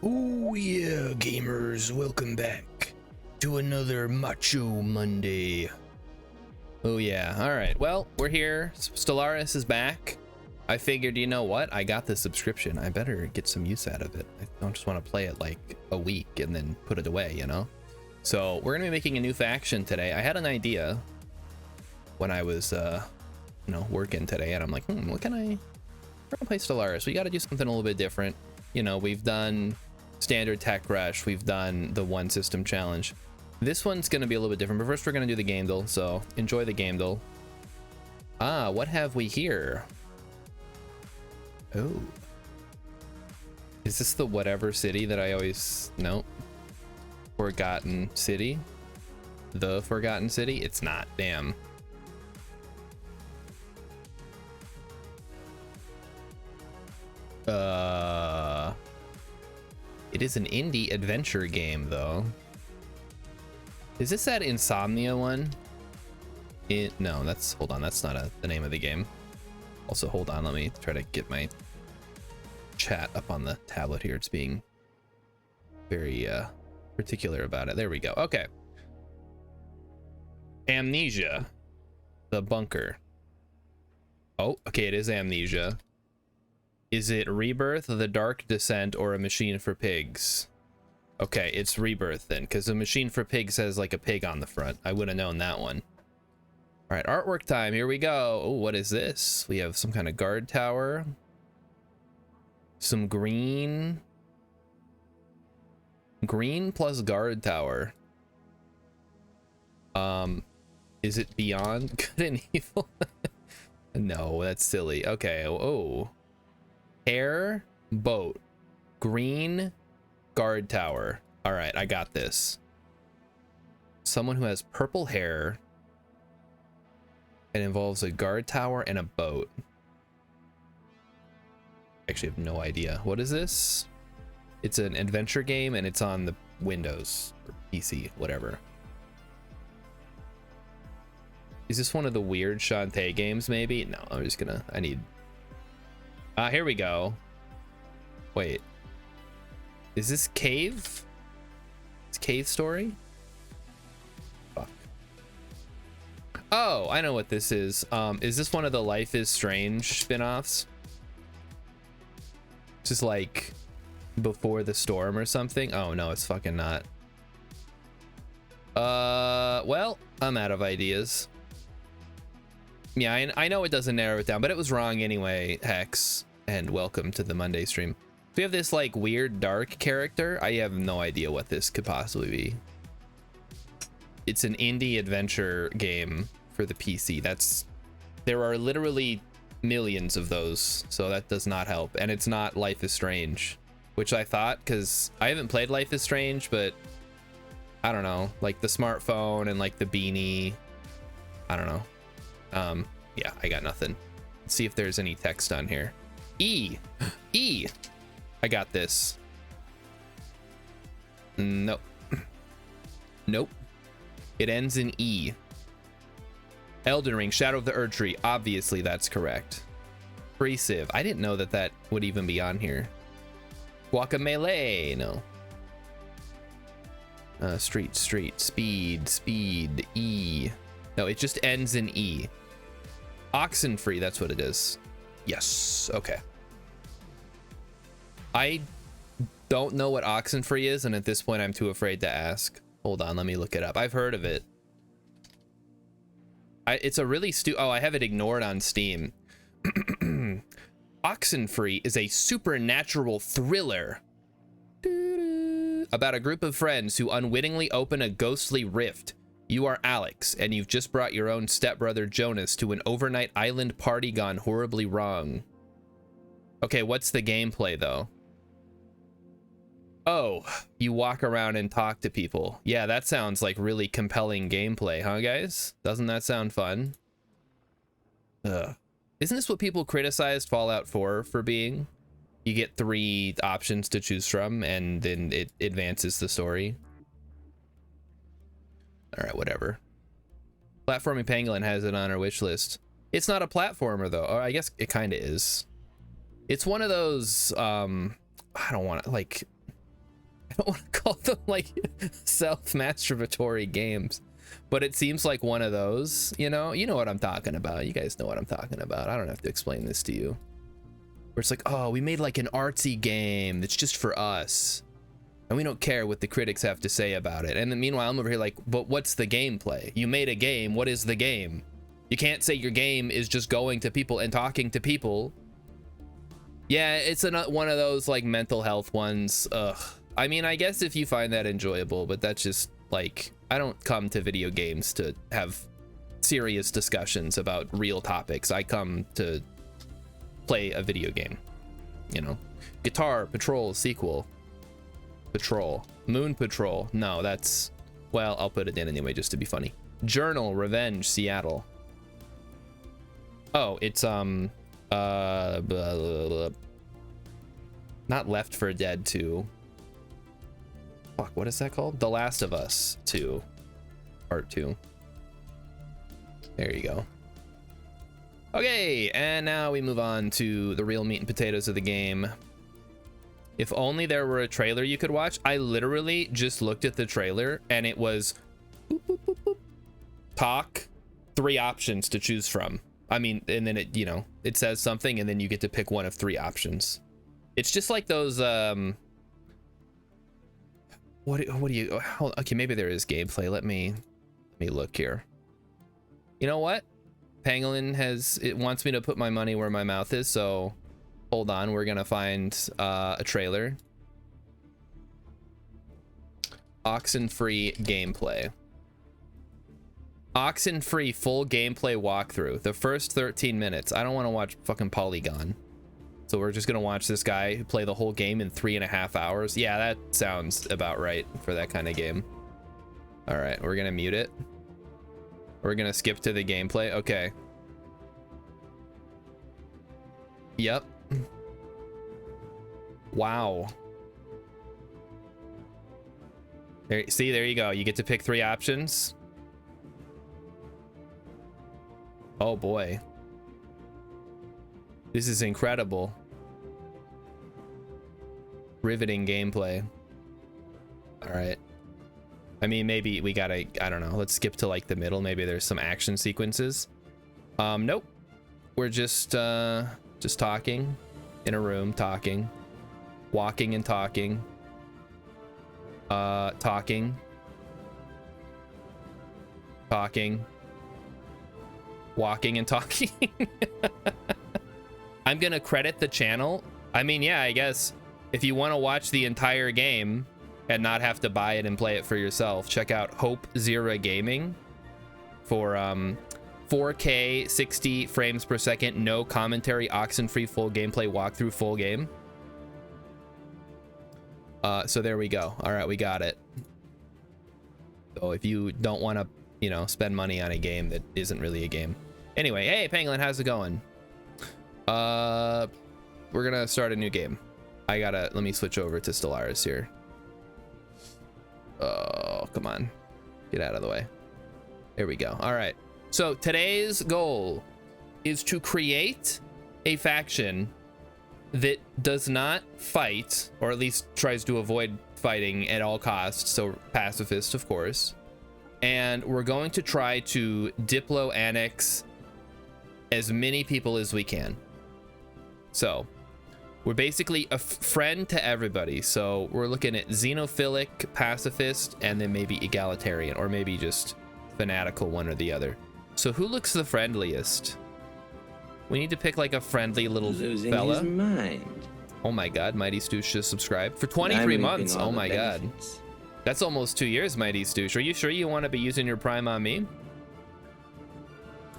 Oh yeah, gamers, welcome back to another Macho Monday. Oh yeah, alright, well, we're here. Stellaris is back. I figured, you know what? I got the subscription. I better get some use out of it. I don't just want to play it like a week and then put it away, you know? So we're gonna be making a new faction today. I had an idea when I was, working today, and I'm like, what can I... We're gonna play Stellaris. We gotta do something a little bit different. You know, we've done standard tech rush, we've done the one system challenge. This one's gonna be a little bit different, but first we're gonna do the Gamedel, so enjoy the Gamedel. What have we here? Oh, is this the whatever city that I always... Nope. Forgotten City? The Forgotten City? It's not, damn. It is an indie adventure game, though. Is this that Insomnia one? No, that's... Hold on, that's not the name of the game. Also, hold on, let me try to get my chat up on the tablet here. It's being very particular about it. There we go. Okay. Amnesia. The Bunker. Oh, okay, it is Amnesia. Is it Rebirth, The Dark Descent, or A Machine for Pigs? Okay, it's Rebirth then, because A Machine for Pigs has like a pig on the front. I would have known that one. All right, artwork time. Here we go. Oh, what is this? We have some kind of guard tower. Some green. Green plus guard tower. Is it Beyond Good and Evil? No, that's silly. Okay. Oh. Hair, boat, green, guard tower. All right, I got this. Someone who has purple hair. It involves a guard tower and a boat. Actually, I have no idea. What is this? It's an adventure game and it's on the Windows or PC, whatever. Is this one of the weird Shantae games, maybe? No, I'm just gonna... I need... here we go. Wait. Is this Cave? It's Cave Story? Fuck. Oh, I know what this is. Is this one of the Life is Strange spin-offs? Just like Before the Storm or something? Oh no, it's fucking not. Well, I'm out of ideas. Yeah, I know it doesn't narrow it down, but it was wrong anyway, Hex. And welcome to the Monday stream. We have this like weird dark character. I have no idea what this could possibly be. It's an indie adventure game for the PC. There are literally millions of those, so that does not help. And it's not Life is Strange, which I thought, because I haven't played Life is Strange, but I don't know, like the smartphone and like the beanie. I don't know. Yeah, I got nothing. Let's see if there's any text on here. E. I got this. Nope. Nope. It ends in E. Elden Ring, Shadow of the Erdtree. Obviously, that's correct. Free Civ. I didn't know that would even be on here. Guacamelee. No. Street. Speed. E. No, it just ends in E. Oxenfree, that's what it is. Yes, okay. I don't know what Oxenfree is, and at this point I'm too afraid to ask. Hold on, let me look it up. I've heard of it. It's a really oh, I have it ignored on Steam. Oxenfree is a supernatural thriller about a group of friends who unwittingly open a ghostly rift. You are Alex, and you've just brought your own stepbrother Jonas to an overnight island party gone horribly wrong. Okay, what's the gameplay, though? Oh, you walk around and talk to people. Yeah, that sounds like really compelling gameplay, huh, guys? Doesn't that sound fun? Ugh. Isn't this what people criticized Fallout 4 for being? You get 3 options to choose from, and then it advances the story. All right, whatever. Platforming Pangolin has it on our wish list. It's not a platformer, though. Or I guess it kind of is. It's one of those, I don't want to, like, I don't want to call them like self-masturbatory games, but it seems like one of those, you know what I'm talking about. You guys know what I'm talking about. I don't have to explain this to you. Where it's like, oh, we made like an artsy game that's just for us, and we don't care what the critics have to say about it. And then meanwhile, I'm over here like, but what's the gameplay? You made a game. What is the game? You can't say your game is just going to people and talking to people. Yeah, it's one of those like mental health ones. Ugh. I mean, I guess if you find that enjoyable, but that's just like, I don't come to video games to have serious discussions about real topics. I come to play a video game, you know. Guitar Patrol sequel. Patrol. Moon Patrol. No, that's, well, I'll put it in anyway just to be funny. Journal Revenge Seattle. Oh, it's blah, blah, blah. Not Left 4 Dead 2. Fuck, what is that called? The Last of Us 2. Part 2. There you go. Okay, and now we move on to the real meat and potatoes of the game. If only there were a trailer you could watch. I literally just looked at the trailer and it was boop, boop, boop, boop. Talk, 3 options to choose from. I mean, and then it, you know, it says something and then you get to pick one of 3 options. It's just like those, what do you, okay, maybe there is gameplay. Let me look here. You know what? Pangolin it wants me to put my money where my mouth is, so hold on, we're gonna find a trailer. Oxenfree gameplay. Oxenfree full gameplay walkthrough. The first 13 minutes. I don't want to watch fucking Polygon. So we're just gonna watch this guy play the whole game in 3.5 hours. Yeah, that sounds about right for that kind of game. All right, we're gonna mute it. We're gonna skip to the gameplay. Okay. Yep. Wow. There, see, there you go. You get to pick 3 options. Oh boy. This is incredible. Riveting gameplay. All right. I mean, maybe we gotta, I don't know. Let's skip to like the middle. Maybe there's some action sequences. Nope. We're just talking in a room, talking, walking and talking, talking, walking and talking. I'm gonna credit the channel. I mean, yeah, I guess if you want to watch the entire game and not have to buy it and play it for yourself, check out Hope Zero Gaming for 4K 60 frames per second, no commentary, Oxenfree full gameplay walkthrough, full game. So there we go. All right, we got it. So if you don't want to, you know, spend money on a game that isn't really a game. Anyway, hey Pangolin, how's it going? We're gonna start a new game. Let me switch over to Stellaris here. Oh, come on. Get out of the way. There we go. All right. So today's goal is to create a faction that does not fight, or at least tries to avoid fighting at all costs. So pacifist, of course. And we're going to try to diplo annex as many people as we can. So we're basically a friend to everybody. So we're looking at xenophilic, pacifist, and then maybe egalitarian, or maybe just fanatical, one or the other. So who looks the friendliest? We need to pick like a friendly little Losing fella. his mind. Oh my god, Mighty Stoosh just subscribed for 23 months. Oh my god. That's almost 2 years, Mighty Stoosh. Are you sure you want to be using your Prime on me?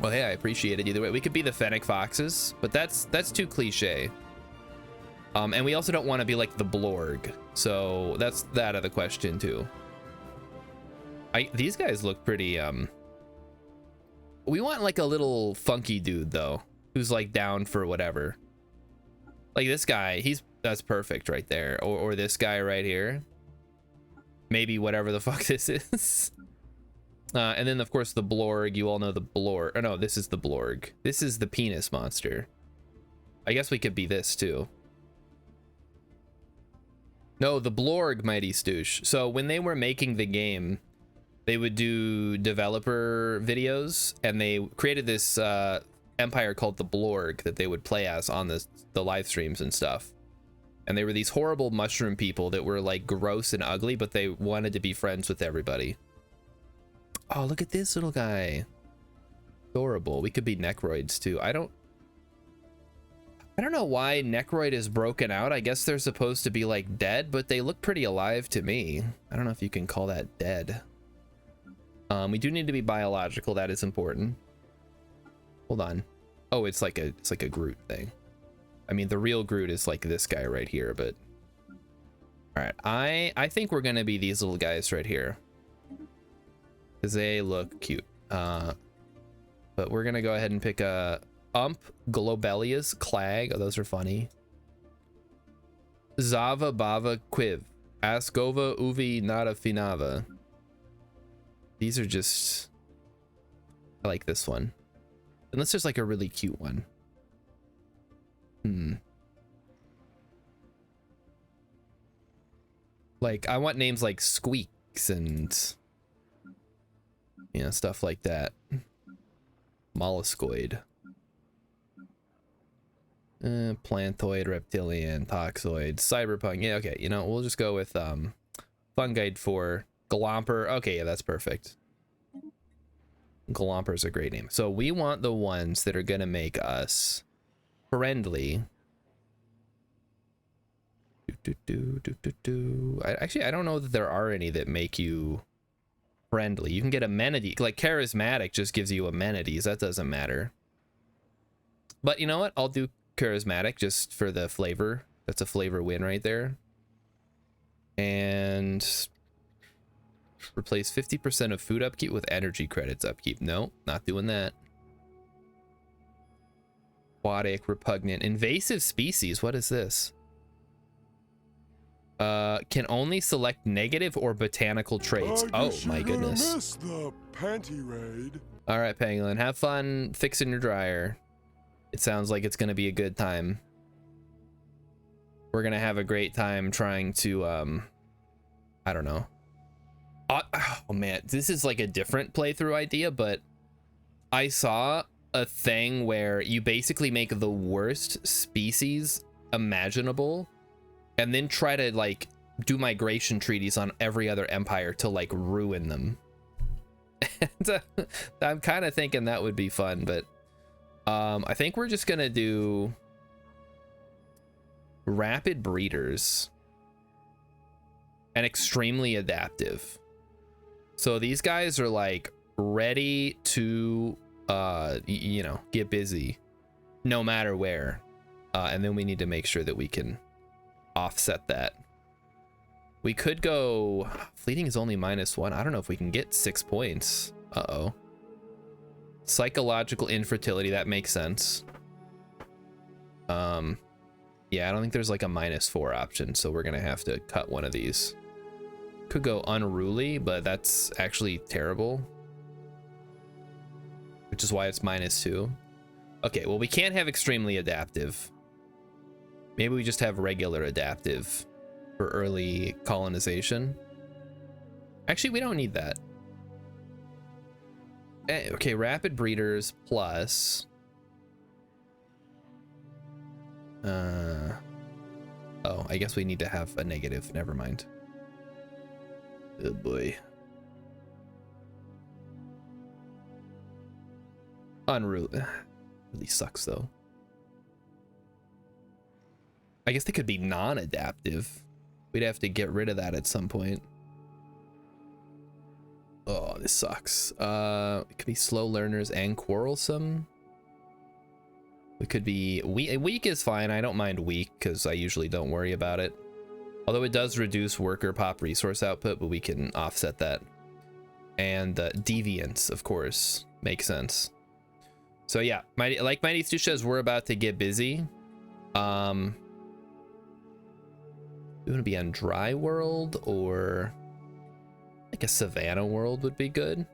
Well, hey, I appreciate it either way. We could be the Fennec Foxes, but that's too cliche. And we also don't want to be like the Blorg, so that's out of the question too. These guys look pretty. We want like a little funky dude though, who's like down for whatever. Like this guy, that's perfect right there. Or this guy right here. Maybe whatever the fuck this is. And then of course the Blorg. You all know the Blorg. Oh no, this is the Blorg. This is the penis monster. I guess we could be this too. No, the Blorg, Mighty Stoosh. So when they were making the game, they would do developer videos, and they created this empire called the Blorg that they would play as on the live streams and stuff. And they were these horrible mushroom people that were like gross and ugly, but they wanted to be friends with everybody. Oh, look at this little guy. Adorable. We could be Necroids too. I don't know why Necroid is broken out. I guess they're supposed to be like dead, but they look pretty alive to me. I don't know if you can call that dead. We do need to be biological. That is important. Hold on. Oh, it's like a Groot thing. I mean, the real Groot is like this guy right here, but all right. I think we're gonna be these little guys right here because they look cute. But we're gonna go ahead and pick a Globelius, Clag. Oh, those are funny. Zava, Bava, Quiv, Askova, Uvi, Nada, Finava. These are just, I like this one. Unless there's like a really cute one. Like, I want names like Squeaks and, you know, stuff like that. Molluscoid. Planthoid, reptilian, toxoid, cyberpunk. Yeah, okay, you know, we'll just go with Fungoid for Glomper. Okay, yeah, that's perfect. Glomper is a great name. So we want the ones that are gonna make us friendly. Actually, I don't know that there are any that make you friendly. You can get amenity, like charismatic just gives you amenities. That doesn't matter. But you know what? I'll do charismatic just for the flavor. That's a flavor win right there. And replace 50% of food upkeep with energy credits upkeep. No, not doing that. Aquatic, repugnant, invasive species. What is this? Can only select negative or botanical traits. Oh my goodness. Miss the panty raid. All right, Pangolin, have fun fixing your dryer. It sounds like it's gonna be a good time. We're gonna have a great time trying to I don't know. Oh man, this is like a different playthrough idea, but I saw a thing where you basically make the worst species imaginable and then try to like do migration treaties on every other empire to like ruin them. And, I'm kind of thinking that would be fun, but I think we're just gonna do rapid breeders and extremely adaptive. So these guys are like ready to you know, get busy no matter where, and then we need to make sure that we can offset that. We could go fleeting is only -1. I don't know if we can get 6 points. Uh-oh. Psychological infertility, that makes sense. Yeah, I don't think there's like a -4 option, so we're gonna have to cut one of these. Could go unruly, but that's actually terrible, which is why it's -2. Okay, well, we can't have extremely adaptive. Maybe we just have regular adaptive for early colonization. Actually, we don't need that. Okay, rapid breeders plus oh, I guess we need to have a negative. Never mind. Oh boy. Unruly really sucks though. I guess they could be non-adaptive. We'd have to get rid of that at some point. Oh, this sucks. It could be slow learners and quarrelsome. We could be weak is fine. I don't mind weak because I usually don't worry about it. Although it does reduce worker pop resource output, but we can offset that. And deviance, of course, makes sense. So yeah, like Mighty Stu says, we're about to get busy. We want to be on dry world, or like a savanna world would be good.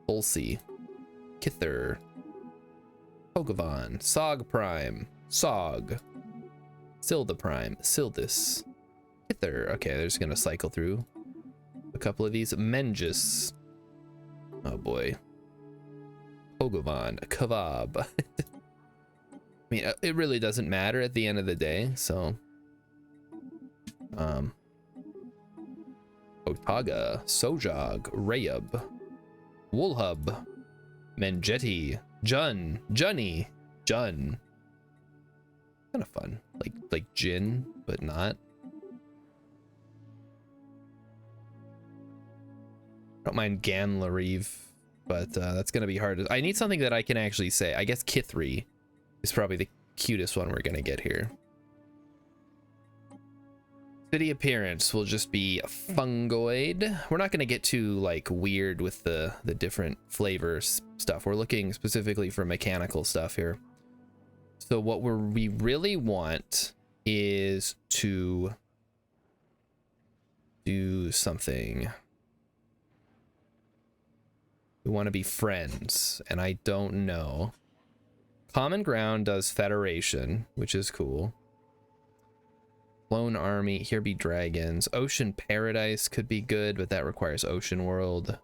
Ulsi, Kither, Pokemon, Sog Prime, Sog. Silda Prime, Sildis, Hither. Okay, they're just gonna cycle through a couple of these. Menjus. Oh boy. Pogovan, Kavab. I mean, it really doesn't matter at the end of the day, so. Otaga, Sojog, Rayub, Woolhub, Menjetti, Junny, Jun. Kind of fun, like Jin, but not. Don't mind Ganlarive, but that's gonna be hard. I need something that I can actually say. I guess Kithri is probably the cutest one we're gonna get here. City appearance will just be fungoid. We're not gonna get too like weird with the different flavors stuff. We're looking specifically for mechanical stuff here. So what we really want is to do something. We want to be friends, and I don't know. Common Ground does Federation, which is cool. Clone Army, here be dragons. Ocean Paradise could be good, but that requires Ocean World.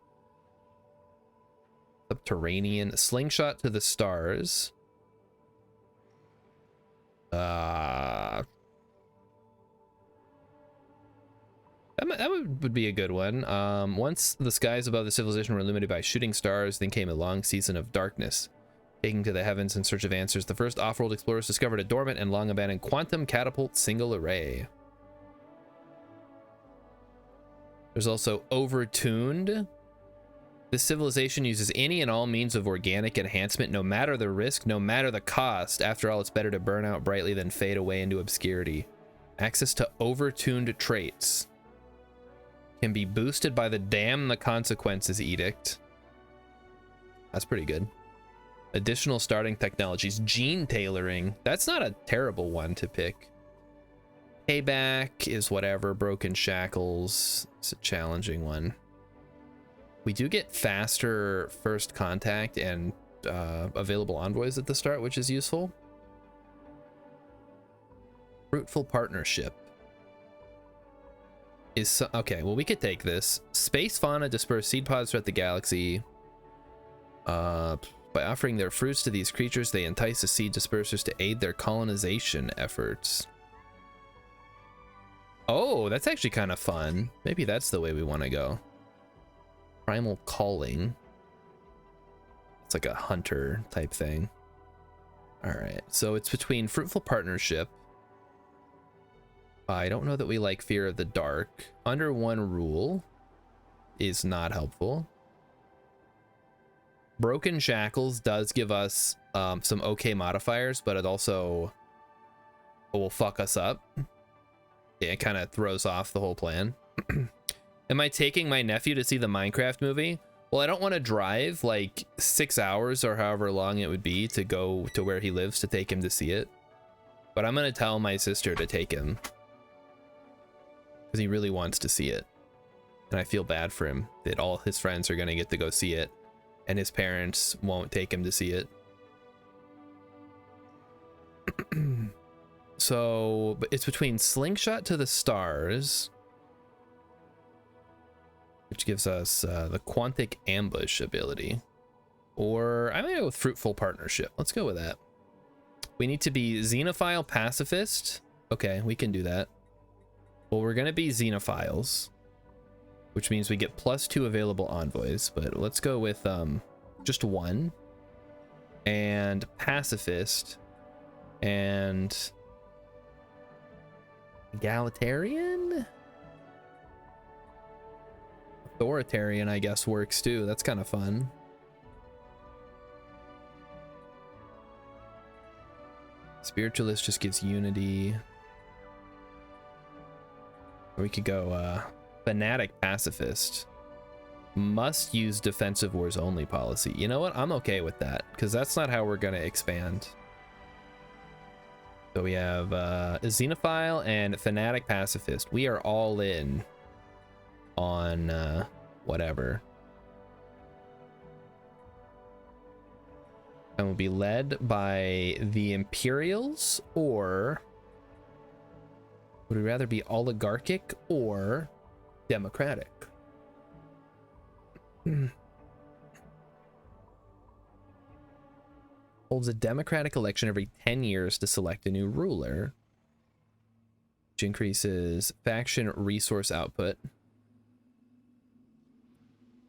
Subterranean, Slingshot to the Stars. That would be a good one. Once the skies above the civilization were illuminated by shooting stars, then came a long season of darkness. Taking to the heavens in search of answers, the first off-world explorers discovered a dormant and long-abandoned quantum catapult single array. There's also Overtuned. This civilization uses any and all means of organic enhancement, no matter the risk, no matter the cost. After all, it's better to burn out brightly than fade away into obscurity. Access to overtuned traits can be boosted by the Damn the Consequences Edict. That's pretty good. Additional starting technologies. Gene tailoring. That's not a terrible one to pick. Payback is whatever. Broken Shackles. It's a challenging one. We do get faster first contact and available envoys at the start, which is useful. Fruitful Partnership. Okay, well, we could take this. Space fauna disperse seed pods throughout the galaxy. By offering their fruits to these creatures, they entice the seed dispersers to aid their colonization efforts. Oh, that's actually kind of fun. Maybe that's the way we want to go. Primal Calling. It's like a hunter type thing. All right, so it's between Fruitful Partnership. I don't know that we like Fear of the Dark. Under One Rule is not helpful. Broken Shackles does give us some okay modifiers, but it also will fuck us up. Yeah, it kind of throws off the whole plan. Am I taking my nephew to see the Minecraft movie? Well, I don't want to drive like 6 hours or however long it would be to go to where he lives to take him to see it. But I'm going to tell my sister to take him, because he really wants to see it. And I feel bad for him that all his friends are going to get to go see it and his parents won't take him to see it. So, but it's between Slingshot to the Stars, which gives us the Quantic Ambush ability, or I'm gonna go with Fruitful Partnership. Let's go with that. We need to be Xenophile Pacifist. Okay, we can do that. Well, we're gonna be Xenophiles, which means we get +2 available envoys, but let's go with just 1. And Pacifist and Egalitarian? Authoritarian, I guess, works too. That's kind of fun. Spiritualist just gives unity. Or we could go Fanatic Pacifist. Must use defensive wars only policy. You know what? I'm okay with that, because that's not how we're going to expand. So we have a Xenophile and Fanatic Pacifist. We are all in on whatever. And we'll be led by the Imperials or Would we rather be oligarchic or democratic? Holds a democratic election every 10 years to select a new ruler, which increases faction resource output.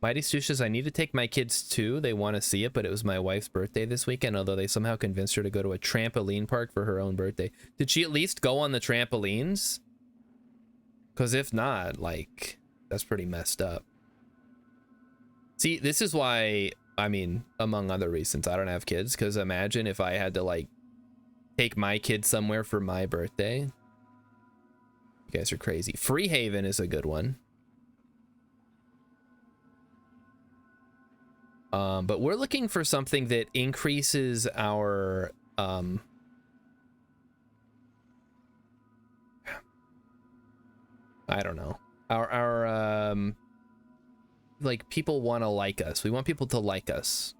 Mighty Stu says, I need to take my kids too. They want to see it, but it was my wife's birthday this weekend, although they somehow convinced her to go to a trampoline park for her own birthday. Did she at least go on the trampolines? Because if not, like, that's pretty messed up. See, this is why, I mean, among other reasons, I don't have kids, because imagine if I had to, like, take my kids somewhere for my birthday. You guys are crazy. Freehaven is a good one. But we're looking for something that increases our, I don't know, our like, people want to like us. We want people to like us.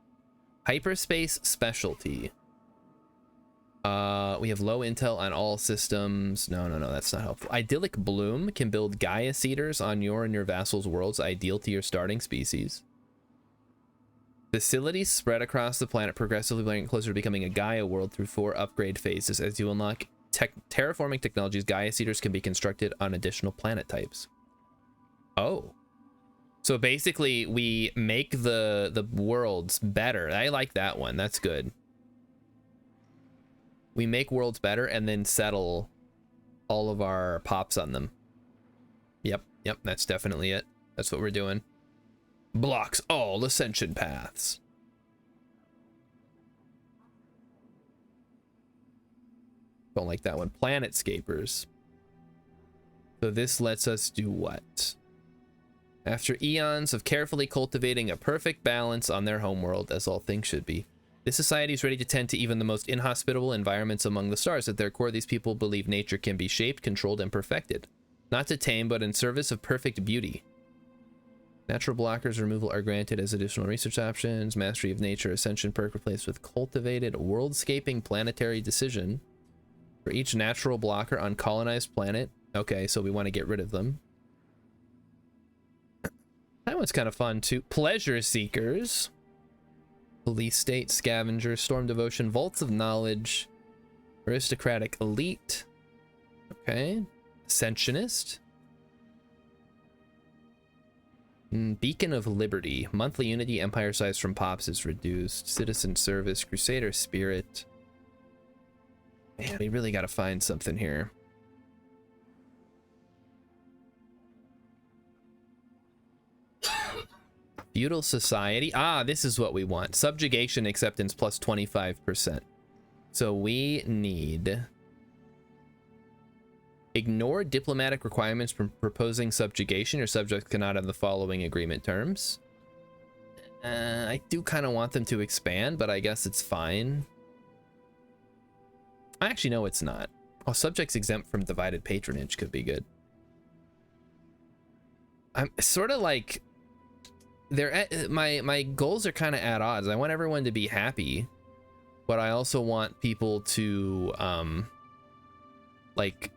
Hyperspace specialty. We have low intel on all systems. No, that's not helpful. Idyllic Bloom can build Gaia Seeders on your and your vassals' worlds, ideal to your starting species. Facilities spread across the planet, progressively getting closer to becoming a Gaia world through 4 upgrade phases. As you unlock terraforming technologies, Gaia Seeders can be constructed on additional planet types. Oh. So basically, we make the worlds better. I like that one. That's good. We make worlds better and then settle all of our pops on them. Yep, that's definitely it. That's what we're doing. Blocks all ascension paths. Don't like that one. Planetscapers. So this lets us do what? After eons of carefully cultivating a perfect balance on their homeworld, as all things should be, this society is ready to tend to even the most inhospitable environments among the stars. At their core, these people believe nature can be shaped, controlled, and perfected. Not to tame, but in service of perfect beauty. Natural blockers removal are granted as additional research options. Mastery of nature ascension perk replaced with cultivated worldscaping planetary decision. For each natural blocker on colonized planet. Okay, so we want to get rid of them. That one's kind of fun too. Pleasure seekers. Police state, scavenger, storm devotion, vaults of knowledge, aristocratic elite. Okay. Ascensionist. Beacon of Liberty. Monthly unity, empire size from pops is reduced. Citizen service, crusader spirit. Man, we really got to find something here. Feudal society. Ah, this is what we want. Subjugation acceptance plus 25%. So we need... Ignore diplomatic requirements from proposing subjugation. Your subjects cannot have the following agreement terms. I do kind of want them to expand, but I guess it's fine. Actually, no, it's not. Oh, subjects exempt from divided patronage could be good. I'm sort of like... my goals are kind of at odds. I want everyone to be happy, but I also want people to like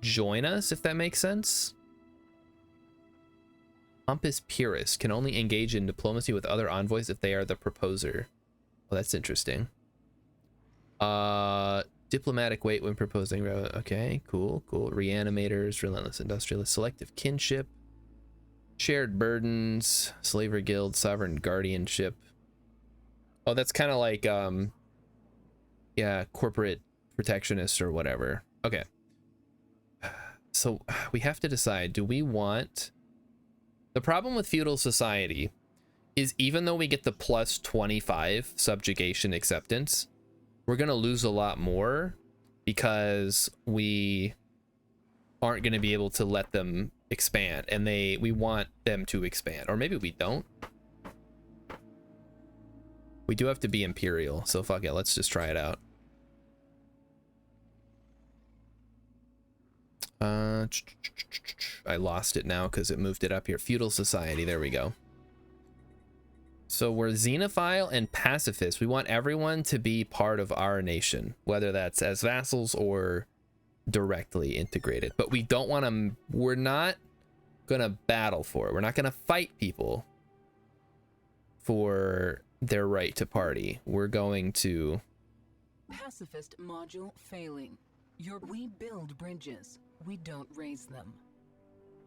join us, if that makes sense. Pompous Purist can only engage in diplomacy with other envoys if they are the proposer. Well, that's interesting. Diplomatic weight when proposing. Okay, cool. Reanimators, relentless industrialist, selective kinship, shared burdens, slaver guild, sovereign guardianship. Oh, that's kind of like yeah, corporate protectionist or whatever. Okay. So we have to decide, do we want... The problem with feudal society is even though we get the plus 25 subjugation acceptance, we're going to lose a lot more because we aren't going to be able to let them expand, and we want them to expand. Or maybe we don't. We do have to be imperial, so fuck it, let's just try it out. I lost it now because it moved it up here. Feudal society, there we go. So we're xenophile and pacifist. We want everyone to be part of our nation, whether that's as vassals or directly integrated, but we don't want to, we're not gonna battle for it. We're not gonna fight people for their right to party. We're going to Pacifist module failing. We build bridges. We don't raise them.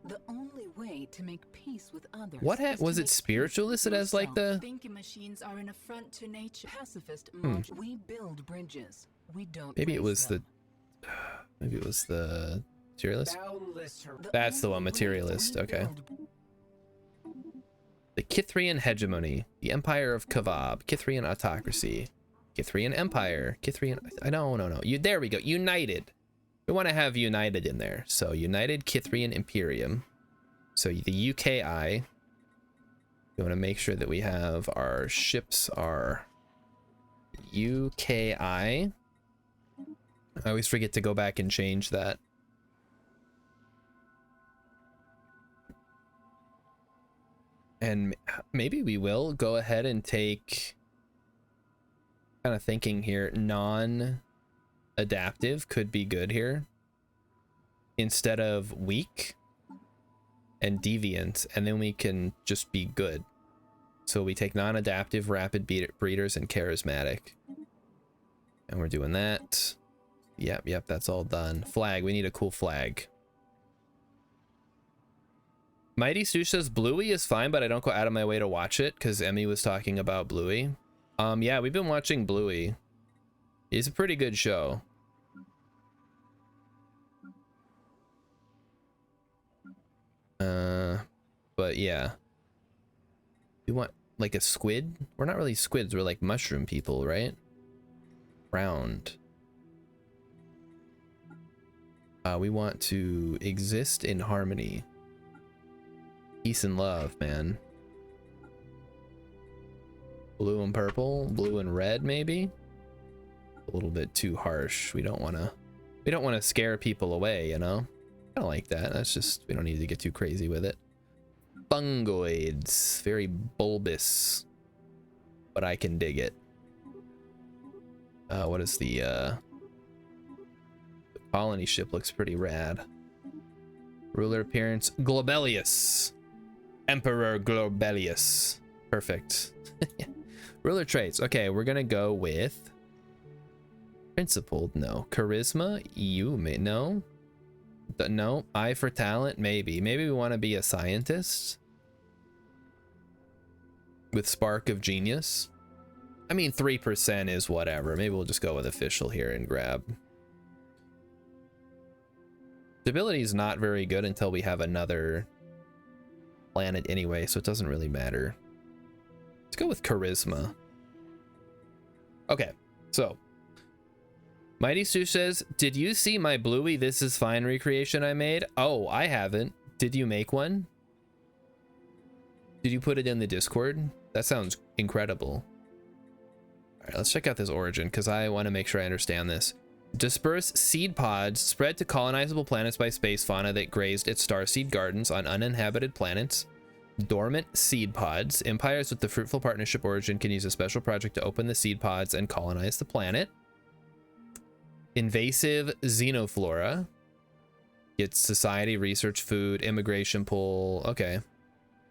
The only way to make peace with others. What was it spiritual listed as like the Thinking machines are an affront to nature. Pacifist module. We build bridges. We don't maybe it raise was them. maybe it was the materialist. The That's the only one, way materialist. we Okay. build The Kithrian hegemony, the Empire of Kavab, Kithrian autocracy, Kithrian Empire, Kithrian. No. There we go. United. We want to have United in there. So United Kithrian Imperium. So the UKI. We want to make sure that we have our ships are UKI. I always forget to go back and change that. And maybe we will go ahead and take, kind of thinking here, non-adaptive could be good here instead of weak and deviant, and then we can just be good. So we take non-adaptive, rapid breeders, and charismatic, and we're doing that. Yep, that's all done. Flag, we need a cool flag. Mighty Stu says Bluey is fine, but I don't go out of my way to watch it because Emmy was talking about Bluey. Yeah, we've been watching Bluey. It's a pretty good show. But yeah. You want like a squid? We're not really squids, we're like mushroom people, right? Round. We want to exist in harmony. Peace and love, man. Blue and purple, blue and red, maybe. A little bit too harsh. We don't want to scare people away, you know. I don't like that. That's just, we don't need to get too crazy with it. Fungoids, very bulbous, but I can dig it. What is the colony ship? Looks pretty rad. Ruler appearance, Globelius. Emperor Globelius. Perfect. Ruler traits. Okay, we're gonna go with principled. No. Charisma. You may no. No. Eye for talent. Maybe. Maybe we want to be a scientist with spark of genius. I mean, 3% is whatever. Maybe we'll just go with official here and grab. Stability is not very good until we have another planet anyway, so it doesn't really matter. Let's go with charisma. Okay, so Mighty Stu says, did you see my Bluey This Is Fine recreation I made? Oh, I haven't. Did you make one? Did you put it in the Discord? That sounds incredible. All right, let's check out this origin because I want to make sure I understand this. Disperse seed pods spread to colonizable planets by space fauna that grazed its starseed gardens on uninhabited planets. Dormant seed pods. Empires with the fruitful partnership origin can use a special project to open the seed pods and colonize the planet. Invasive xenoflora. Gets society, research, food, immigration pool. Okay.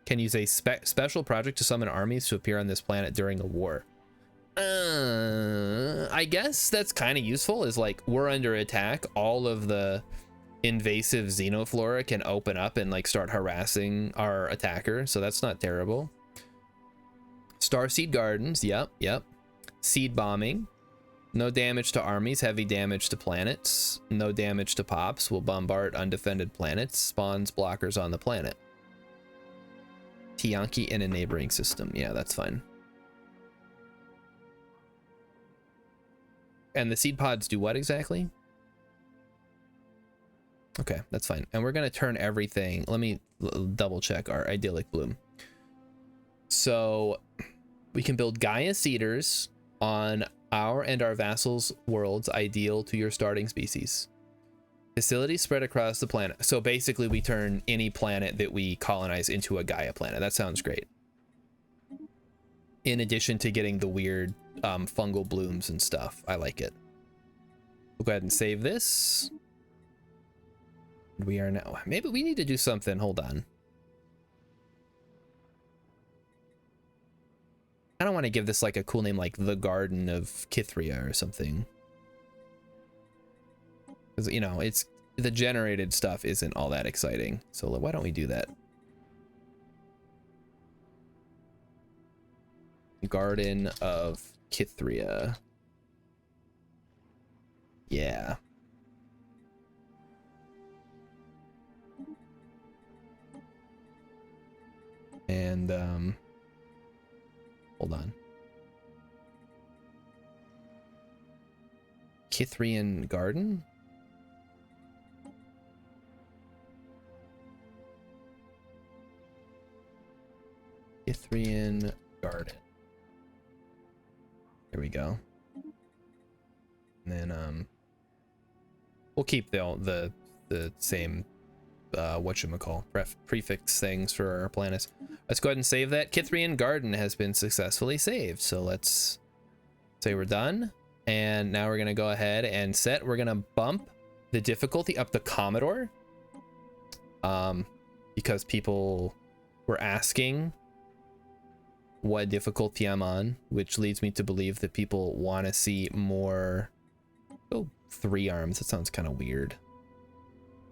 Can use a special project to summon armies to appear on this planet during a war. I guess that's kind of useful, is like we're under attack, all of the invasive xenoflora can open up and like start harassing our attacker, so that's not terrible. Starseed gardens, yep. Seed bombing, no damage to armies, heavy damage to planets, no damage to pops, will bombard undefended planets, spawns blockers on the planet. Tianki in a neighboring system, yeah, that's fine. And the seed pods do what exactly? Okay, that's fine. And we're gonna turn everything. Let me double check our idyllic bloom. So we can build Gaia seeders on our and our vassals' worlds ideal to your starting species. Facilities spread across the planet. So basically we turn any planet that we colonize into a Gaia planet. That sounds great. In addition to getting the weird fungal blooms and stuff. I like it. We'll go ahead and save this. We are now. Maybe we need to do something. Hold on. I don't want to give this like a cool name like the Garden of Kithria or something. Because, you know, it's the generated stuff isn't all that exciting. So why don't we do that? Garden of Kithria. Yeah. And hold on. Kithrian Garden? Kithrian Garden. There we go. And then we'll keep the same whatchamacall prefix things for our planets. Let's go ahead and save that. Kithrian Garden has been successfully saved. So let's say we're done. And now we're gonna go ahead and set. We're gonna bump the difficulty up to Commodore. Because people were asking what difficulty I'm on, which leads me to believe that people want to see more. Oh, 3 arms. That sounds kind of weird.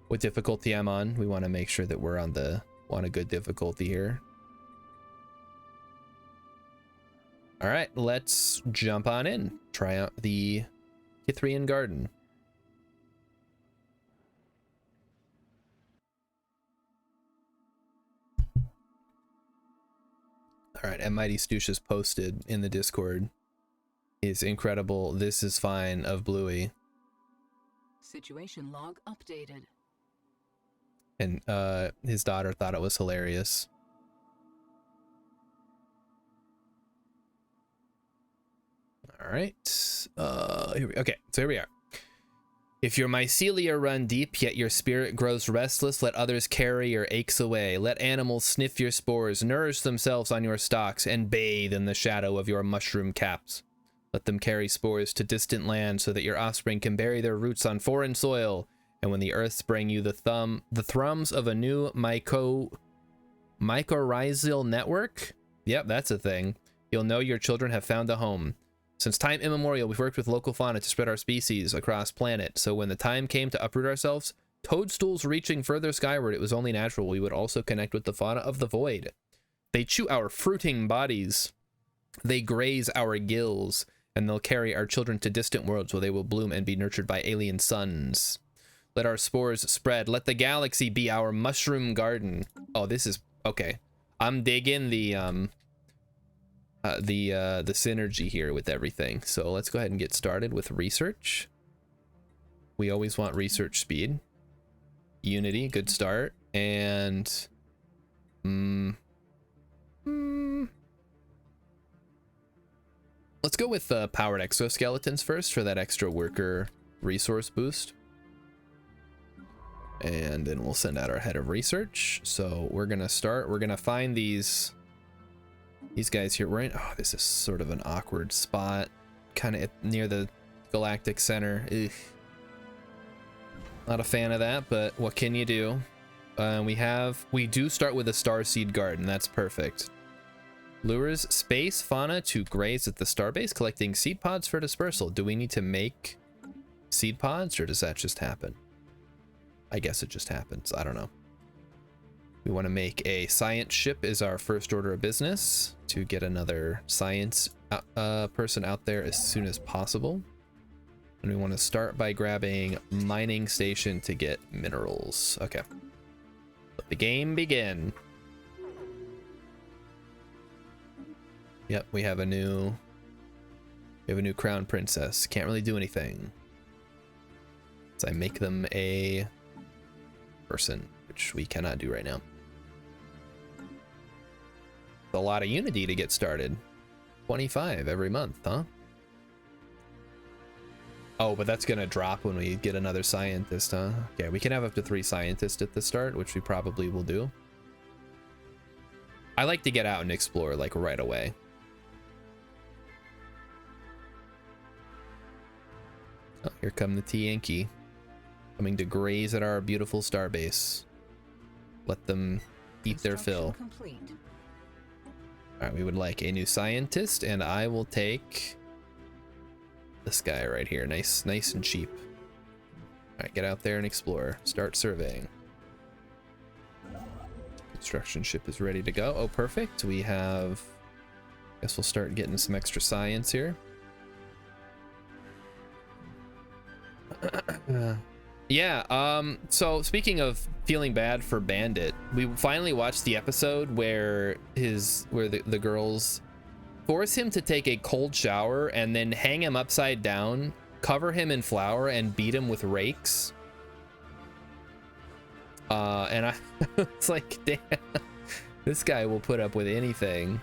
What difficulty I'm on? We want to make sure that we're on a good difficulty here. All right, let's jump on in. Try out the Kithrian Garden. All right, and Mighty Stoosh has posted in the Discord his incredible "This is fine" of Bluey. Situation log updated. And his daughter thought it was hilarious. All right. Okay, so here we are. If your mycelia run deep, yet your spirit grows restless, let others carry your aches away. Let animals sniff your spores, nourish themselves on your stalks, and bathe in the shadow of your mushroom caps. Let them carry spores to distant lands so that your offspring can bury their roots on foreign soil. And when the earths bring you the thrums of a new mycorrhizal network, yep, that's a thing, you'll know your children have found a home. Since time immemorial, we've worked with local fauna to spread our species across planet. So when the time came to uproot ourselves, toadstools reaching further skyward, it was only natural we would also connect with the fauna of the void. They chew our fruiting bodies. They graze our gills, and they'll carry our children to distant worlds where they will bloom and be nurtured by alien suns. Let our spores spread. Let the galaxy be our mushroom garden. Oh, this is okay. I'm digging the synergy here with everything. So let's go ahead and get started with research. We always want research speed. Unity, good start. And let's go with powered exoskeletons first for that extra worker resource boost. And then we'll send out our head of research. So we're gonna start. We're gonna find these guys here. We're in. Oh, this is sort of an awkward spot, kind of near the galactic center. Ugh. Not a fan of that, but what can you do? We do start with a starseed garden. That's perfect. Lures space fauna to graze at the starbase, collecting seed pods for dispersal. Do we need to make seed pods, or does that just happen? I guess it just happens. I don't know. We want to make a science ship as our first order of business to get another science person out there as soon as possible. And we want to start by grabbing mining station to get minerals. Okay. Let the game begin. Yep, we have a new crown princess. Can't really do anything. So I make them a person, which we cannot do right now. A lot of Unity to get started. 25 every month, huh? Oh, but that's gonna drop when we get another scientist, huh? Okay, we can have up to 3 scientists at the start, which we probably will do. I like to get out and explore like right away. Oh, here come the T-Yankee. coming to graze at our beautiful starbase. Let them eat their fill. Construction complete. All right, we would like a new scientist, and I will take this guy right here. Nice and cheap. All right, get out there and explore. Start surveying. Construction ship is ready to go. Oh, perfect. We have... Guess we'll start getting some extra science here. So speaking of feeling bad for Bandit, we finally watched the episode where the girls force him to take a cold shower and then hang him upside down, cover him in flour, and beat him with rakes. And I it's like, damn, this guy will put up with anything.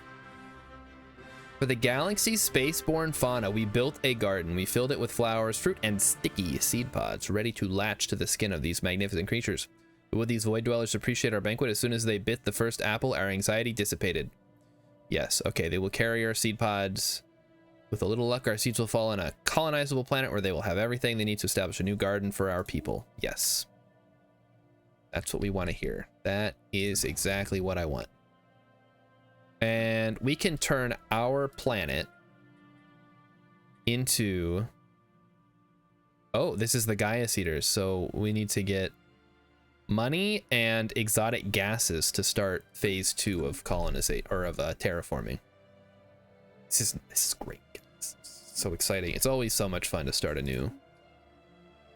For the galaxy's spaceborne fauna, we built a garden. We filled it with flowers, fruit, and sticky seed pods, ready to latch to the skin of these magnificent creatures. Would these void dwellers appreciate our banquet? As soon as they bit the first apple, our anxiety dissipated. Yes, okay, they will carry our seed pods. With a little luck, our seeds will fall on a colonizable planet where they will have everything they need to establish a new garden for our people. Yes. That's what we want to hear. That is exactly what I want. And we can turn our planet into... Oh, this is the Gaia Seeders. So we need to get money and exotic gases to start phase 2 of terraforming. This is great. It's so exciting. It's always so much fun to start a new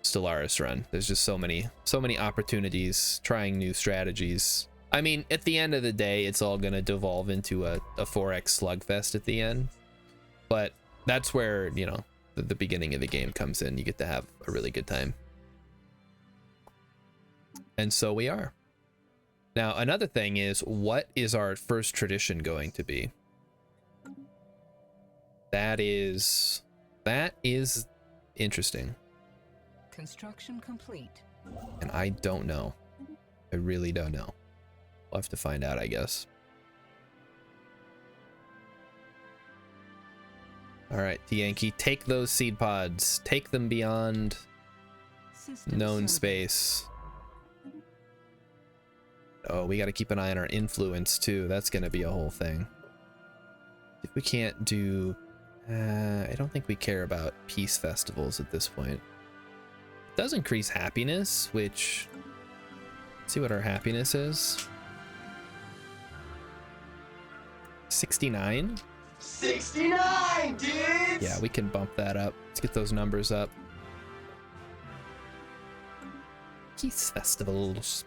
Stellaris run. There's just so many opportunities, trying new strategies. I mean, at the end of the day, it's all gonna devolve into a 4X slugfest at the end. But that's where, you know, the beginning of the game comes in. You get to have a really good time. And so we are. Now, another thing is, what is our first tradition going to be? That is interesting. Construction complete. And I don't know. I really don't know. We'll have to find out, I guess. All right, Yankee, take those seed pods. Take them beyond known space. Oh, we got to keep an eye on our influence too. That's going to be a whole thing. If we can't do... I don't think we care about peace festivals at this point. It does increase happiness, which... Let's see what our happiness is. 69? 69, dudes! Yeah, we can bump that up. Let's get those numbers up. Peace festivals.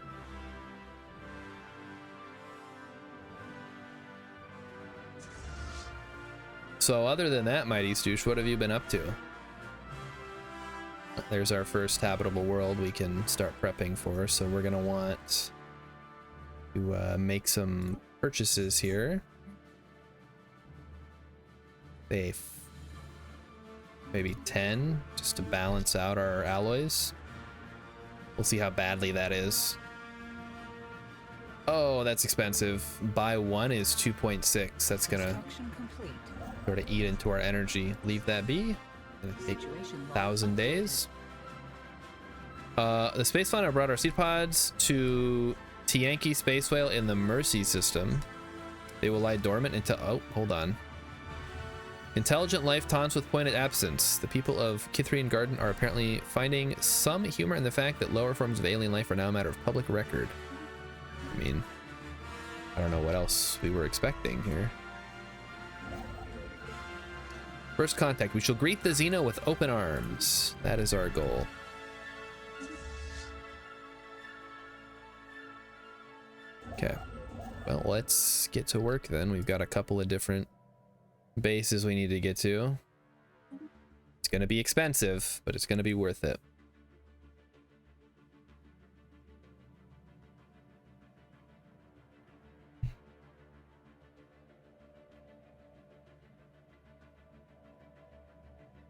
So other than that, Mighty Stoosh, what have you been up to? There's our first habitable world we can start prepping for, so we're gonna want to make some purchases here. Maybe 10, just to balance out our alloys. We'll see how badly that is. Oh, that's expensive. Buy one is 2.6. That's gonna sort of eat into our energy. Leave that be. Gonna take 1,000 days. The space fauna brought our seed pods to Tianki space whale in the Mercy system. They will lie dormant until... Oh, hold on. Intelligent life taunts with pointed absence. The people of Kithrian Garden are apparently finding some humor in the fact that lower forms of alien life are now a matter of public record. I mean, I don't know what else we were expecting here. First contact. We shall greet the Xeno with open arms. That is our goal. Okay. Well, let's get to work then. We've got a couple of different bases we need to get to. It's going to be expensive, but it's going to be worth it.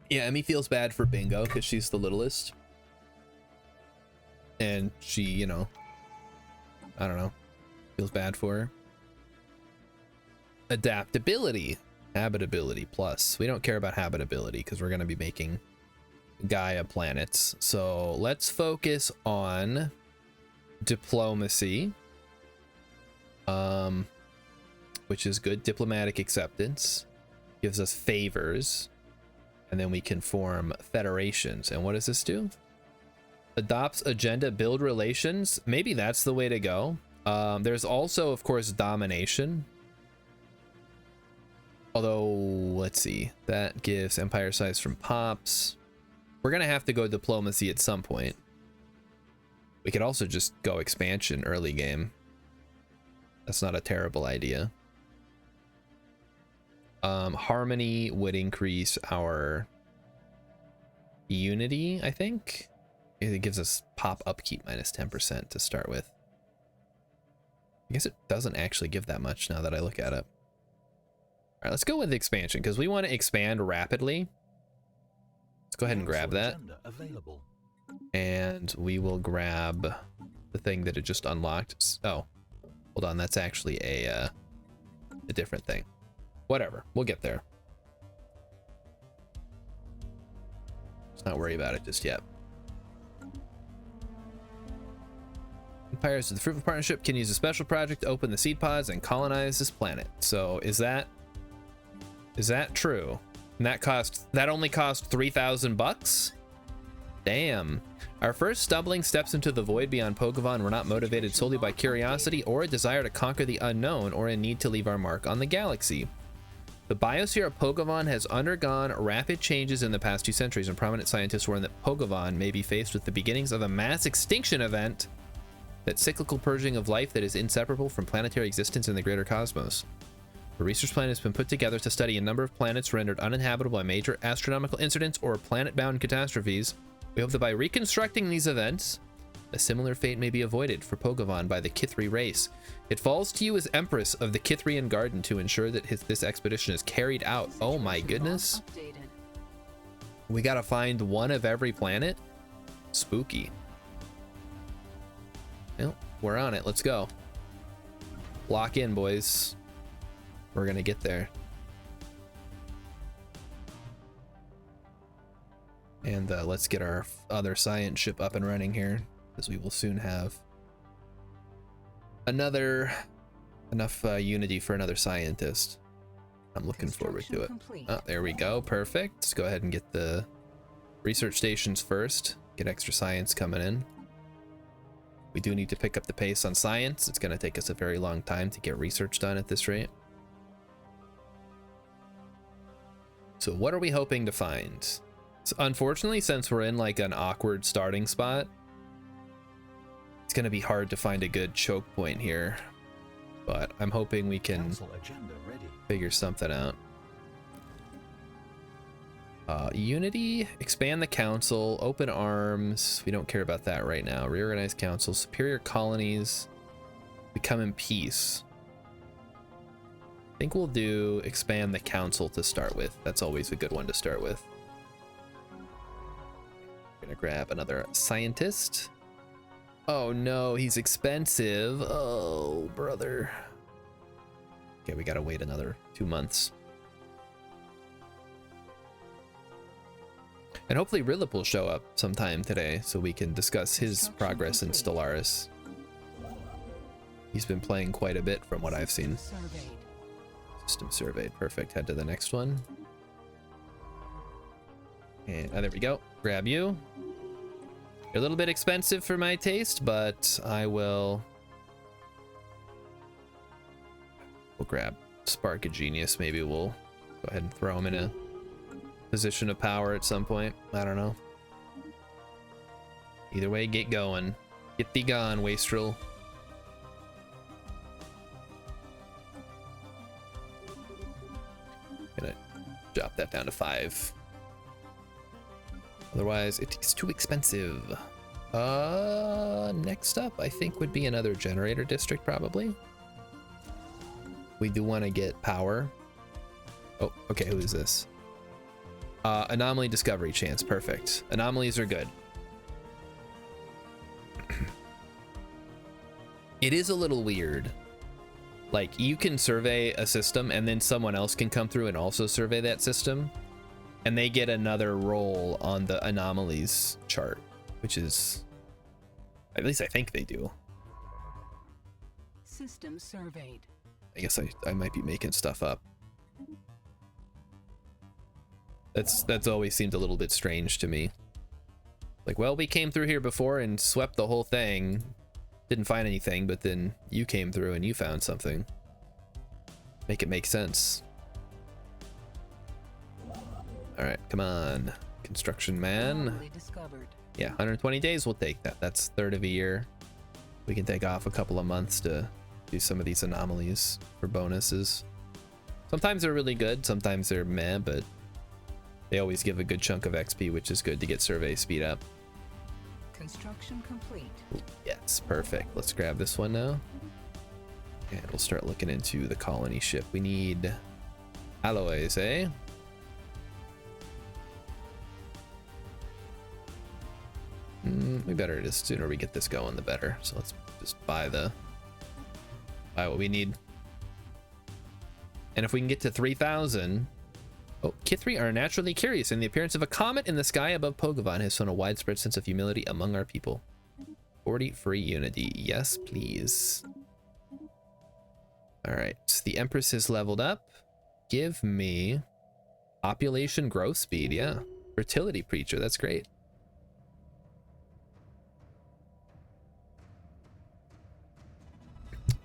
Yeah, Emmy feels bad for Bingo because she's the littlest. And she, you know, I don't know, feels bad for her. Adaptability. Habitability plus. We don't care about habitability because we're going to be making Gaia planets. So let's focus on diplomacy, which is good. Diplomatic acceptance gives us favors, and then we can form federations. And what does this do? Adopts agenda, build relations. Maybe that's the way to go. There's also, of course, domination. Although, let's see. That gives empire size from pops. We're going to have to go diplomacy at some point. We could also just go expansion early game. That's not a terrible idea. Harmony would increase our unity, I think. It gives us pop upkeep minus 10% to start with. I guess it doesn't actually give that much now that I look at it. All right, let's go with expansion because we want to expand rapidly. Let's go ahead and grab that. And we will grab the thing that it just unlocked. Oh, hold on. That's actually a different thing. Whatever. We'll get there. Let's not worry about it just yet. Empires of the Fruitful Partnership can use a special project to open the seed pods and colonize this planet. So is that true? And that only cost 3,000 bucks? Damn. Our first stumbling steps into the void beyond Pokemon were not motivated solely by curiosity or a desire to conquer the unknown or a need to leave our mark on the galaxy. The biosphere of Pokemon has undergone rapid changes in the past 2 centuries, and prominent scientists warn that Pokemon may be faced with the beginnings of a mass extinction event, that cyclical purging of life that is inseparable from planetary existence in the greater cosmos. A research plan has been put together to study a number of planets rendered uninhabitable by major astronomical incidents or planet-bound catastrophes. We hope that by reconstructing these events, a similar fate may be avoided for Pokemon by the Kithri race. It falls to you as Empress of the Kithrian Garden to ensure that this expedition is carried out. Oh my goodness. We gotta find one of every planet? Spooky. Well, we're on it. Let's go. Lock in, boys. We're gonna get there. And let's get our other science ship up and running here, because we will soon have enough unity for another scientist. I'm looking forward to it. Oh, there we go. Perfect. Let's go ahead and get the research stations first. Get extra science coming in. We do need to pick up the pace on science. It's going to take us a very long time to get research done at this rate. So what are we hoping to find? So unfortunately, since we're in like an awkward starting spot, it's going to be hard to find a good choke point here. But I'm hoping we can figure something out. Unity, expand the council, open arms. We don't care about that right now. Reorganize council, superior colonies, become in peace. I think we'll do expand the council to start with. That's always a good one to start with. Gonna grab another scientist. Oh no, he's expensive. Oh, brother. Okay, we gotta wait another 2 months. And hopefully Rilip will show up sometime today so we can discuss his progress in Stellaris. He's been playing quite a bit from what I've seen. System surveyed. Perfect. Head to the next one. And there we go. Grab you. You're a little bit expensive for my taste, but we'll grab Spark of Genius. Maybe we'll go ahead and throw him in a position of power at some point. I don't know. Either way, get going. Get thee gone, Wastrel. Gonna drop that down to 5. Otherwise, it's too expensive. Next up, I think would be another generator district, probably. We do want to get power. Oh, okay, who is this? Anomaly discovery chance. Perfect. Anomalies are good. It is a little weird. Like, you can survey a system and then someone else can come through and also survey that system. and they get another roll on the anomalies chart, which is, at least I think they do. System surveyed. I guess I might be making stuff up. That's always seemed a little bit strange to me. Like, well, we came through here before and swept the whole thing, didn't find anything, but then you came through and you found something. Make it make sense. All right, come on, construction man. Anomaly discovered. Yeah, 120 days, we'll take that. That's third of a year. We can take off a couple of months to do some of these anomalies for bonuses. Sometimes they're really good, sometimes they're meh, but they always give a good chunk of XP, which is good to get survey speed up. Construction complete. Ooh, yes, perfect. Let's grab this one now. And we'll start looking into the colony ship. We need alloys, eh? We better just, sooner we get this going, the better. So let's just buy what we need. And if we can get to 3,000. Oh, Kithri are naturally curious, and the appearance of a comet in the sky above Pogovan has shown a widespread sense of humility among our people. 40 free unity. Yes, please. All right, so the Empress is leveled up. Give me population growth speed. Yeah, fertility preacher. That's great.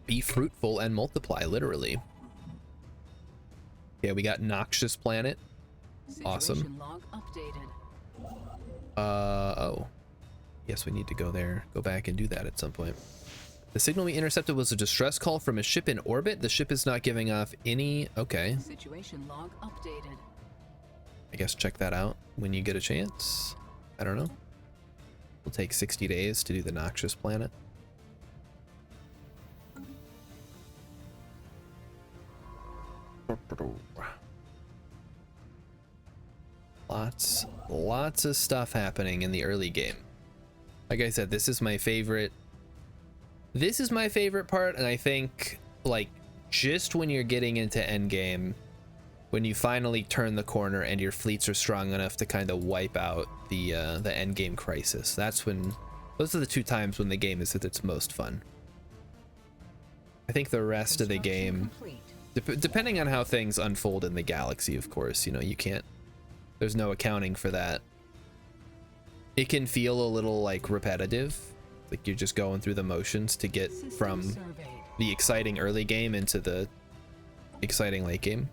Be fruitful and multiply, literally. Yeah, we got Noxious Planet. Awesome. Situation log updated. Oh. Yes, we need to go there. Go back and do that at some point. The signal we intercepted was a distress call from a ship in orbit. The ship is not giving off any... Okay. Situation log updated. I guess check that out when you get a chance. I don't know. We'll take 60 days to do the Noxious Planet. Lots of stuff happening in the early game. Like I said, this is my favorite part, and I think, like, just when you're getting into endgame, when you finally turn the corner and your fleets are strong enough to kind of wipe out the endgame crisis, those are the two times when the game is at its most fun. I think the rest of the game, depending on how things unfold in the galaxy, of course, you know, there's no accounting for that. It can feel a little like repetitive, like you're just going through the motions to get from the exciting early game into the exciting late game.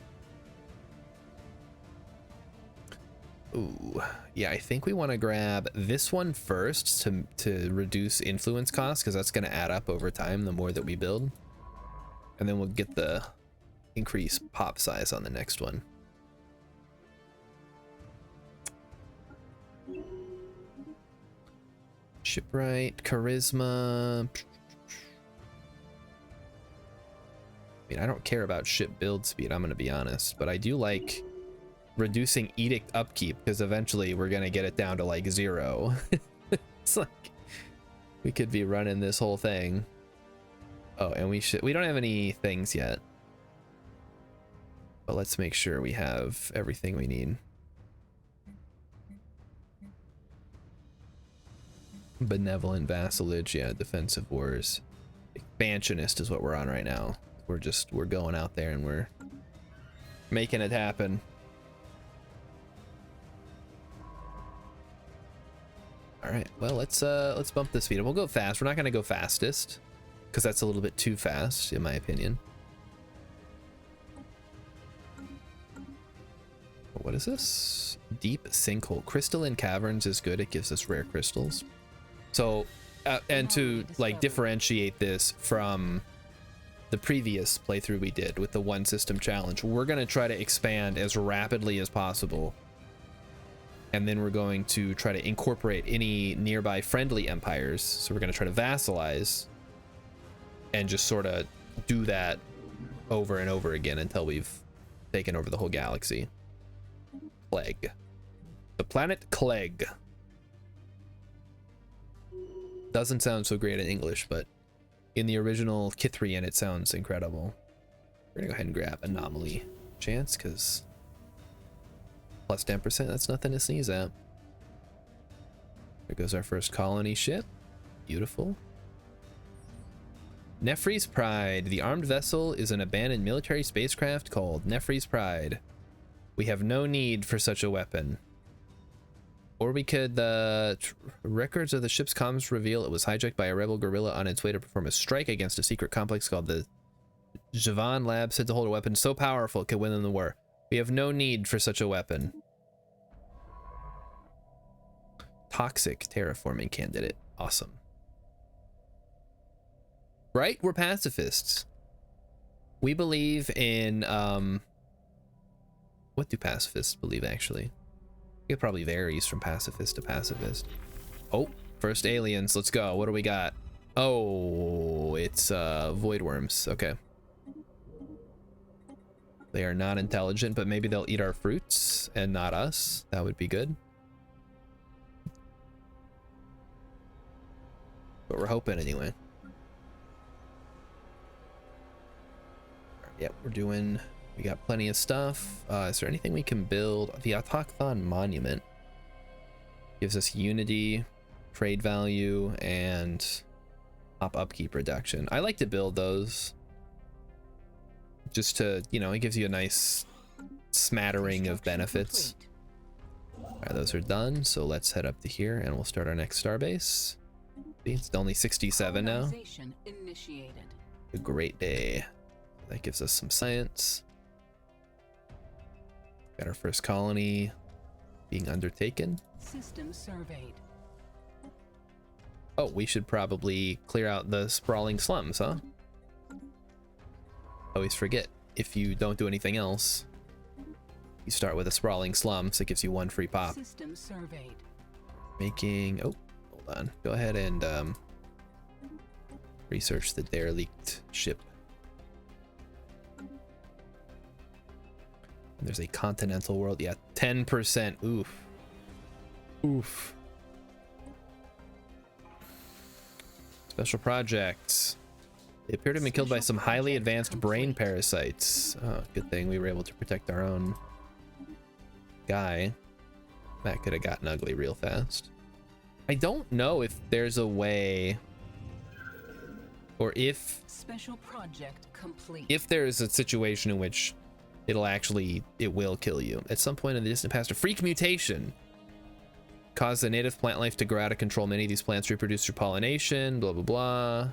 Ooh, yeah, I think we want to grab this one first to reduce influence costs, because that's going to add up over time the more that we build. And then we'll get the increased pop size on the next one. Shipwright, charisma. I mean, I don't care about ship build speed, I'm gonna be honest, but I do like reducing edict upkeep, because eventually we're gonna get it down to like 0. It's like we could be running this whole thing. Oh, and we don't have any things yet, but let's make sure we have everything we need. Benevolent vassalage, yeah, defensive wars. Expansionist is what we're on right now. We're going out there and we're making it happen. All right, well, let's bump the speed and we'll go fast. We're not gonna go fastest, because that's a little bit too fast in my opinion. What is this? Deep sinkhole. Crystalline caverns is good. It gives us rare crystals. So, and to like differentiate this from the previous playthrough we did with the one system challenge, we're going to try to expand as rapidly as possible. And then we're going to try to incorporate any nearby friendly empires. So we're going to try to vassalize and just sort of do that over and over again until we've taken over the whole galaxy. Clegg. The planet Clegg. Doesn't sound so great in English, but in the original Kithrian it sounds incredible. We're gonna go ahead and grab Anomaly Chance, because plus 10%. That's nothing to sneeze at. There goes our first colony ship. Beautiful. Nefri's Pride. The armed vessel is an abandoned military spacecraft called Nefri's Pride. We have no need for such a weapon. Or we could, records of the ship's comms reveal it was hijacked by a rebel guerrilla on its way to perform a strike against a secret complex called the Javan Lab, said to hold a weapon so powerful it could win them the war. We have no need for such a weapon. Toxic terraforming candidate. Awesome. Right? We're pacifists. We believe in, what do pacifists believe, actually? It probably varies from pacifist to pacifist. Oh, first aliens. Let's go. What do we got? Oh, it's void worms. Okay. They are not intelligent, but maybe they'll eat our fruits and not us. That would be good. But we're hoping anyway. Yep, we're doing... We got plenty of stuff. Is there anything we can build? The Autochthon Monument gives us unity, trade value, and upkeep reduction. I like to build those just to, you know, it gives you a nice smattering of benefits. All right, those are done. So let's head up to here and we'll start our next starbase. See, it's only 67 now. A great day. That gives us some science. Got our first colony being undertaken. System surveyed. Oh, we should probably clear out the sprawling slums, huh? Always forget, if you don't do anything else, you start with a sprawling slum, so it gives you one free pop. System surveyed. Making, oh, hold on. Go ahead and research the derelict ship. There's a continental world. Yeah, 10%. Oof. Oof. Special projects. They appear to have been killed by some highly advanced brain parasites. Oh, good thing we were able to protect our own guy. That could have gotten ugly real fast. I don't know if there's a way, or if special project complete. If there is a situation in which it will kill you. At some point in the distant past, a freak mutation caused the native plant life to grow out of control. Many of these plants reproduce through pollination, blah, blah, blah.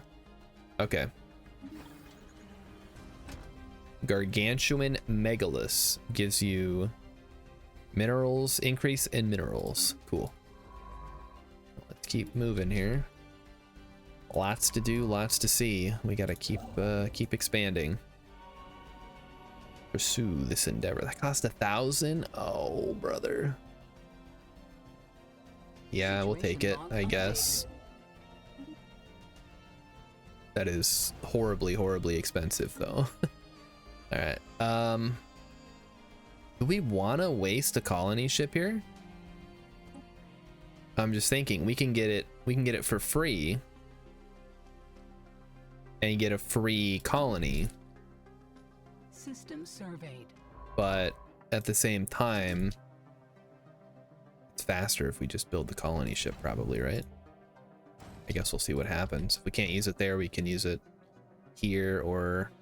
Okay. Gargantuan megalus gives you minerals, increase in minerals. Cool. Let's keep moving here. Lots to do, lots to see. We gotta keep expanding. Pursue this endeavor. That cost 1,000. Oh, brother. Yeah, we'll take it, I guess. That is horribly, horribly expensive, though. All right. Do we want to waste a colony ship here? I'm just thinking we can get it. We can get it for free, and get a free colony. System surveyed. But at the same time, it's faster if we just build the colony ship, probably, right? I guess we'll see what happens. If we can't use it there, we can use it here or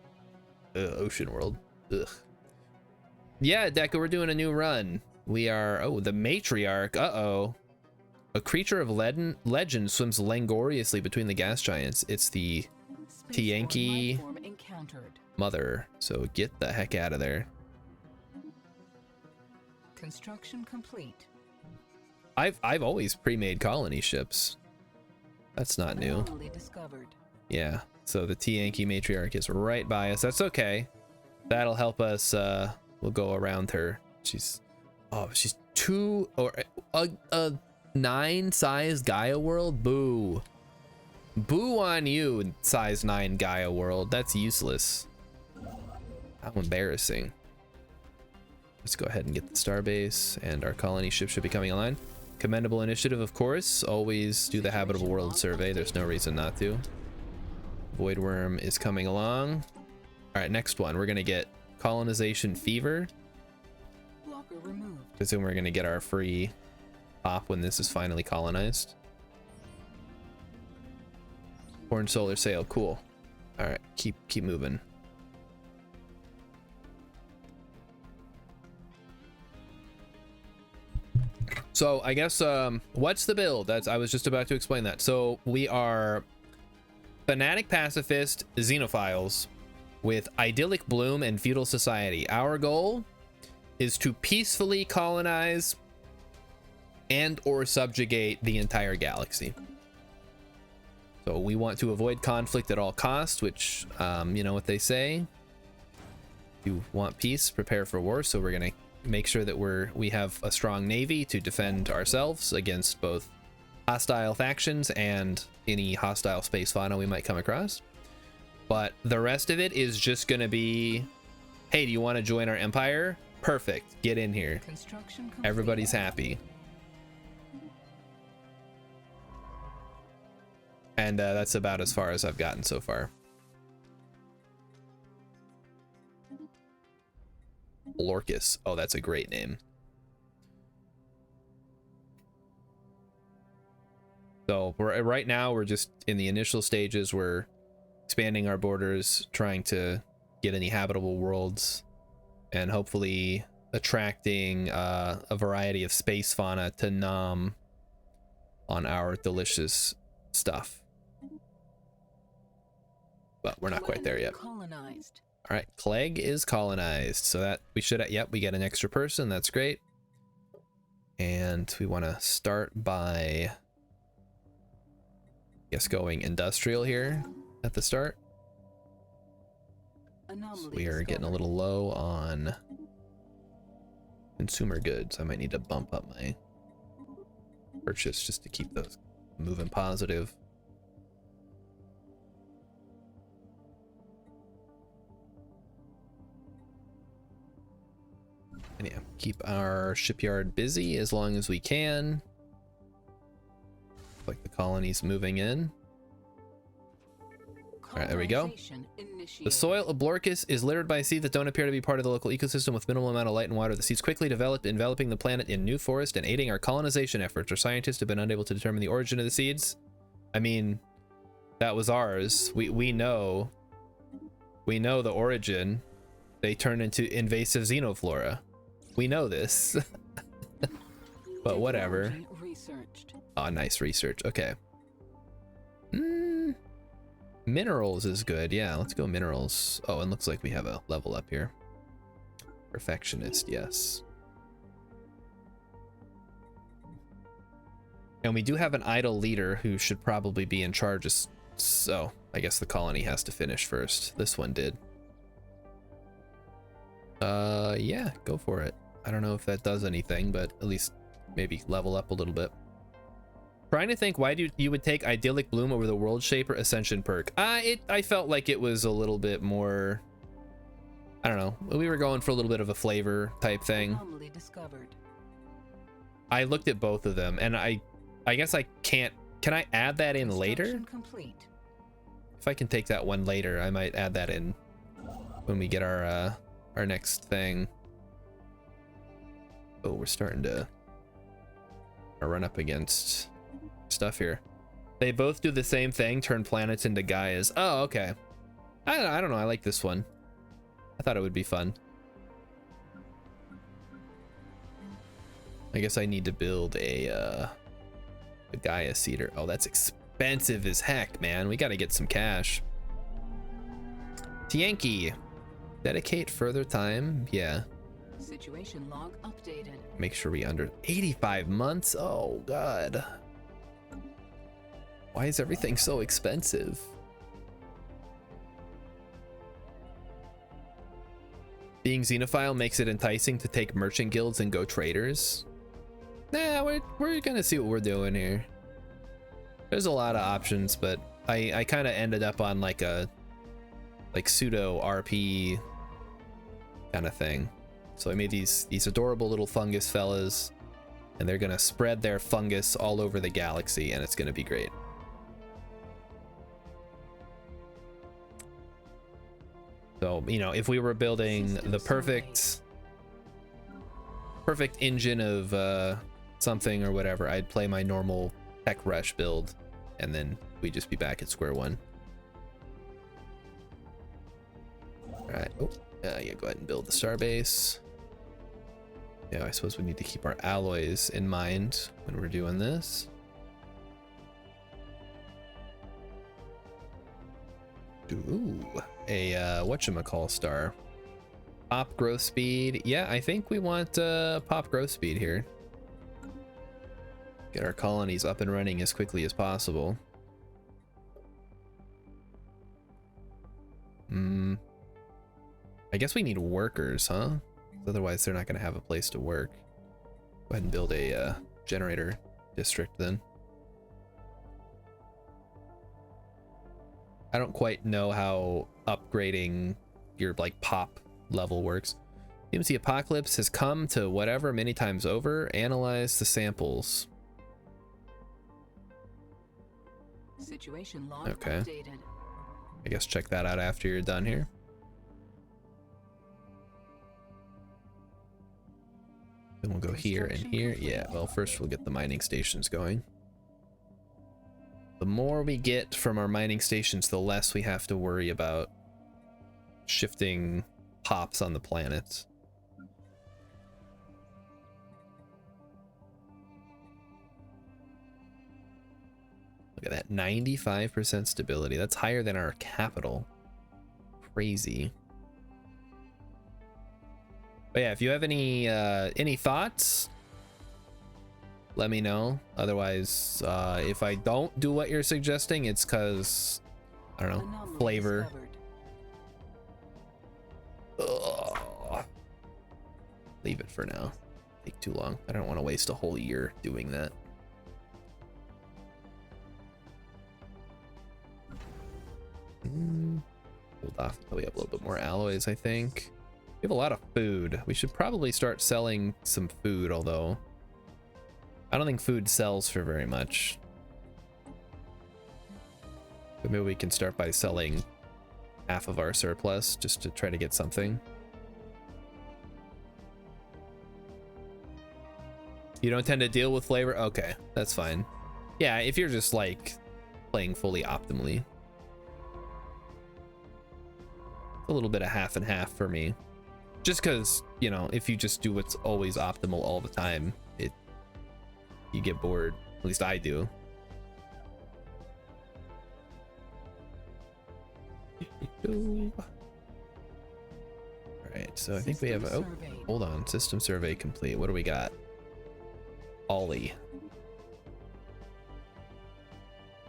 Ocean World. Ugh. Yeah, Deca, we're doing a new run. We are, oh, the Matriarch. Uh-oh. A creature of legend swims langoriously between the gas giants. It's the Tianki mother, so get the heck out of there. Construction complete. I've always pre-made colony ships. That's not new. Discovered. Yeah, so the Tianki Matriarch is right by us. That's okay. That'll help us. We'll go around her. She's 2 or a 9-size Gaia world. Boo. Boo on you, size 9 Gaia world. That's useless. How embarrassing. Let's go ahead and get the starbase, and our colony ship should be coming online. Commendable initiative, of course. Always do the habitable world survey. There's no reason not to. Void worm is coming along. All right, next one. We're gonna get colonization fever. marker removed. Assume we're gonna get our free pop when this is finally colonized. Horn solar sail, cool. All right, keep moving. So I guess what's the build? I was just about to explain that. So we are fanatic pacifist xenophiles with idyllic bloom and feudal society. Our goal is to peacefully colonize and or subjugate the entire galaxy. So we want to avoid conflict at all costs, which you know what they say. You want peace, prepare for war. So we're gonna make sure that we have a strong navy to defend ourselves against both hostile factions and any hostile space fauna we might come across. But the rest of it is just gonna be, hey, do you want to join our empire? Perfect, get in here. Construction complete. Everybody's happy. And that's about as far as I've gotten so far. Lorcus. Oh, that's a great name. So right now we're just in the initial stages. We're expanding our borders, trying to get any habitable worlds, and hopefully attracting a variety of space fauna to nom on our delicious stuff. But we're not quite there yet. Colonized. All right, Clegg is colonized, so that we should, yep, we get an extra person. That's great. And we want to start by, I guess, going industrial here at the start. So we are getting a little low on consumer goods. I might need to bump up my purchase just to keep those moving positive. And yeah, keep our shipyard busy as long as we can. Like the colony's moving in. All right, there we go. The soil of Blorcus is littered by seeds that don't appear to be part of the local ecosystem with minimal amount of light and water. The seeds quickly developed, enveloping the planet in new forest and aiding our colonization efforts. Our scientists have been unable to determine the origin of the seeds. I mean, that was ours. We know the origin. They turn into invasive xenoflora. We know this. But whatever. Oh, nice research. Okay. Minerals is good. Yeah, let's go minerals. Oh, and looks like we have a level up here. Perfectionist, yes. And we do have an idle leader who should probably be in charge. So I guess the colony has to finish first. This one did. Yeah, go for it. I don't know if that does anything, but at least maybe level up a little bit. Trying to think why you would take Idyllic Bloom over the World Shaper Ascension perk. I felt like it was a little bit more, I don't know. We were going for a little bit of a flavor type thing. I looked at both of them and I guess I can't, can I add that in later? If I can take that one later, I might add that in when we get our next thing. Oh, we're starting to run up against stuff here. They both do the same thing, turn planets into Gaias. Oh, okay. I don't know. I like this one. I thought it would be fun. I guess I need to build a Gaia seeder. Oh, that's expensive as heck, man. We got to get some cash. Tianki. Dedicate further time. Yeah. Situation log updated. Make sure we under 85 months. Oh god. Why is everything so expensive? Being xenophile makes it enticing to take merchant guilds and go traders. Nah, we're gonna see what we're doing here. There's a lot of options, but I kind of ended up on like a pseudo RP kind of thing. So I made these adorable little fungus fellas, and they're gonna spread their fungus all over the galaxy, and it's gonna be great. So, you know, if we were building the perfect perfect engine of something or whatever, I'd play my normal tech rush build, and then we'd just be back at square one. All right. Oh, yeah. Go ahead and build the starbase. Yeah, I suppose we need to keep our alloys in mind when we're doing this. Ooh, a whatchamacall star. Pop growth speed. Yeah, I think we want pop growth speed here. Get our colonies up and running as quickly as possible. I guess we need workers, huh? Otherwise they're not going to have a place to work. Go ahead and build a generator district then. I don't quite know how upgrading your like pop level works. Seems the apocalypse has come to whatever many times over. Analyze the samples. Situation log Okay. updated. I guess check that out after you're done here. Then we'll go here and here. Yeah, well, first we'll get the mining stations going. The more we get from our mining stations, the less we have to worry about shifting pops on the planet. Look at that, 95% stability. That's higher than our capital. Crazy. But yeah, if you have any thoughts, let me know. Otherwise, if I don't do what you're suggesting, it's because, I don't know, Anomaly flavor. discovered. Ugh. Leave it for now. Take too long. I don't want to waste a whole year doing that. Hold off until we have a little bit more alloys, I think. We have a lot of food. We should probably start selling some food, although I don't think food sells for very much. But maybe we can start by selling half of our surplus just to try to get something. You don't tend to deal with flavor? Okay, that's fine. Yeah, if you're just like playing fully optimally. A little bit of half and half for me. Just because, you know, if you just do what's always optimal all the time, you get bored. At least I do. Alright, so I think we have a... Oh, hold on. System survey complete. What do we got? Ollie.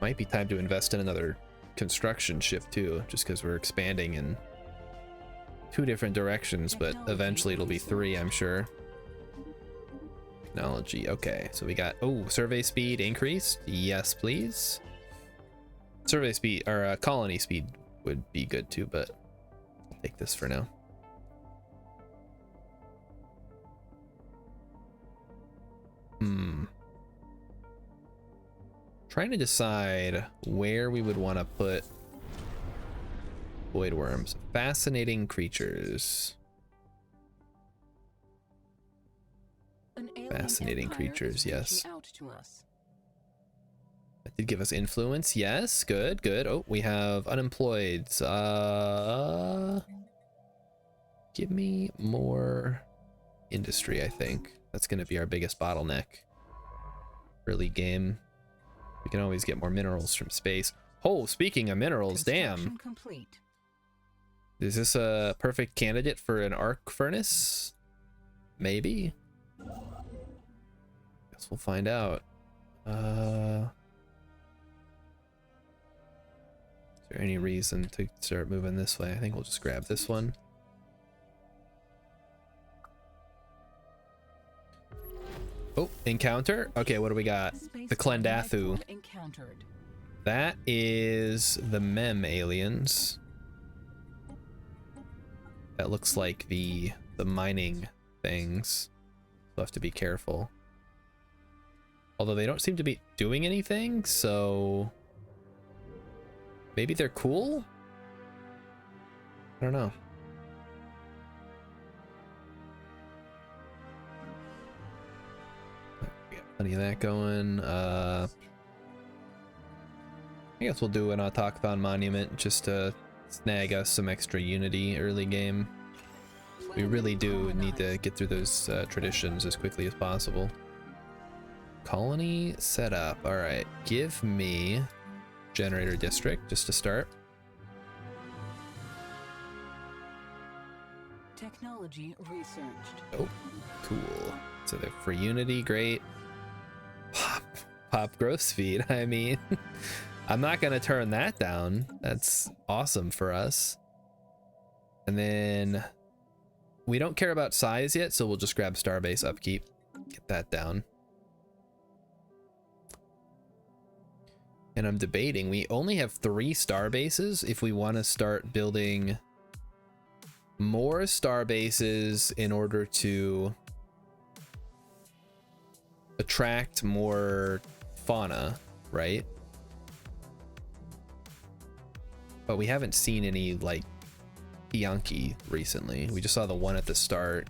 Might be time to invest in another construction ship too, just because we're expanding in 2 different directions, but eventually it'll be 3, I'm sure. Technology. Okay, so we got... Oh, survey speed increased. Yes, please. Survey speed, or colony speed would be good too, but I'll take this for now. Trying to decide where we would want to put void worms. Fascinating creatures. Fascinating creatures, yes. That did give us influence. Yes, good, good. Oh, we have unemployed. Give me more industry, I think. That's going to be our biggest bottleneck. Early game. We can always get more minerals from space. Oh, speaking of minerals, damn. Complete. Is this a perfect candidate for an arc furnace? Maybe. Guess we'll find out. Is there any reason to start moving this way? I think we'll just grab this one. Oh, encounter. Okay, what do we got? The Klendathu. That is the Mem aliens. That looks like the mining things. We'll have to be careful. Although they don't seem to be doing anything, so maybe they're cool? I don't know. Plenty of that going. I guess we'll do an autochthon monument just to snag us some extra unity early game. We really do need to get through those traditions as quickly as possible. Colony setup. All right, give me generator district just to start. Technology researched. Oh, cool. So they're for unity, great. Pop growth speed. I mean, I'm not gonna turn that down. That's awesome for us. And then we don't care about size yet, so we'll just grab Starbase upkeep. Get that down. And I'm debating, we only have 3 Starbases. If we want to start building more Starbases in order to attract more fauna, right? But we haven't seen any like Tiyanki recently. We just saw the one at the start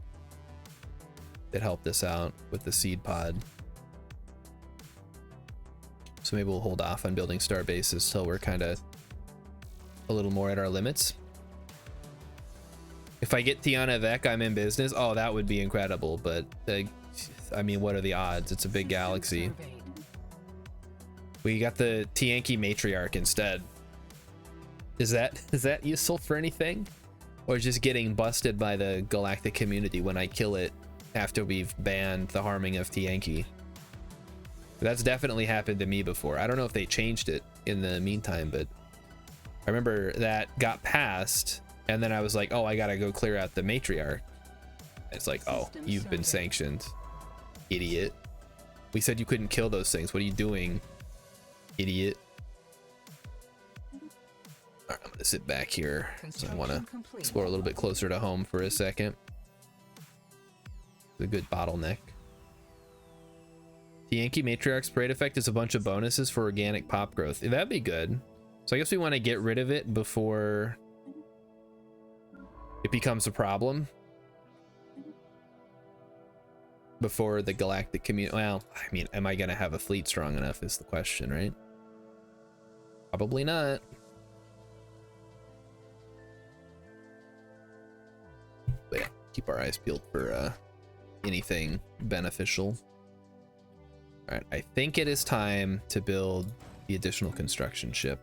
that helped us out with the seed pod. So maybe we'll hold off on building star bases till we're kind of a little more at our limits. If I get Tiana Vec, I'm in business. Oh, that would be incredible. But I mean, what are the odds? It's a big galaxy. We got the Tiyanki matriarch instead. Is that useful for anything? Or just getting busted by the galactic community when I kill it after we've banned the harming of Tiyanki? That's definitely happened to me before. I don't know if they changed it in the meantime, but I remember that got passed, and then I was like, oh, I gotta go clear out the matriarch. It's like, oh, you've been sanctioned, idiot. We said you couldn't kill those things. What are you doing, idiot? All right, I'm gonna sit back here. So I want to explore a little bit closer to home for a second. It's a good bottleneck. The Yankee Matriarch's Parade Effect is a bunch of bonuses for organic pop growth. That'd be good. So I guess we want to get rid of it before it becomes a problem. Before the galactic community. Well, I mean, am I going to have a fleet strong enough is the question, right? Probably not. But yeah, keep our eyes peeled for anything beneficial. All right, I think it is time to build the additional construction ship.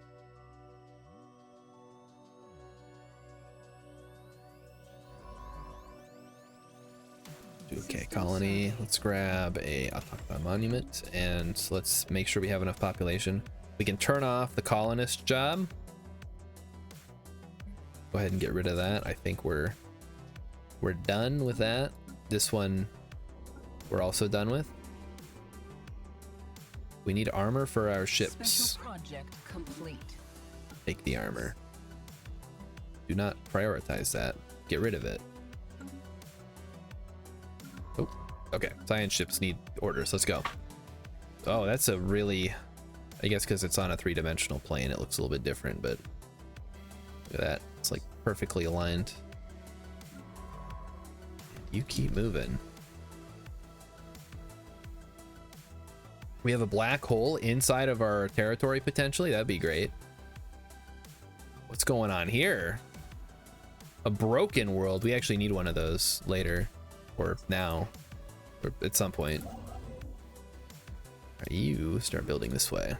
Okay, colony. Let's grab a autochthon monument and let's make sure we have enough population. We can turn off the colonist job. Go ahead and get rid of that. I think we're done with that. This one we're also done with. We need armor for our ships. Special project complete. Take the armor. Do not prioritize that. Get rid of it. Oh, okay. Science ships need orders. Let's go. Oh, that's a really... I guess because it's on a 3-dimensional plane, it looks a little bit different, but look at that. It's like perfectly aligned. You keep moving. We have a black hole inside of our territory potentially. That'd be great. What's going on here? A broken world. We actually need one of those later, or now, or at some point. You start building this way.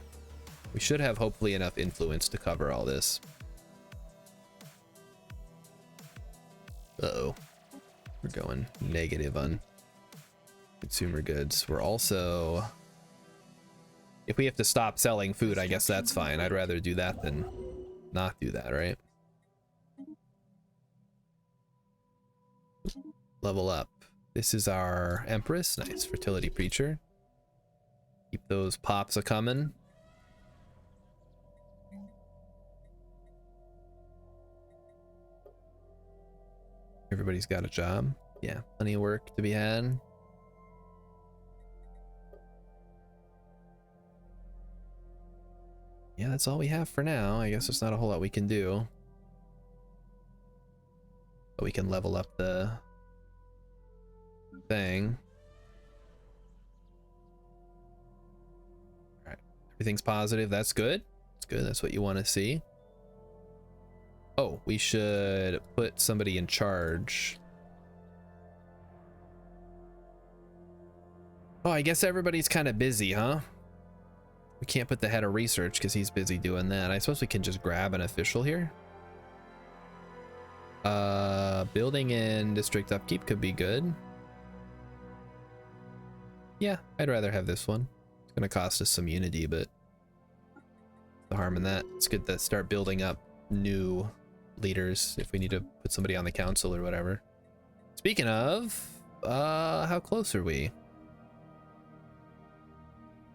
We should have hopefully enough influence to cover all this. Uh-oh. We're going negative on consumer goods. We're also... If we have to stop selling food, I guess that's fine. I'd rather do that than not do that, right? Level up. This is our Empress. Nice. Fertility Preacher. Keep those pops a-coming. Everybody's got a job. Yeah, plenty of work to be had. Yeah, that's all we have for now. I guess there's not a whole lot we can do. But we can level up the thing. Everything's positive. That's good. That's good. That's what you want to see. Oh, we should put somebody in charge. Oh, I guess everybody's kind of busy, huh? We can't put the head of research because he's busy doing that. I suppose we can just grab an official here. Building and district upkeep could be good. Yeah, I'd rather have this one. It's gonna cost us some unity, but the harm in that. It's good to start building up new leaders if we need to put somebody on the council or whatever. Speaking of, how close are we?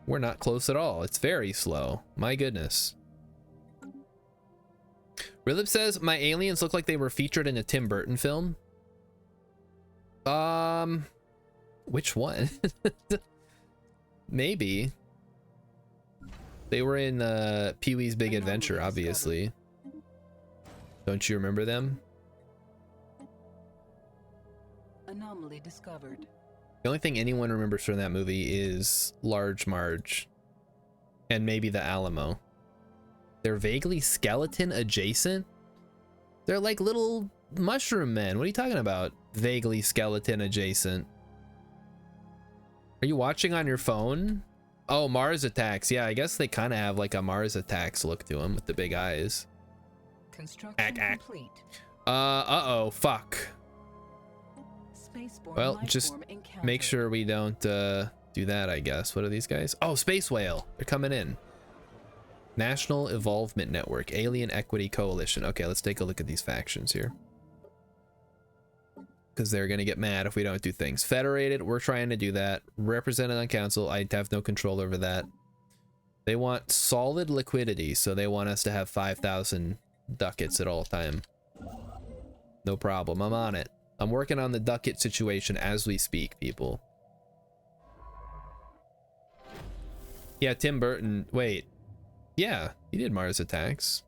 We're not close at all. It's very slow. My goodness. Rilip says my aliens look like they were featured in a Tim Burton film. Which one? Maybe. They were in Pee-wee's Big Adventure, obviously. Don't you remember them? Anomaly discovered. The only thing anyone remembers from that movie is Large Marge. And maybe the Alamo. They're vaguely skeleton adjacent? They're like little mushroom men. What are you talking about? Vaguely skeleton adjacent. Are you watching on your phone? Oh, Mars Attacks. Yeah, I guess they kind of have like a Mars Attacks look to them with the big eyes. Construction complete. Uh-oh, fuck. Spaceborne Well, just make sure we don't do that, I guess. What are these guys? Oh, Space Whale. They're coming in. National Evolvement Network, Alien Equity Coalition. Okay, let's take a look at these factions here. Because they're going to get mad if we don't do things. Federated, we're trying to do that. Represented on council, I have no control over that. They want solid liquidity, so they want us to have 5,000 ducats at all time. No problem, I'm on it. I'm working on the ducat situation as we speak, people. Yeah, Tim Burton, wait. Yeah, he did Mars Attacks.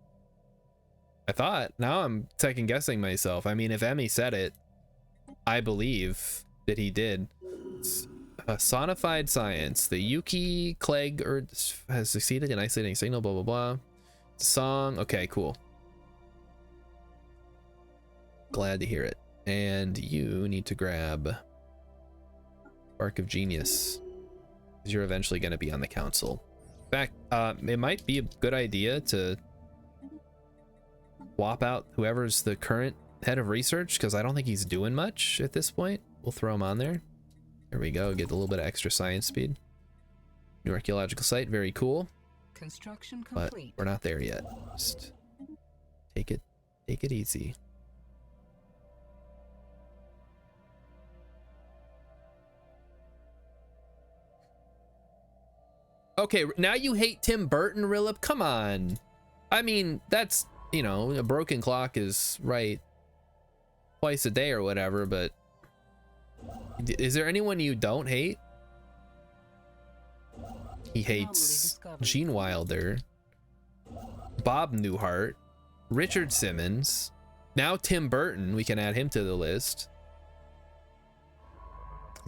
I thought. Now I'm second guessing myself. I mean, if Emmy said it, I believe that he did. Sonified science. The Yuki Clegg has succeeded in isolating signal, blah, blah, blah. Song. Okay, cool. Glad to hear it. And you need to grab Spark of Genius, because you're eventually going to be on the council. In fact, it might be a good idea to swap out whoever's the current head of research, because I don't think he's doing much at this point. We'll throw him on there. There we go. Get a little bit of extra science speed. New archaeological site. Very cool. Construction complete. But we're not there yet. Just take it easy. Okay, now you hate Tim Burton, Rilip? Come on. I mean, that's, you know, a broken clock is right twice a day or whatever, but is there anyone you don't hate? He hates Gene Wilder, Bob Newhart, Richard Simmons, now Tim Burton. We can add him to the list.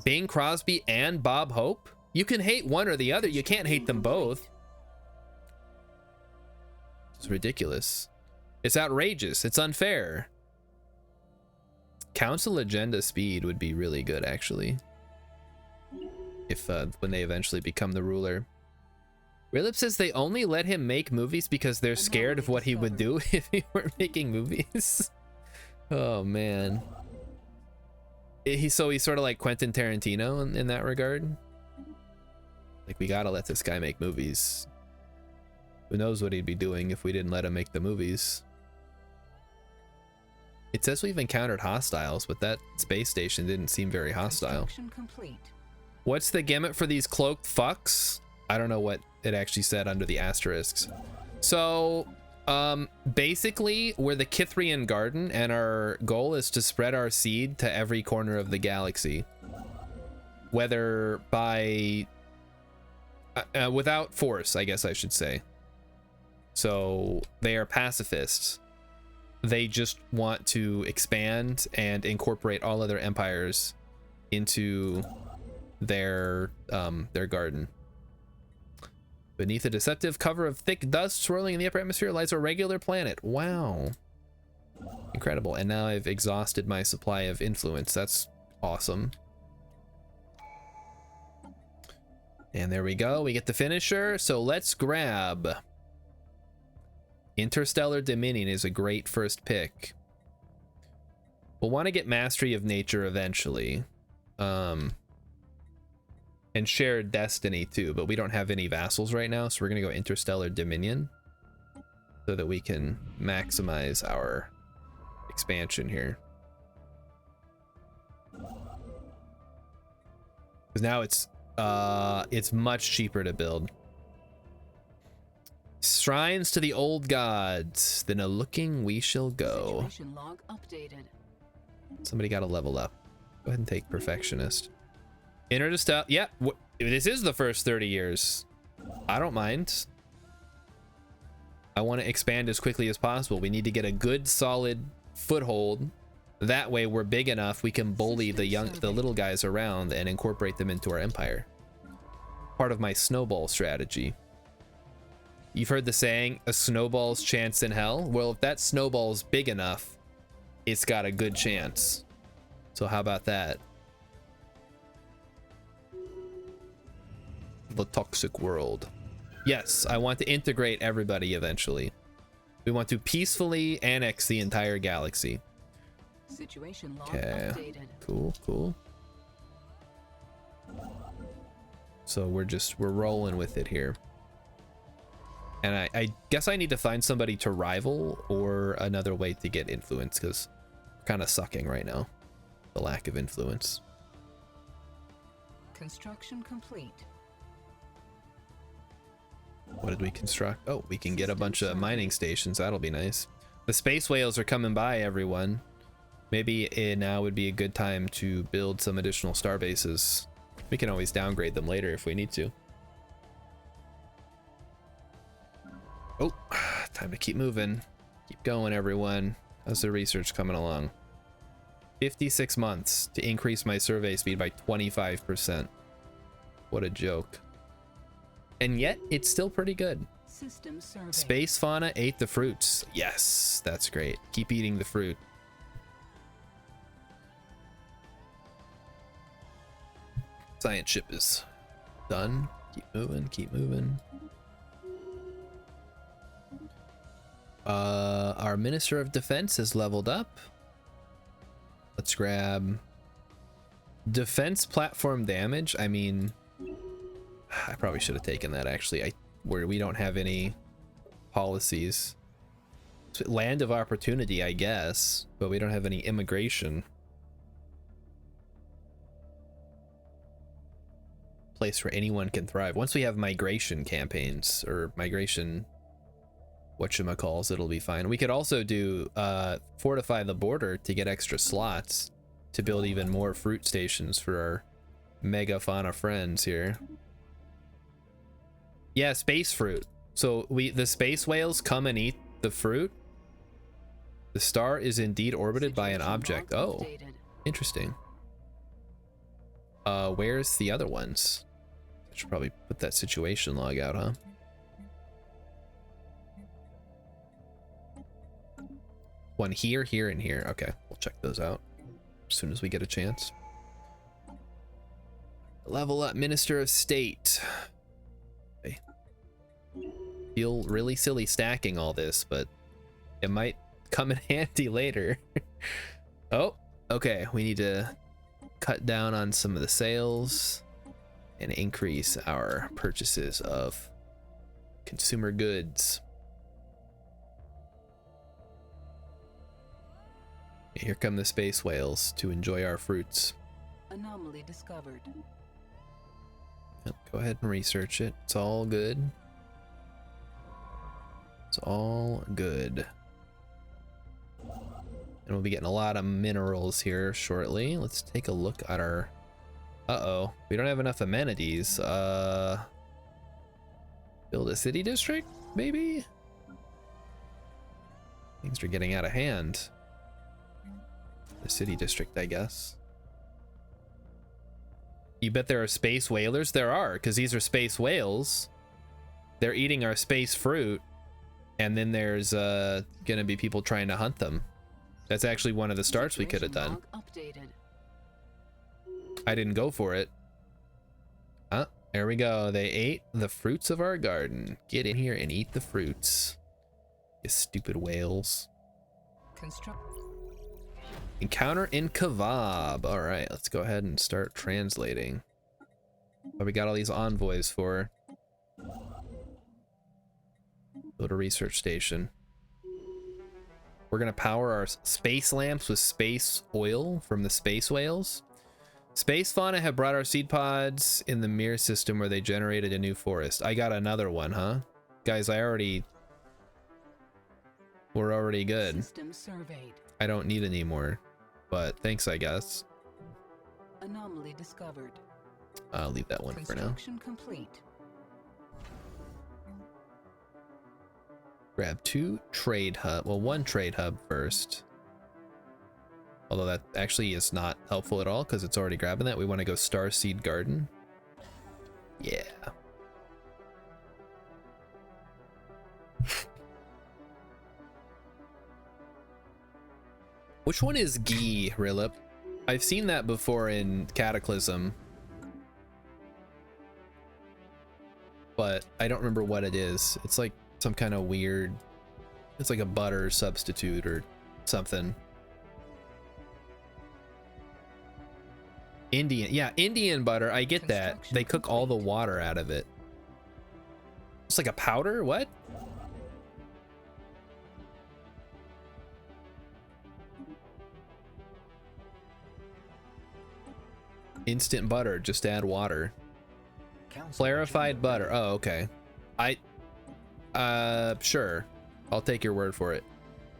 Bing Crosby and Bob Hope. You can hate one or the other. You can't hate them both. It's ridiculous. It's outrageous. It's unfair. Council agenda speed would be really good, actually. If when they eventually become the ruler. Rilip says they only let him make movies because they're scared of what he would do if he weren't making movies. Oh man. He's sort of like Quentin Tarantino in that regard. Like, we gotta let this guy make movies. Who knows what he'd be doing if we didn't let him make the movies. It says we've encountered hostiles, but that space station didn't seem very hostile. What's the gimmick for these cloaked fucks? I don't know what it actually said under the asterisks. So, basically, we're the Kithrian Garden, and our goal is to spread our seed to every corner of the galaxy. Whether by... without force, I guess I should say. So they are pacifists. They just want to expand and incorporate all other empires into their garden. Beneath a deceptive cover of thick dust swirling in the upper atmosphere lies a regular planet. Wow. Incredible. And now I've exhausted my supply of influence. That's awesome. And there we go. We get the finisher. So let's grab... Interstellar Dominion is a great first pick. We'll want to get Mastery of Nature eventually. And Shared Destiny too, but we don't have any vassals right now, so we're going to go Interstellar Dominion so that we can maximize our expansion here. Because now it's much cheaper to build. Shrines to the old gods, then a looking we shall go. Situation log updated. Somebody got to level up. Go ahead and take Perfectionist. Interstellar, yeah, this is the first 30 years. I don't mind. I want to expand as quickly as possible. We need to get a good solid foothold. That way we're big enough we can bully the little guys around and incorporate them into our empire. Part of my snowball strategy. You've heard the saying, a snowball's chance in hell? Well, if that snowball's big enough, it's got a good chance. So how about that? The toxic world. Yes, I want to integrate everybody eventually. We want to peacefully annex the entire galaxy. Situation log Okay. updated. Cool. So we're rolling with it here. And I guess I need to find somebody to rival or another way to get influence, because we're kind of sucking right now. The lack of influence. Construction complete. What did we construct? Oh, we can get a bunch of mining stations. That'll be nice. The space whales are coming by, everyone. Maybe now would be a good time to build some additional star bases. We can always downgrade them later if we need to. Oh, time to keep moving. Keep going, everyone. How's the research coming along? 56 months to increase my survey speed by 25%. What a joke. And yet, it's still pretty good. System survey. Space fauna ate the fruits. Yes, that's great. Keep eating the fruit. Science ship is done. Keep moving. Our Minister of Defense has leveled up. Let's grab defense platform damage. I mean, I probably should have taken that actually. Where we don't have any policies. Land of opportunity, I guess, but we don't have any immigration. Place where anyone can thrive. Once we have migration campaigns or migration whatchamacalls, it'll be fine. We could also do fortify the border to get extra slots to build even more fruit stations for our mega fauna friends here. Yeah, space fruit. So the space whales come and eat the fruit. The star is indeed orbited by an object. Oh, interesting. Where's the other ones? I should probably put that situation log out, huh? One here, here, and here. Okay, we'll check those out as soon as we get a chance. Level up Minister of State. Okay. Feel really silly stacking all this, but it might come in handy later. Oh, okay. We need to cut down on some of the sales and increase our purchases of consumer goods. Here come the space whales to enjoy our fruits. Anomaly discovered. Yep, go ahead and research it. It's all good. It's all good. And we'll be getting a lot of minerals here shortly. Let's take a look at our... Uh-oh. We don't have enough amenities. Build a city district, maybe? Things are getting out of hand. The city district, I guess. You bet there are space whalers? There are, because these are space whales. they're eating our space fruit, and then there's gonna be people trying to hunt them. That's actually one of the starts we could have done. I didn't go for it. There we go. They ate the fruits of our garden. Get in here and eat the fruits. You stupid whales. Encounter in Kavab. All right, let's go ahead and start translating. What we got all these envoys for? Go to research station. We're gonna power our space lamps with space oil from the space whales. Space fauna have brought our seed pods in the Mir system where they generated a new forest. I got another one, huh? Guys, we're already good. System surveyed. I don't need any more, but thanks, I guess. Anomaly discovered. I'll leave that one for now. Construction complete. Grab 2 trade hub. Well, 1 trade hub first. Although that actually is not helpful at all because it's already grabbing that. We want to go Starseed Garden. Yeah. Which one is Ghee, Rilip? I've seen that before in Cataclysm, but I don't remember what it is. It's like some kind of weird, it's like a butter substitute or something. Indian, yeah, Indian butter, I get that. They cook all the water out of it. It's like a powder, what? Instant butter, just add water. Clarified butter, oh, okay. Sure. I'll take your word for it.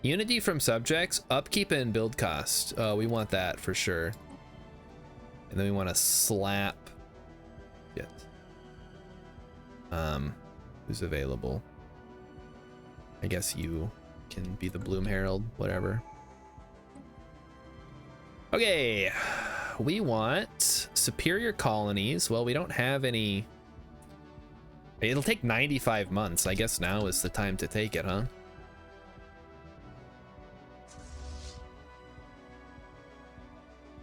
Unity from subjects, upkeep and build cost. We want that for sure. And then we want to slap it. Who's available? I guess you can be the Bloom Herald, whatever. Okay, we want superior colonies. Well, we don't have any. It'll take 95 months. I guess now is the time to take it, huh?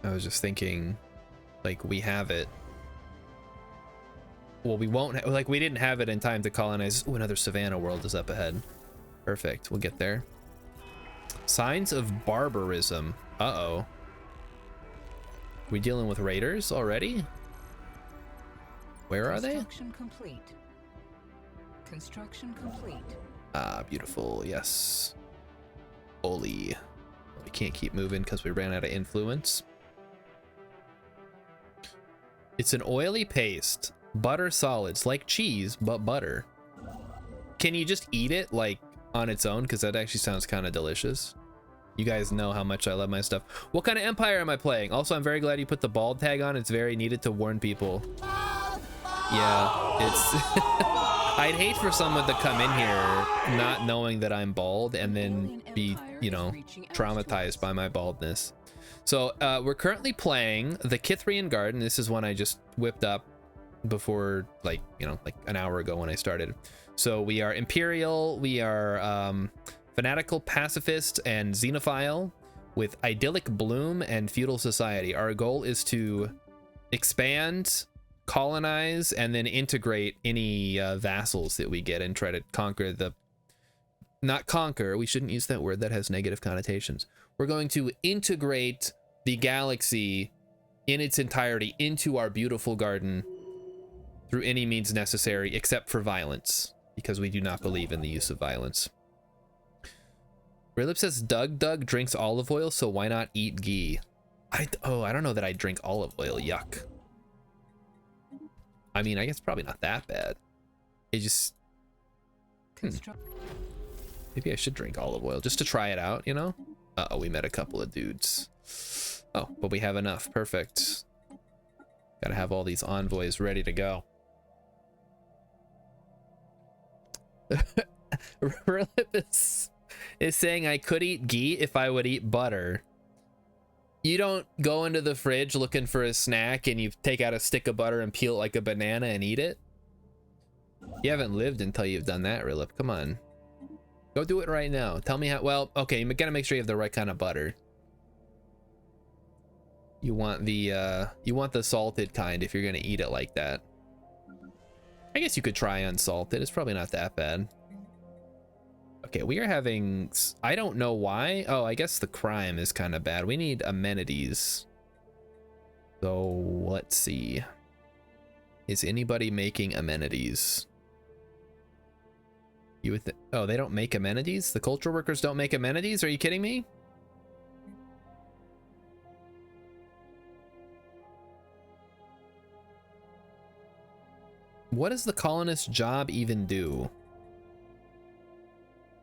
I was just thinking, like, we have it. Well, we won't, like, we didn't have it in time to colonize. Ooh, another Savannah world is up ahead. Perfect, we'll get there. Signs of barbarism. Uh-oh. We dealing with raiders already? Where are they? Construction complete. Construction complete. Ah, beautiful, yes. Holy. We can't keep moving because we ran out of influence. It's an oily paste. Butter solids, like cheese, but butter. Can you just eat it, like, on its own? Because that actually sounds kind of delicious. You guys know how much I love my stuff. What kind of Empire am I playing? Also, I'm very glad you put the bald tag on. It's very needed to warn people. Yeah, it's... I'd hate for someone to come in here not knowing that I'm bald and then be, you know, traumatized by my baldness. So we're currently playing the Kithrian Garden. This is one I just whipped up before, like, you know, like an hour ago when I started. So we are Imperial, we are Fanatical, Pacifist, and Xenophile with Idyllic Bloom and Feudal Society. Our goal is to expand, colonize, and then integrate any vassals that we get and try to conquer the... Not conquer, we shouldn't use that word, that has negative connotations. We're going to integrate the galaxy in its entirety into our beautiful garden through any means necessary, except for violence, because we do not believe in the use of violence. Rilip says Doug drinks olive oil, so why not eat ghee? I don't know that I drink olive oil. Yuck. I mean, I guess probably not that bad. It just... Maybe I should drink olive oil just to try it out, you know? Uh-oh, we met a couple of dudes. Oh, but we have enough. Perfect. Gotta have all these envoys ready to go. Rilip is saying I could eat ghee if I would eat butter. You don't go into the fridge looking for a snack and you take out a stick of butter and peel it like a banana and eat it? You haven't lived until you've done that, Rilip. Come on. Go do it right now. Tell me how. Well, okay, you gotta make sure you have the right kind of butter. You want the salted kind if you're gonna eat it like that. I guess you could try unsalted. It's probably not that bad. Okay, we are having, I don't know why. Oh, I guess the crime is kind of bad. We need amenities. So let's see. Is anybody making amenities? You would oh, they don't make amenities? The cultural workers don't make amenities? Are you kidding me? What does the colonist job even do?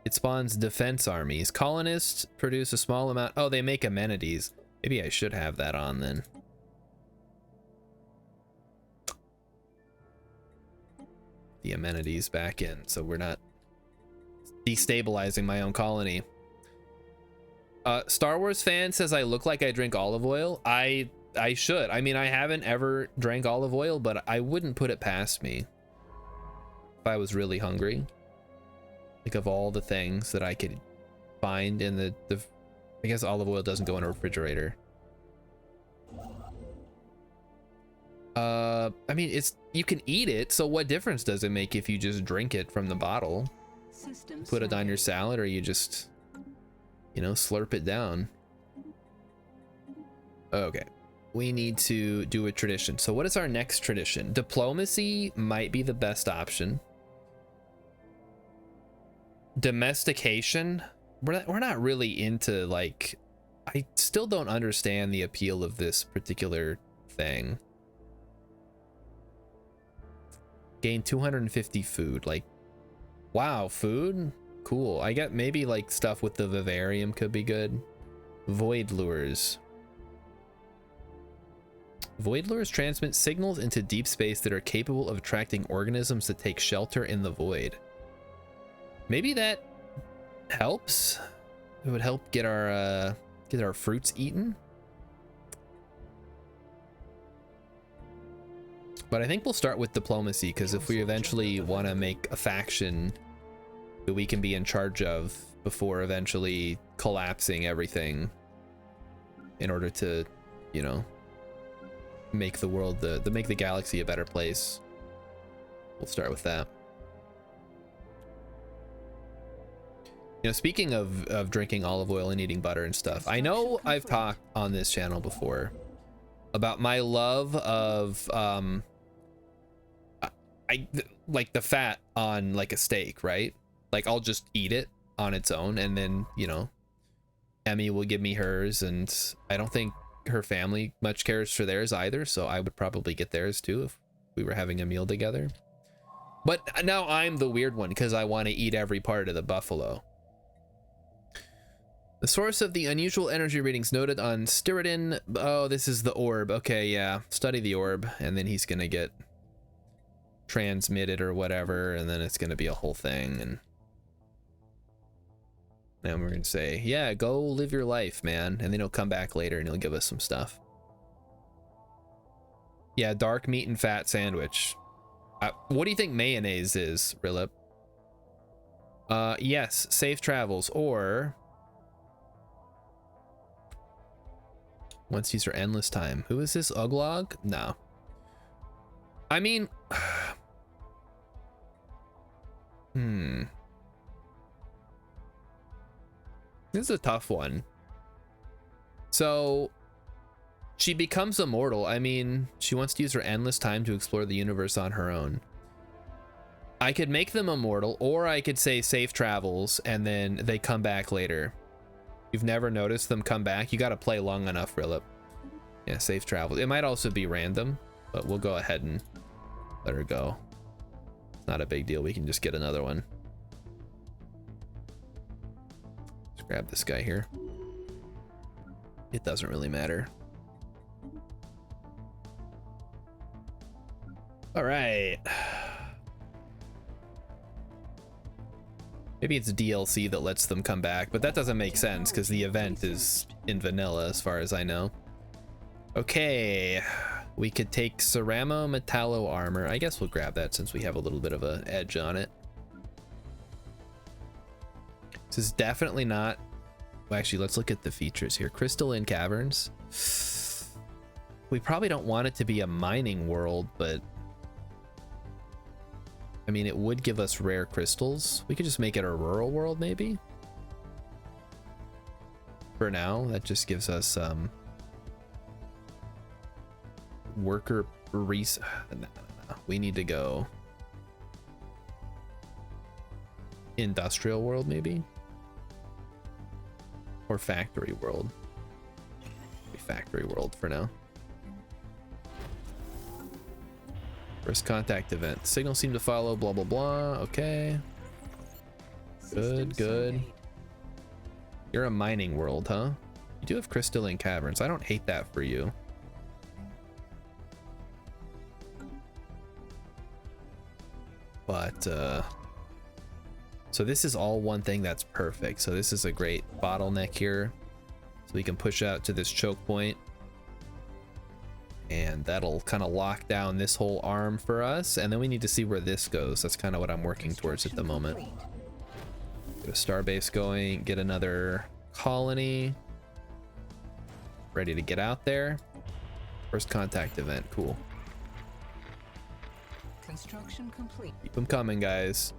It spawns defense armies. Colonists produce a small amount. Oh, they make amenities. Maybe I should have that on then. The amenities back in, so we're not destabilizing my own colony. Star Wars fan says I look like I drink olive oil. I should. I mean, I haven't ever drank olive oil, but I wouldn't put it past me if I was really hungry. Like, of all the things that I could find in the I guess olive oil doesn't go in a refrigerator. I mean, you can eat it, so what difference does it make if you just drink it from the bottle? Put it on your salad, or you just, you know, slurp it down. Okay, we need to do a tradition. So what is our next tradition? Diplomacy might be the best option. Domestication, we're not really into, like, I still don't understand the appeal of this particular thing. Gain 250 food. Like, wow, food? Cool. I get maybe like stuff with the vivarium could be good. Void lures. Void lures transmit signals into deep space that are capable of attracting organisms that take shelter in the void. Maybe that helps. It would help get our fruits eaten. But I think we'll start with diplomacy, because if we eventually want to make a faction that we can be in charge of before eventually collapsing everything in order to, you know, make the world, make the galaxy a better place, we'll start with that. You know, speaking of drinking olive oil and eating butter and stuff, I know I've talked on this channel before about my love of I like the fat on like a steak, right? Like, I'll just eat it on its own, and then, you know, Emmy will give me hers, and I don't think her family much cares for theirs either, so I would probably get theirs too if we were having a meal together. But now I'm the weird one because I want to eat every part of the buffalo. The source of the unusual energy readings noted on Styridin. Oh, this is the orb. Okay, yeah. Study the orb, and then he's gonna get transmitted or whatever, and then it's gonna be a whole thing, and then we're gonna say, yeah, go live your life, man, and then he'll come back later and he'll give us some stuff. Yeah, dark meat and fat sandwich. What do you think mayonnaise is, Rilip? Yes, safe travels, or once user endless time. Who is this, Uglog? No. I mean, this is a tough one. So she becomes immortal. I mean, she wants to use her endless time to explore the universe on her own. I could make them immortal, or I could say safe travels and then they come back later. You've never noticed them come back? You got to play long enough, Rilip. Yeah, safe travels. It might also be random, but we'll go ahead and let her go. It's not a big deal. We can just get another one. Let's grab this guy here. It doesn't really matter. All right. Maybe it's DLC that lets them come back, but that doesn't make sense because the event is in vanilla as far as I know. Okay. We could take Ceramo Metallo armor. I guess we'll grab that since we have a little bit of an edge on it. This is definitely not... Well, actually, let's look at the features here. Crystalline Caverns. We probably don't want it to be a mining world, but... I mean, it would give us rare crystals. We could just make it a rural world, maybe? For now, that just gives us worker no. We need to go industrial world, maybe, or factory world. Factory world for now. First contact event. Signal seem to follow. Blah blah blah. Okay. Good. Good. You're a mining world, huh? You do have crystalline caverns. I don't hate that for you. But so this is all one thing that's perfect. So this is a great bottleneck here. So we can push out to this choke point. And that'll kind of lock down this whole arm for us. And then we need to see where this goes. That's kind of what I'm working towards at the moment. Get a starbase going, get another colony. Ready to get out there. First contact event, cool. Construction complete. Keep them coming, guys.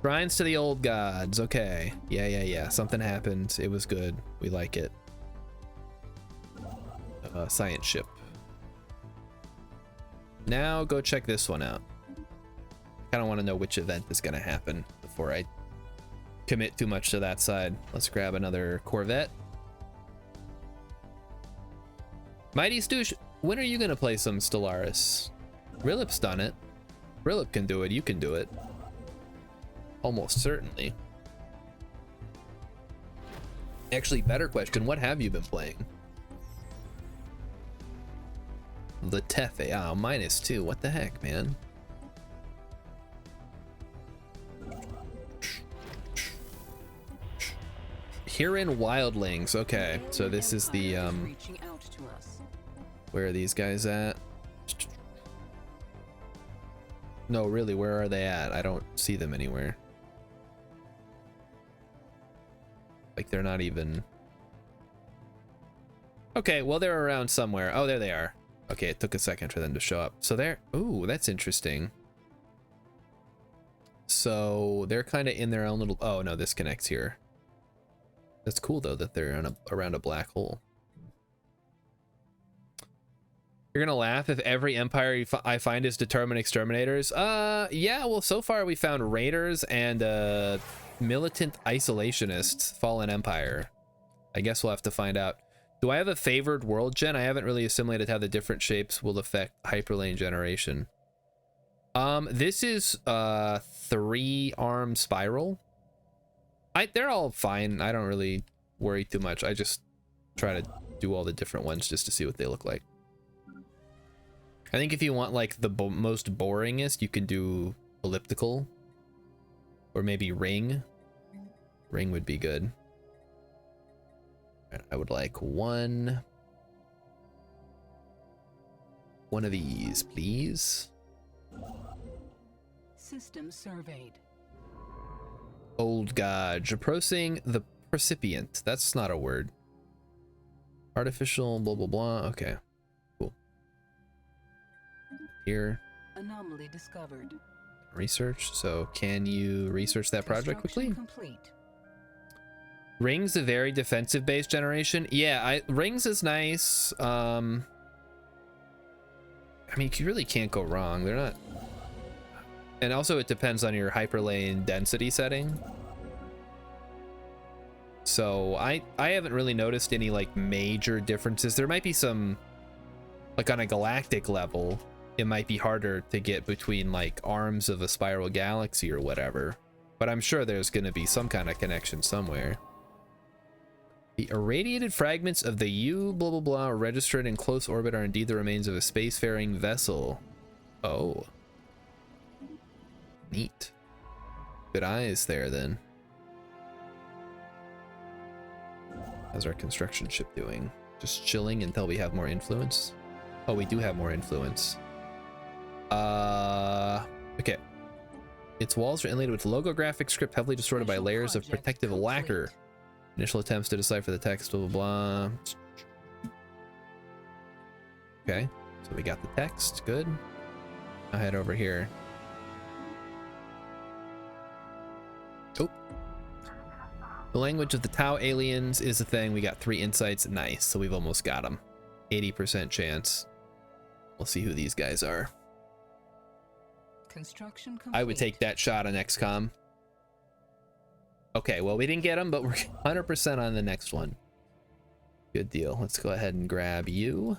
Shrines to the old gods. Okay. Yeah. Something happened. It was good. We like it. Science ship. Now go check this one out. Kind of want to know which event is going to happen before I commit too much to that side. Let's grab another Corvette. Mighty Stoosh, when are you going to play some Stellaris? Rilip's done it. Rilip can do it. You can do it. Almost certainly. Actually, better question. What have you been playing? The Tefe. Ah, -2. What the heck, man? Huron Wildlings. Okay, so this is the Reaching out to us. where are these guys at? No, really, where are they at? I don't see them anywhere. Like they're not even... Okay, well, they're around somewhere. Oh, there they are. Okay, it took a second for them to show up. So they're... Ooh, that's interesting. So they're kind of in their own little... Oh, no, this connects here. That's cool, though, that they're on around a black hole. You're gonna laugh if every empire I find is determined exterminators. Yeah, well, so far we found raiders and militant isolationists, fallen empire. I guess we'll have to find out. Do I have a favored world gen? I haven't really assimilated how the different shapes will affect hyperlane generation. This is 3-arm spiral. They're all fine. I don't really worry too much. I just try to do all the different ones just to see what they look like. I think if you want like the most boringest, you can do elliptical or maybe ring. Ring would be good. I would like one of these, please. System surveyed. Old Gauge. Approaching the precipient. That's not a word. Artificial blah blah blah. Okay. Cool. Here. Anomaly discovered. Research. So can you research that project quickly? Complete. Rings a very defensive based generation. Yeah, Rings is nice. I mean, you really can't go wrong. They're not. And also it depends on your hyperlane density setting. So I haven't really noticed any like major differences. There might be some, like on a galactic level, it might be harder to get between like arms of a spiral galaxy or whatever. But I'm sure there's going to be some kind of connection somewhere. The irradiated fragments of the U blah blah blah registered in close orbit are indeed the remains of a spacefaring vessel. Oh. Neat. Good eyes there then. How's our construction ship doing? Just chilling until we have more influence? Oh, we do have more influence. Okay. Its walls are inlaid with logographic script heavily distorted by Special layers of project protective lacquer. complete. Initial attempts to decipher the text, blah, blah, blah. Okay, so we got the text, good. I'll head over here. Oh. The language of the Tau aliens is a thing. We got 3 insights, nice, so we've almost got them. 80% chance. We'll see who these guys are. Construction complete. I would take that shot on XCOM. Okay, well, we didn't get them, but we're 100% on the next one. Good deal. Let's go ahead and grab you.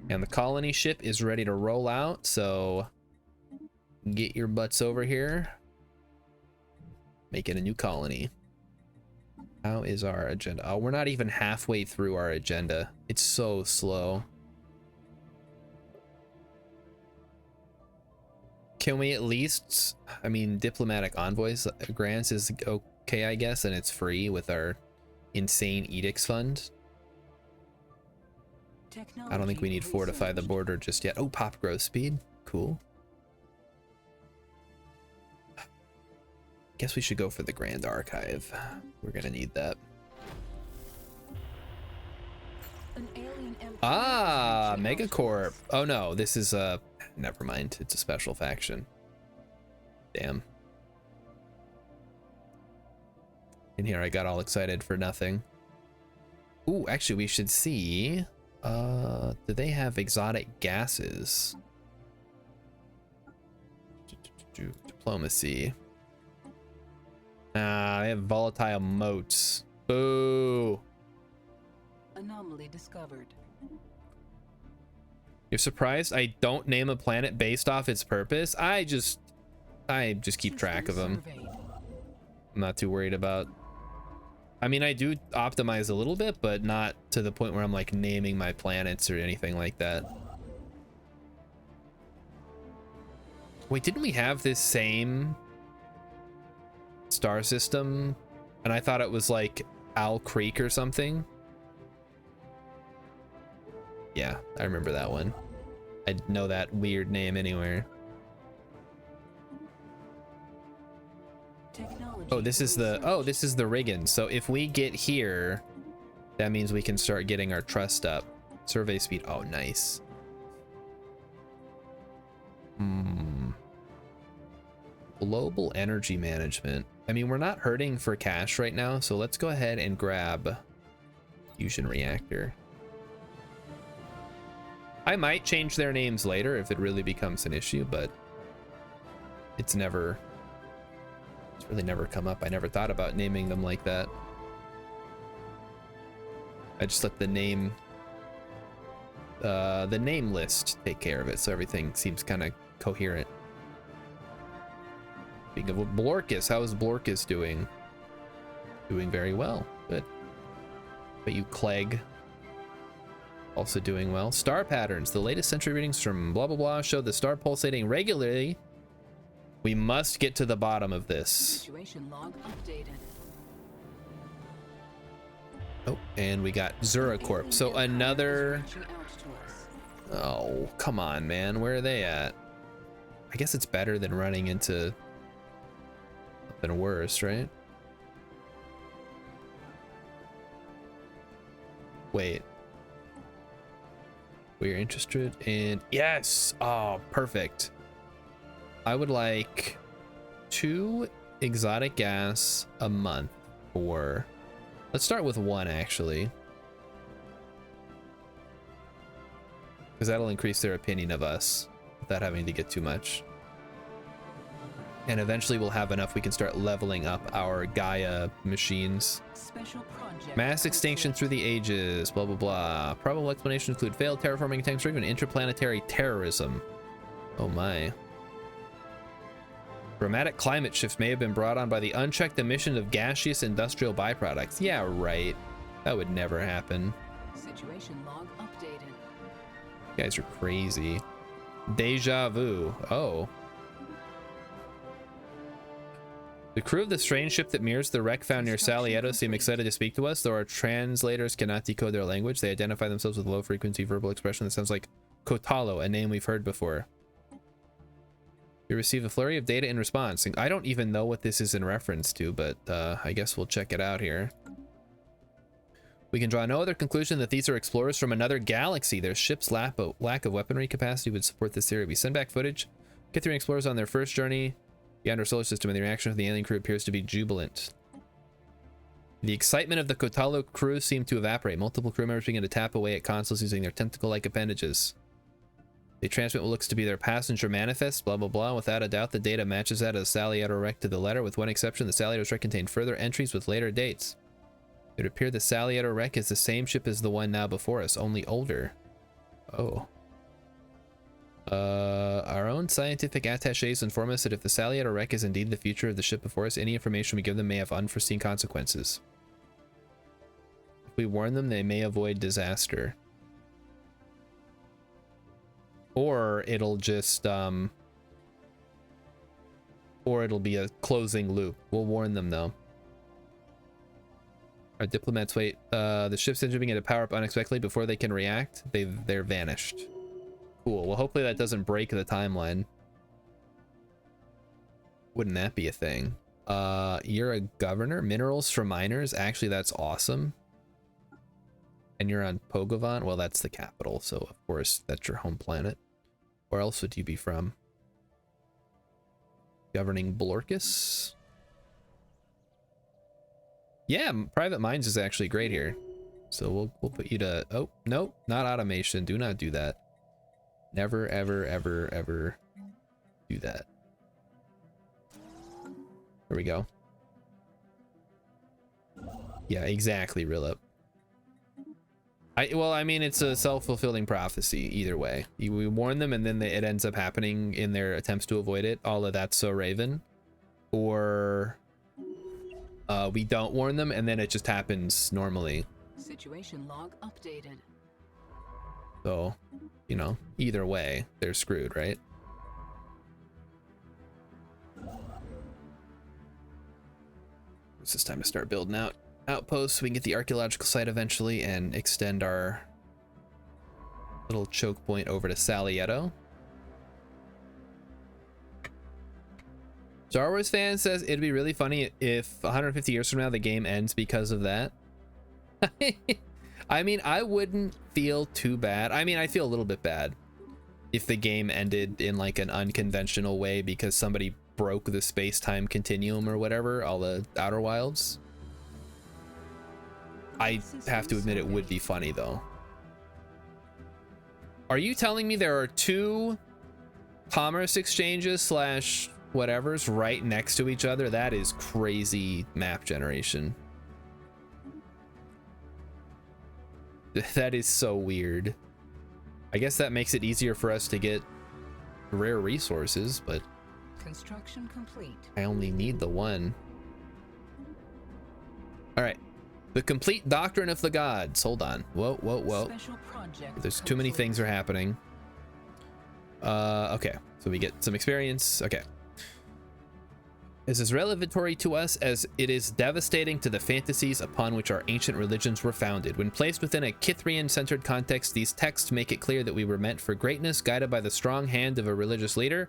And the colony ship is ready to roll out, so get your butts over here. Making a new colony. How is our agenda? Oh, we're not even halfway through our agenda. It's so slow. Can we at least, I mean, diplomatic envoys grants is okay, I guess, and it's free with our insane edicts fund. I don't think we need fortify the border just yet. Oh, pop growth speed, cool. Guess we should go for the Grand Archive. We're gonna need that. Ah, Megacorp. Oh no, this is a, never mind, it's a special faction. Damn. In here I got all excited for nothing. Ooh, actually we should see, do they have exotic gases? Diplomacy. Ah, they have volatile moats. Boo. Anomaly discovered. You're surprised I don't name a planet based off its purpose? I just keep track of them. I'm not too worried about. I mean, I do optimize a little bit, but not to the point where I'm like naming my planets or anything like that. Wait, didn't we have this same star system? And I thought it was like Owl Creek or something. Yeah, I remember that one. I know that weird name anywhere. Oh, this is the, oh, this is the Riggin. So if we get here, that means we can start getting our trust up. Survey speed, oh, nice. Global energy management. I mean, we're not hurting for cash right now, so let's go ahead and grab fusion reactor. I might change their names later if it really becomes an issue, but it's really never come up. I never thought about naming them like that. I just let the name list take care of it, so everything seems kind of coherent. Speaking of Blorkus, how is Blorkus doing? Doing very well. Good. But you Clegg, also doing well. Star patterns. The latest sentry readings from blah blah blah show the star pulsating regularly. We must get to the bottom of this. Situation log updated. Oh, and we got Zuracorp. So another. Reaching out to us. Oh, come on, man. Where are they at? I guess it's better than running into something worse, right? Wait. We're interested in, yes. Oh, perfect. I would like 2 exotic gas a month, or let's start with 1 actually, because that'll increase their opinion of us without having to get too much. And eventually we'll have enough we can start leveling up our Gaia machines. Special project Mass extinction through the ages, blah blah blah. Probable explanations include failed terraforming attempts or even interplanetary terrorism. Oh my. Dramatic climate shifts may have been brought on by the unchecked emission of gaseous industrial byproducts. Yeah, right. That would never happen. Situation log updated. You guys are crazy. Deja vu. Oh. The crew of the strange ship that mirrors the wreck found near Salieto seem excited to speak to us, though our translators cannot decode their language. They identify themselves with low-frequency verbal expression that sounds like Kotalo, a name we've heard before. We receive a flurry of data in response. I don't even know what this is in reference to, but I guess we'll check it out here. We can draw no other conclusion that these are explorers from another galaxy. Their ship's lack of weaponry capacity would support this theory. We send back footage. Kithrian explorers on their first journey beyond our solar system, and the reaction of the alien crew appears to be jubilant. The excitement of the Kotalo crew seemed to evaporate. Multiple crew members began to tap away at consoles using their tentacle-like appendages. They transmit what looks to be their passenger manifest, blah, blah, blah. Without a doubt, the data matches that of the Salieto wreck to the letter. With one exception, the Salieto wreck contained further entries with later dates. It would appear the Salieto wreck is the same ship as the one now before us, only older. Oh. Our own scientific attaches inform us that if the Salieto wreck is indeed the future of the ship before us, any information we give them may have unforeseen consequences. If we warn them, they may avoid disaster. Or it'll just, or it'll be a closing loop. We'll warn them though. Our diplomats wait. The ship's engine began to power up unexpectedly. Before they can react, they're vanished. Cool. Well, hopefully that doesn't break the timeline. Wouldn't that be a thing? You're a governor? Minerals for miners? Actually, that's awesome. And you're on Pogavant? Well, that's the capital, so of course that's your home planet. Where else would you be from? Governing Blorkus? Yeah, private mines is actually great here. So we'll put you to... Oh, no, not automation. Do not do that. Never, ever, ever, ever do that. There we go. Yeah, exactly, Rilip. Well, I mean, it's a self-fulfilling prophecy either way. We warn them and then it ends up happening in their attempts to avoid it. All of that's so Raven. Or we don't warn them and then it just happens normally. Situation log updated. So, you know, either way, they're screwed, right? It's just time to start building out outposts so we can get the archaeological site eventually and extend our little choke point over to Salieto. Star Wars fan says it'd be really funny if 150 years from now the game ends because of that. I mean, I wouldn't feel too bad. I mean, I feel a little bit bad if the game ended in like an unconventional way because somebody broke the space-time continuum or whatever, all the Outer Wilds. I have to admit it would be funny though. Are you telling me there are two commerce exchanges slash whatevers right next to each other? That is crazy map generation. That is so weird. I guess that makes it easier for us to get rare resources, but Construction complete. I only need the one. All right. The complete doctrine of the gods. Hold on. Whoa, whoa, whoa. Special project There's too many things are happening. Okay. So we get some experience. Okay. This is revelatory to us as it is devastating to the fantasies upon which our ancient religions were founded. When placed within a Kithrian-centered context, these texts make it clear that we were meant for greatness, guided by the strong hand of a religious leader.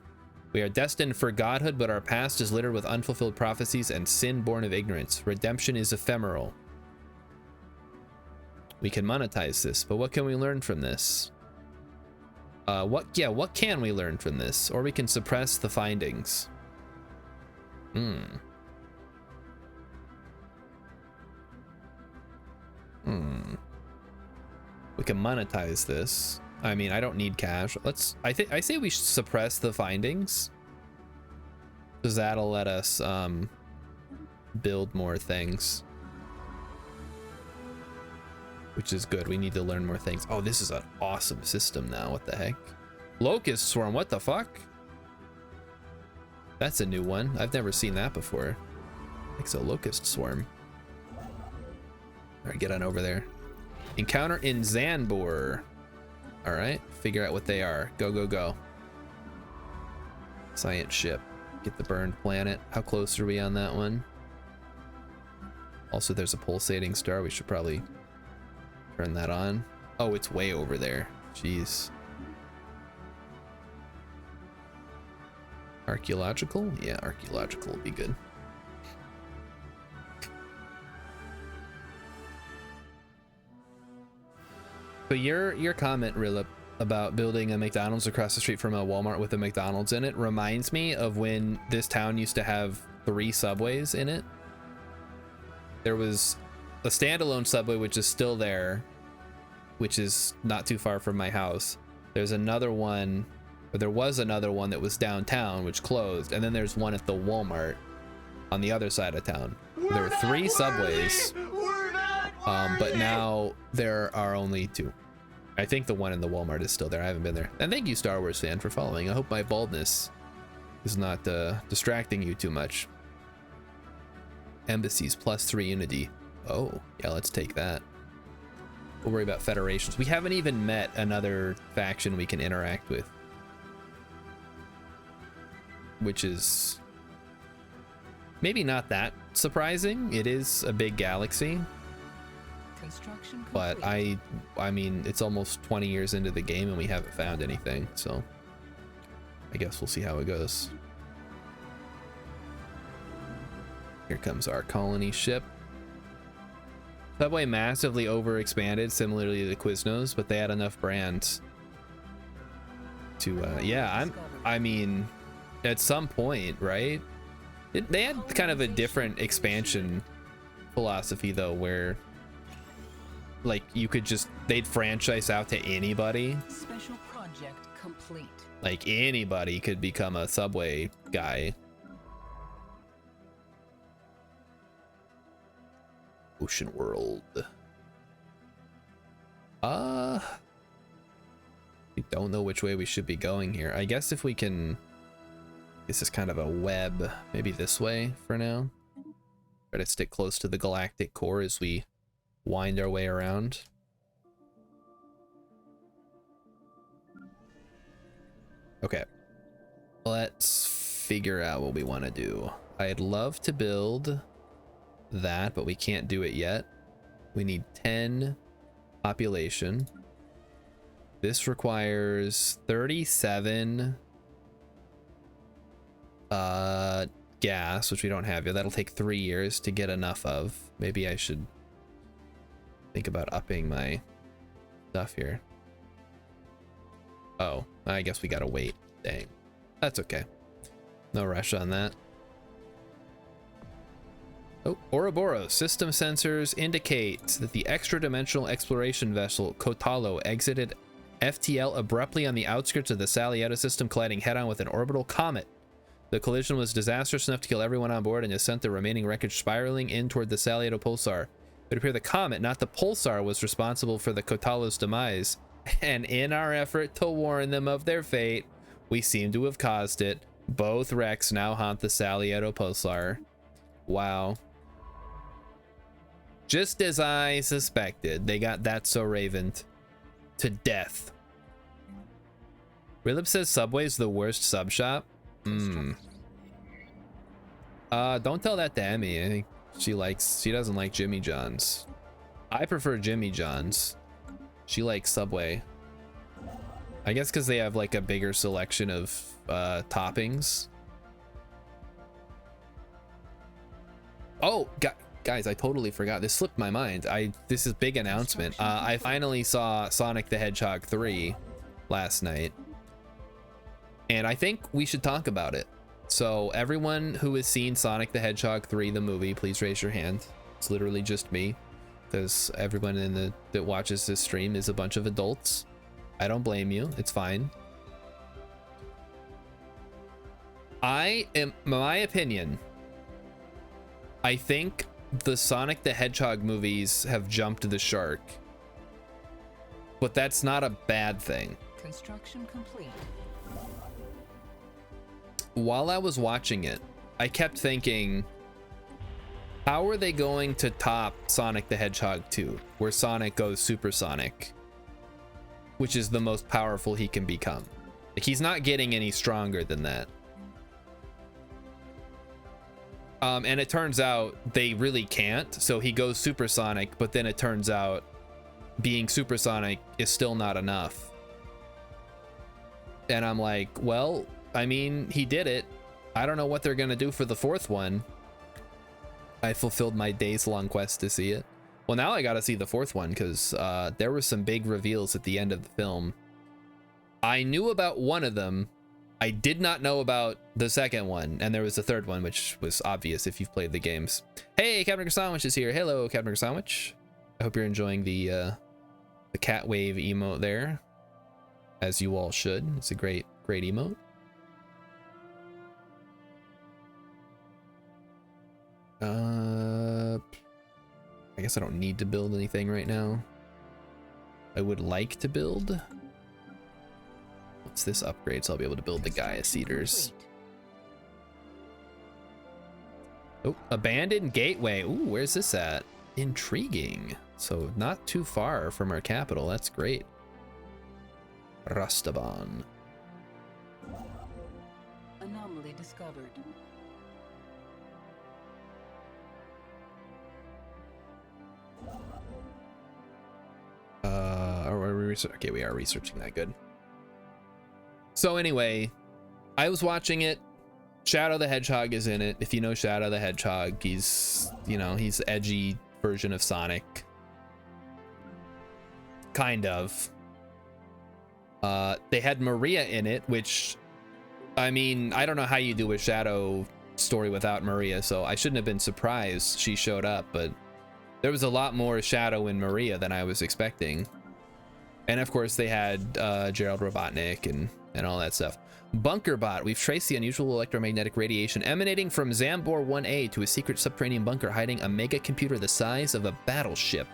We are destined for godhood, but our past is littered with unfulfilled prophecies and sin born of ignorance. Redemption is ephemeral. We can monetize this, but what can we learn from this? What can we learn from this? Or we can suppress the findings. We can monetize this. I mean, I don't need cash. I say we should suppress the findings, because that'll let us build more things, which is good. We need to learn more things. Oh, this is an awesome system now. What the heck? Locust swarm. What the fuck? That's a new one. I've never seen that before. It's a locust swarm. All right, get on over there. Encounter in Zanbor. All right, figure out what they are. Go, go, go. Science ship. Get the burned planet. How close are we on that one? Also, there's a pulsating star. We should probably turn that on. Oh, it's way over there. Jeez. Archaeological? Yeah, archaeological will be good. So your comment, Rilip, about building a McDonald's across the street from a Walmart with a McDonald's in it reminds me of when this town used to have 3 subways in it. There was a standalone subway, which is still there, which is not too far from my house. There's another one, or there was another one that was downtown, which closed. And then there's one at the Walmart on the other side of town. There were 3 subways, but now there are only 2. I think the one in the Walmart is still there. I haven't been there. And thank you, Star Wars fan, for following. I hope my baldness is not distracting you too much. Embassies +3 unity. Oh, yeah, let's take that. We'll worry about federations. We haven't even met another faction we can interact with, which is maybe not that surprising. It is a big galaxy, Construction but complete. I mean, it's almost 20 years into the game and we haven't found anything, so I guess we'll see how it goes. Here comes our colony ship. Subway massively overexpanded, similarly to the Quiznos, but they had enough brands to yeah, I mean, at some point, right? They had kind of a different expansion philosophy though, where like you could just, they'd franchise out to anybody. Special project complete. Like anybody could become a Subway guy. Ocean World. We don't know which way we should be going here. I guess if we can, this is kind of a web, maybe this way for now. Try to stick close to the galactic core as we wind our way around. Okay, let's figure out what we want to do. I'd love to build that, but we can't do it yet. We need 10 population. This requires 37 gas, which we don't have yet. That'll take 3 years to get enough of. Maybe I should think about upping my stuff here. Oh, I guess we gotta wait. Dang, that's okay. No rush on that. Oh, Ouroboros. System sensors indicate that the extra-dimensional exploration vessel Kotalo exited FTL abruptly on the outskirts of the Salieto system, colliding head-on with an orbital comet. The collision was disastrous enough to kill everyone on board and has sent the remaining wreckage spiraling in toward the Salieto pulsar. It would appear the comet, not the pulsar, was responsible for the Kotalo's demise, and in our effort to warn them of their fate, we seem to have caused it. Both wrecks now haunt the Salieto pulsar. Wow. Just as I suspected, they got That's So Raven to death. Rilip says Subway's the worst sub shop. Don't tell that to Emmy. I think she doesn't like Jimmy John's. I prefer Jimmy John's. She likes Subway. I guess because they have like a bigger selection of toppings. Oh, guys, I totally forgot. This slipped my mind. This is a big announcement. I finally saw Sonic the Hedgehog 3 last night, and I think we should talk about it. So everyone who has seen Sonic the Hedgehog 3, the movie, please raise your hand. It's literally just me, because everyone that watches this stream is a bunch of adults. I don't blame you. It's fine. My opinion, I think the Sonic the Hedgehog movies have jumped the shark, but that's not a bad thing. Construction complete. While I was watching it, I kept thinking, how are they going to top Sonic the Hedgehog 2, where Sonic goes supersonic, which is the most powerful he can become? Like, he's not getting any stronger than that. And it turns out they really can't. So he goes supersonic, but then it turns out being supersonic is still not enough. And I'm like, well, I mean, he did it. I don't know what they're gonna do for the fourth one. I fulfilled my days-long quest to see it. Well, now I gotta see the fourth one because there were some big reveals at the end of the film. I knew about one of them. I did not know about the second one, and there was a third one, which was obvious if you've played the games. Hey, Captain Sandwich is here. Hello, Captain Sandwich. I hope you're enjoying the cat wave emote there, as you all should. It's a great emote. I guess I don't need to build anything right now. I would like to build. What's this upgrade? So I'll be able to build the Gaia Cedars. Oh, abandoned gateway. Ooh, where's this at? Intriguing. So not too far from our capital. That's great. Rastaban. Anomaly discovered. Are we okay, we are researching that. Good. So anyway, I was watching it. Shadow the Hedgehog is in it. If you know Shadow the Hedgehog, he's, you know, he's edgy version of Sonic. Kind of. They had Maria in it, which, I mean, I don't know how you do a Shadow story without Maria, so I shouldn't have been surprised she showed up, but there was a lot more Shadow in Maria than I was expecting. And of course they had Gerald Robotnik and all that stuff. Bunkerbot. We've traced the unusual electromagnetic radiation emanating from Zambor 1A to a secret subterranean bunker hiding a mega computer the size of a battleship.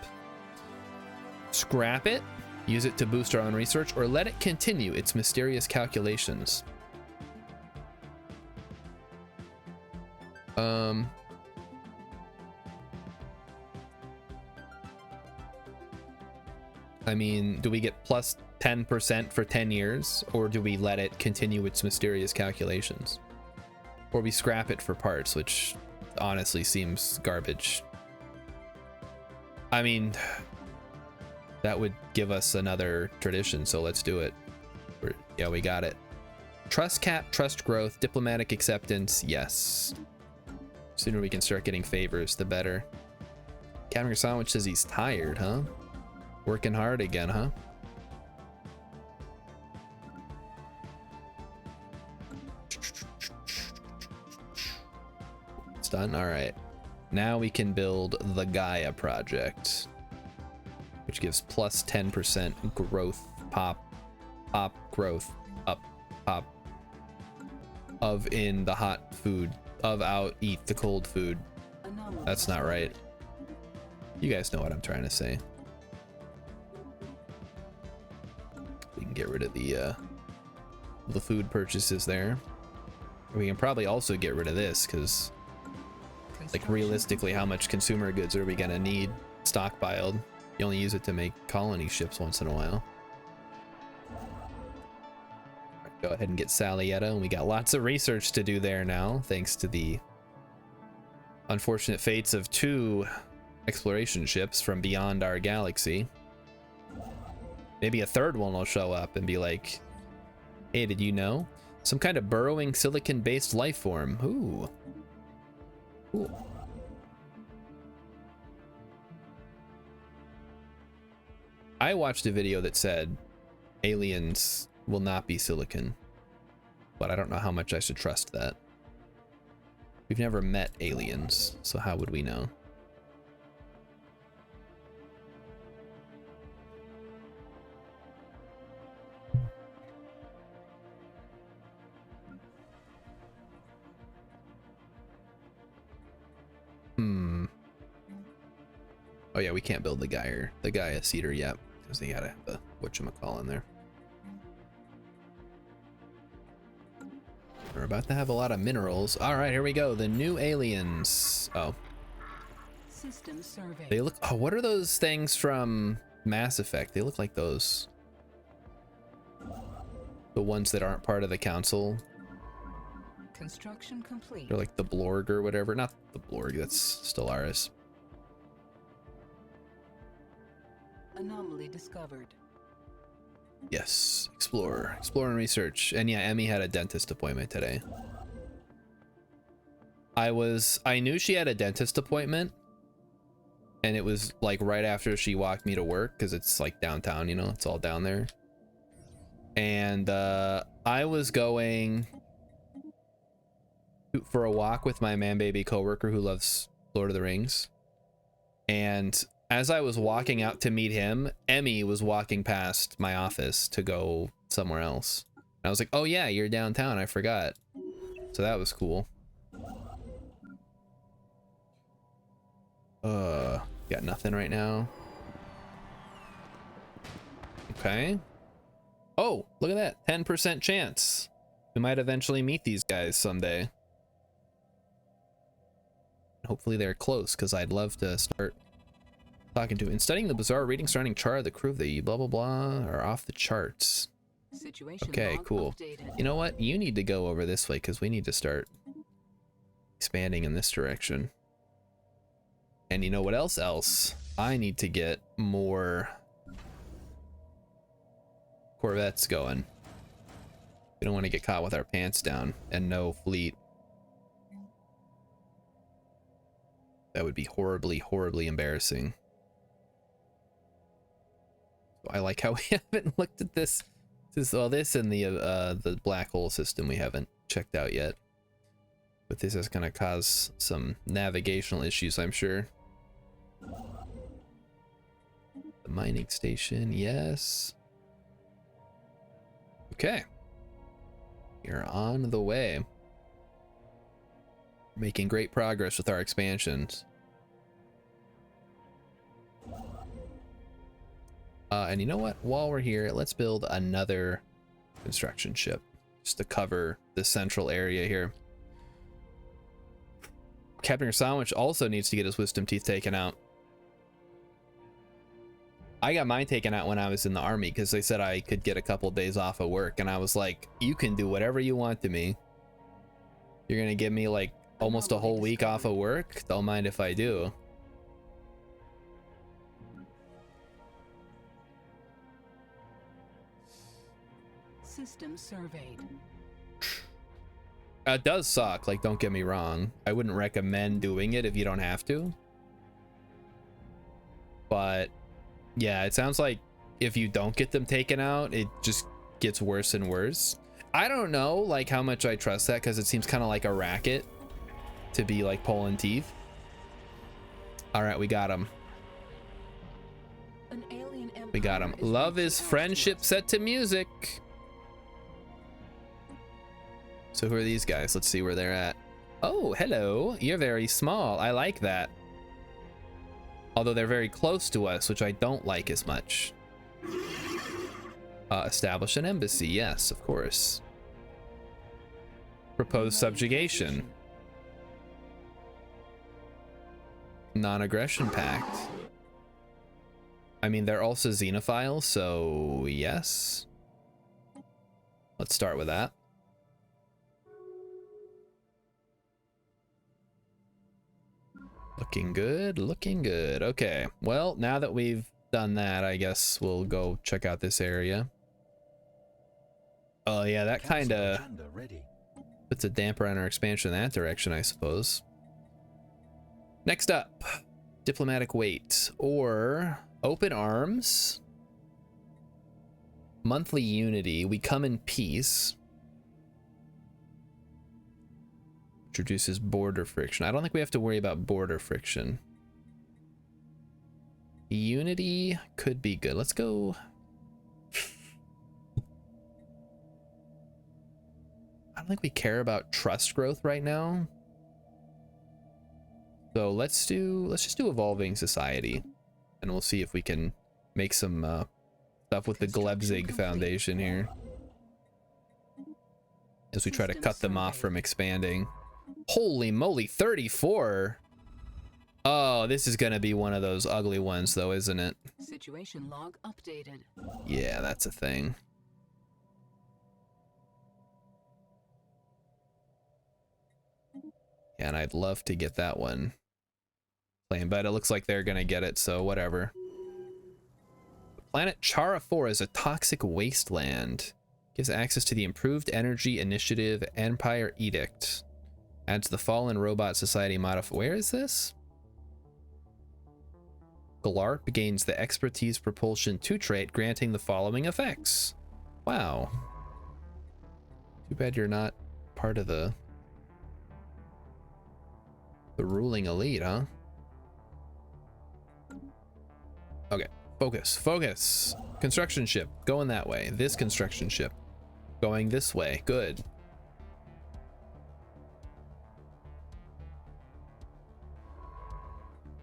Scrap it, use it to boost our own research, or let it continue its mysterious calculations. I mean, do we get plus 10% for 10 years, or do we let it continue its mysterious calculations? Or we scrap it for parts, which honestly seems garbage. I mean, that would give us another tradition, so let's do it. Yeah, we got it. Trust cap, trust growth, diplomatic acceptance, yes. Sooner we can start getting favors, the better. Captain Sandwich says he's tired, huh? Working hard again, huh? It's done. All right. Now we can build the Gaia project, which gives plus 10% growth, pop growth, up, pop, of in the hot food, of out, eat the cold food. That's not right. You guys know what I'm trying to say. We can get rid of the food purchases there. We can probably also get rid of this, because like realistically, how much consumer goods are we gonna need stockpiled? You only use it to make colony ships once in a while. Go ahead and get Salietta, and we got lots of research to do there now, thanks to the unfortunate fates of 2 exploration ships from beyond our galaxy. Maybe a third one will show up and be like, hey, did you know? Some kind of burrowing silicon-based life form. Ooh. Cool. I watched a video that said aliens will not be silicon, but I don't know how much I should trust that. We've never met aliens, so how would we know? Oh yeah, we can't build the Gaia Cedar yet, because they gotta have the whatchamacall in there. We're about to have a lot of minerals. All right, here we go. The new aliens. Oh. System survey. They look, oh, what are those things from Mass Effect? They look like those. The ones that aren't part of the council. Construction complete. Or like the Blorg or whatever. Not the Blorg, that's Stellaris. Anomaly discovered. Yes, explore and research. And yeah, Emmy had a dentist appointment today. I knew she had a dentist appointment, and it was like right after she walked me to work, because it's like downtown, you know, it's all down there. And I was going for a walk with my man-baby coworker who loves Lord of the Rings. And as I was walking out to meet him, Emmy was walking past my office to go somewhere else. And I was like, oh yeah, you're downtown, I forgot. So that was cool. Got nothing right now. Okay. Oh, look at that. 10% chance. We might eventually meet these guys someday. Hopefully they're close, because I'd love to start talking to. In studying the bizarre readings surrounding Char, the crew of the blah blah blah are off the charts. Situation Okay, log cool. updated. You know what? You need to go over this way, because we need to start expanding in this direction. And you know what else? I need to get more Corvettes going. We don't want to get caught with our pants down and no fleet. That would be horribly, horribly embarrassing. So I like how we haven't looked at this. This and the black hole system we haven't checked out yet. But this is gonna cause some navigational issues, I'm sure. The mining station, yes. Okay. You're on the way. Making great progress with our expansions. And you know what? While we're here, let's build another construction ship just to cover the central area here. Captain Sandwich also needs to get his wisdom teeth taken out. I got mine taken out when I was in the army because they said I could get a couple days off of work, and I was like, you can do whatever you want to me. You're gonna give me like almost a whole week off of work? Don't mind if I do. System surveyed. It does suck, like, don't get me wrong. I wouldn't recommend doing it if you don't have to. But yeah, it sounds like if you don't get them taken out, it just gets worse and worse. I don't know like how much I trust that, because it seems kind of like a racket to be like pulling teeth. All right, we got him. An alien We got him. empire Love reaching is out friendship to us. set to music. So who are these guys? Let's see where they're at. Oh, hello. You're very small. I like that. Although they're very close to us, which I don't like as much. Establish an embassy. Yes, of course. Propose subjugation. Non-aggression pact. I mean, they're also xenophiles, so yes. Let's start with that. Looking good, looking good. Okay, well, now that we've done that, I guess we'll go check out this area. Oh yeah, that kind of puts a damper on our expansion in that direction, I suppose. Next up, diplomatic wait or open arms. Monthly unity, we come in peace. Introduces border friction. I don't think we have to worry about border friction. Unity could be good. Let's go. I don't think we care about trust growth right now. So let's just do evolving society, and we'll see if we can make some stuff with the Glebzig Foundation here as we try to cut them off from expanding. Holy moly, 34. Oh, this is gonna be one of those ugly ones though, isn't it? Situation log updated. Yeah, that's a thing. And I'd love to get that one playing, but it looks like they're gonna get it, so whatever. Planet Chara 4 is a toxic wasteland. Gives access to the Improved Energy Initiative Empire Edict. Adds the Fallen Robot Society modifier. Where is this? Glarp gains the Expertise Propulsion 2 trait, granting the following effects. Wow. Too bad you're not part of the ruling elite, huh? Okay, focus. Construction ship, going that way. This construction ship, going this way. Good.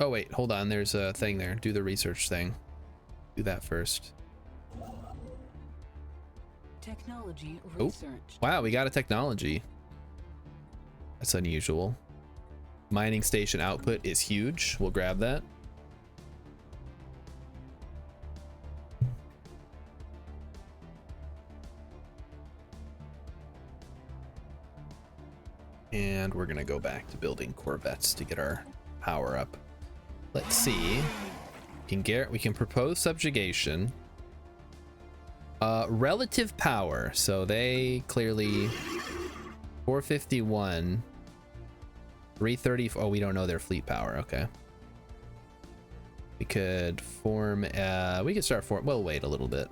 Oh wait, hold on, there's a thing there. Do the research thing. Do that first. Technology Oh, research. wow, we got a technology. That's unusual. Mining station output is huge. We'll grab that. And we're gonna go back to building Corvettes to get our power up. Let's see. We can propose subjugation. Relative power. So they clearly 451, 330. Oh, we don't know their fleet power. Okay. We could form. We could start form. We'll wait a little bit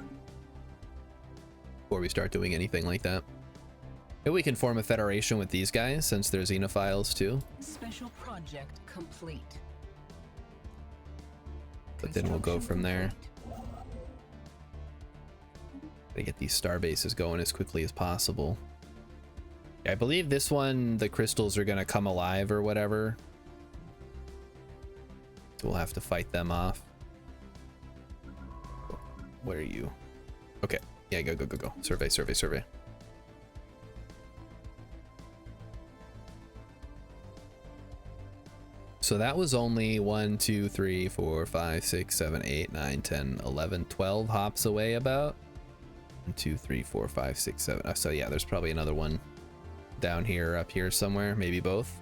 before we start doing anything like that. Maybe we can form a federation with these guys since they're xenophiles too. Special project complete. But then we'll go from there. Gotta get these star bases going as quickly as possible. I believe this one, the crystals are gonna come alive or whatever. So we'll have to fight them off. Where are you? Okay. Yeah, go. Survey. So that was only 1, 2, 3, 4, 5, 6, 7, 8, 9, 10, 11, 12 hops away about. 1, 2, 3, 4, 5, 6, 7. So yeah, there's probably another one down here or up here somewhere, maybe both.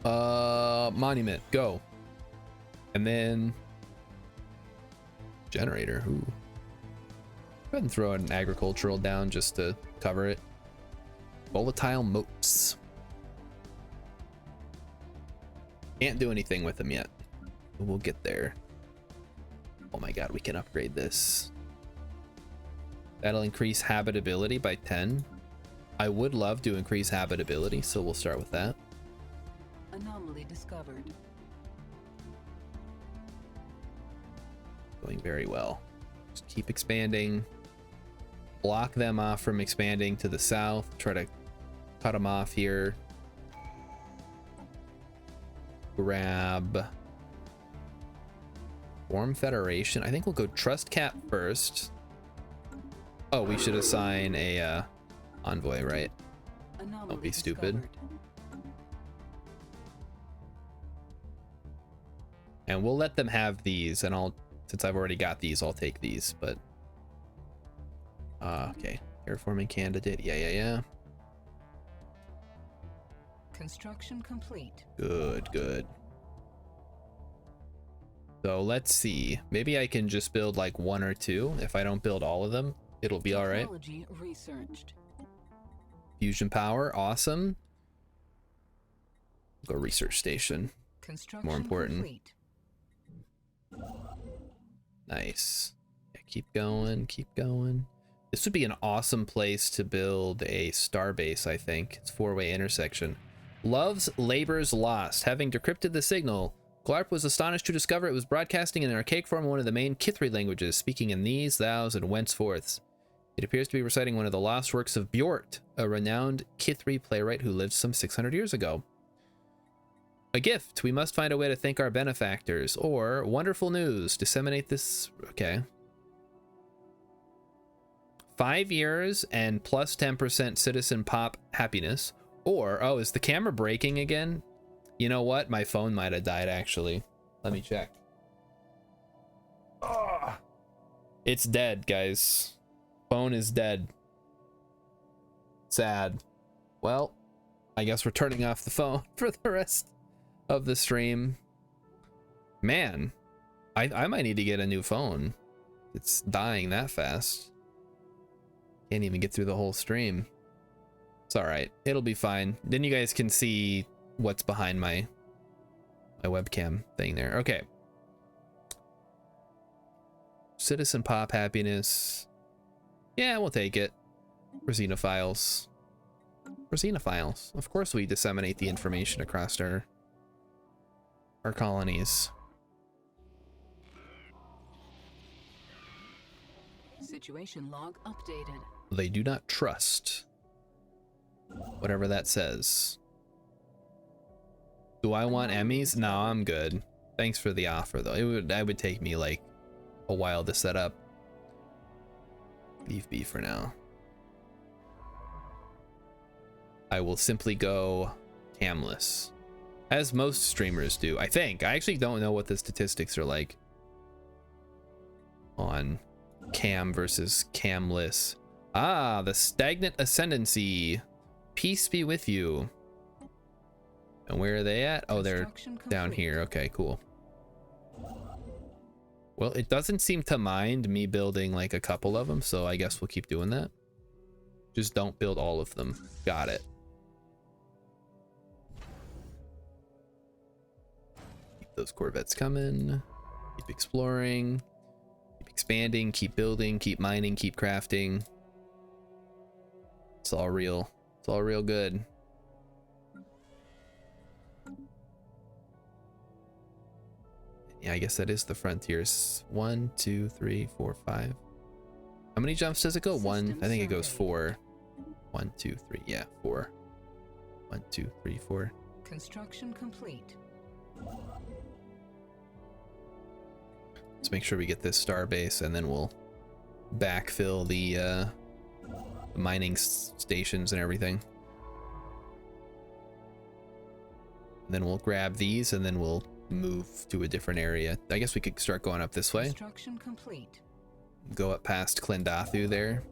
Oh, monument, go. And then generator. Ooh. Go ahead and throw an agricultural down just to cover it. Volatile moats. Can't do anything with them yet. We'll get there. Oh my god, we can upgrade this. That'll increase habitability by 10. I would love to increase habitability, so we'll start with that. Anomaly discovered. Going very well. Just keep expanding. Block them off from expanding to the south. Try to cut them off here. Grab form federation. I think we'll go trust cap first. Oh, we should assign a envoy, right? Don't be stupid. And we'll let them have these, and since I've already got these, I'll take these. But okay, terraforming candidate. Yeah. Construction complete. Good. So let's see. Maybe I can just build like 1 or 2. If I don't build all of them, it'll be all right. Technology researched. Fusion power, awesome. Go research station. Construction More important. complete. Nice. Yeah, keep going. This would be an awesome place to build a starbase, I think. It's 4-way intersection. Love's Labor's Lost. Having decrypted the signal, Glarp was astonished to discover it was broadcasting in an archaic form of one of the main Kithri languages, speaking in these, thous, and whenceforths. It appears to be reciting one of the lost works of Bjort, a renowned Kithri playwright who lived some 600 years ago. A gift. We must find a way to thank our benefactors. Or, wonderful news. Disseminate this. Okay. 5 years and plus 10% citizen pop happiness. Or, oh, is the camera breaking again? You know what? My phone might have died, actually. Let me check. Oh, it's dead, guys. Phone is dead. Sad. well, I guess we're turning off the phone for the rest of the stream. Man, I might need to get a new phone. It's dying that fast. Can't even get through the whole stream. It's all right. It'll be fine. Then you guys can see what's behind my webcam thing there. Okay. Citizen Pop happiness. Yeah, we'll take it. For Xenophiles. For Xenophiles. Of course we disseminate the information across our colonies. Situation log updated. They do not trust. Whatever that says. Do I want Emmys? No, I'm good. Thanks for the offer though. That would take me like a while to set up. Leave B for now. I will simply go camless. As most streamers do, I think. I actually don't know what the statistics are like on cam versus camless. Ah, the stagnant ascendancy. Peace be with you. And where are they at? Oh, they're down here. Okay, cool. Well, it doesn't seem to mind me building like a couple of them, so I guess we'll keep doing that. Just don't build all of them. Got it. Keep those Corvettes coming. Keep exploring. Keep expanding. Keep building. Keep mining. Keep crafting. It's all real. It's all real good. Yeah, I guess that is the frontiers. 1, 2, 3, 4, 5. How many jumps does it go? One. I think it goes 4. 1, 2, 3. Yeah, 4. 1, 2, 3, 4. Construction complete. Let's make sure we get this star base, and then we'll backfill the mining stations and everything. And then we'll grab these, and then we'll move to a different area. I guess we could start going up this way. Construction complete. Go up past Klendathu there.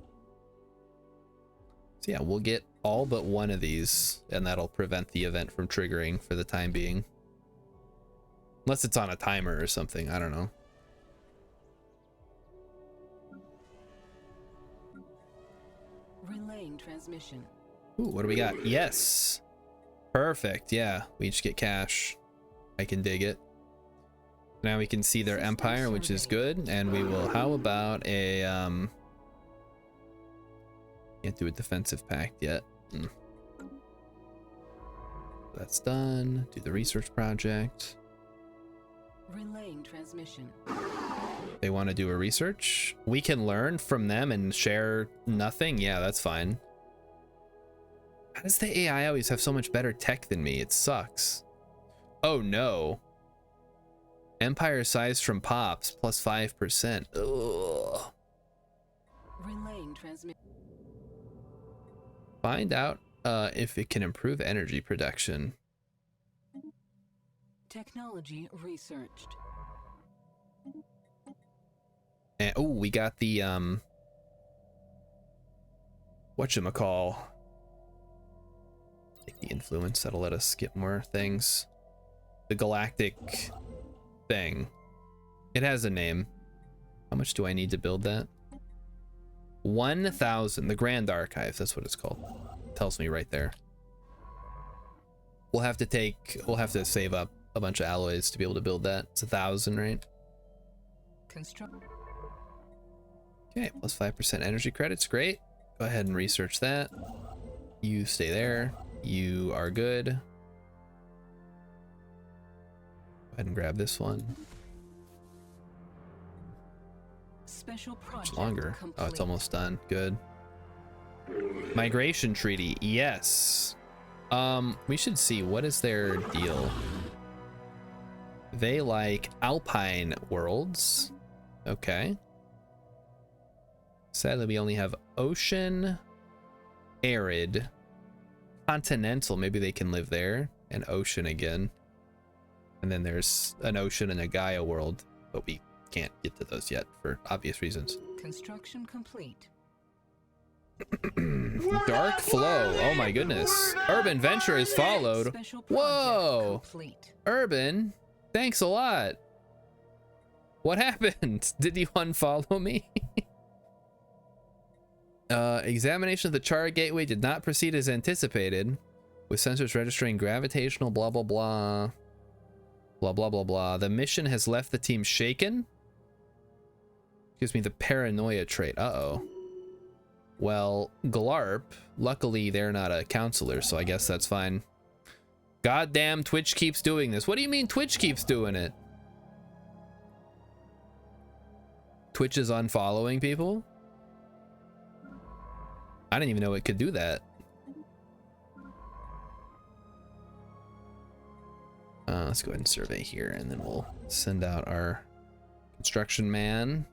So yeah, we'll get all but one of these, and that'll prevent the event from triggering for the time being. Unless it's on a timer or something, I don't know. Relaying transmission. Ooh, what do we got? Yes. Perfect, yeah. We just get cash. I can dig it. Now we can see their empire, which is good, and we will. How about a can't do a defensive pact yet. That's done. Do the research project. Relaying transmission. They want to do a research. We can learn from them and share nothing. Yeah, that's fine. How does the AI always have so much better tech than me? It sucks. Oh no. Empire size from Pops plus 5%. Ugh. Relaying transmission. Find out if it can improve energy production. Technology researched. And oh, we got the whatchamacall. Take the influence, that'll let us get more things. The galactic thing. It has a name. How much do I need to build that? 1,000. The Grand Archives, that's what it's called. It tells me right there. We'll have to save up a bunch of alloys to be able to build that. It's 1,000, right? Construct. Okay, plus 5% energy credits, great. Go ahead and research that. You stay there. You are good. Go ahead and grab this one. Special project Much longer. complete. Oh, it's almost done. Good. Migration treaty. Yes. We should see what is their deal. They like alpine worlds. Okay. Sadly, we only have ocean, arid, continental. Maybe they can live there, and ocean again. And then there's an ocean and a Gaia world, but we can't get to those yet for obvious reasons. Construction complete. Dark Flow. Oh my goodness. Urban Venture is followed. Special project Whoa. complete. Urban, thanks a lot. What happened? Did you unfollow me? Examination of the Char Gateway did not proceed as anticipated, with sensors registering gravitational blah blah blah. Blah blah blah blah. The mission has left the team shaken. Gives me the paranoia trait. Uh-oh. Well, Glarp, luckily they're not a counselor, so I guess that's fine. Goddamn, Twitch keeps doing this. What do you mean Twitch keeps doing it? Twitch is unfollowing people? I didn't even know it could do that. Let's go ahead and survey here, and then we'll send out our construction man.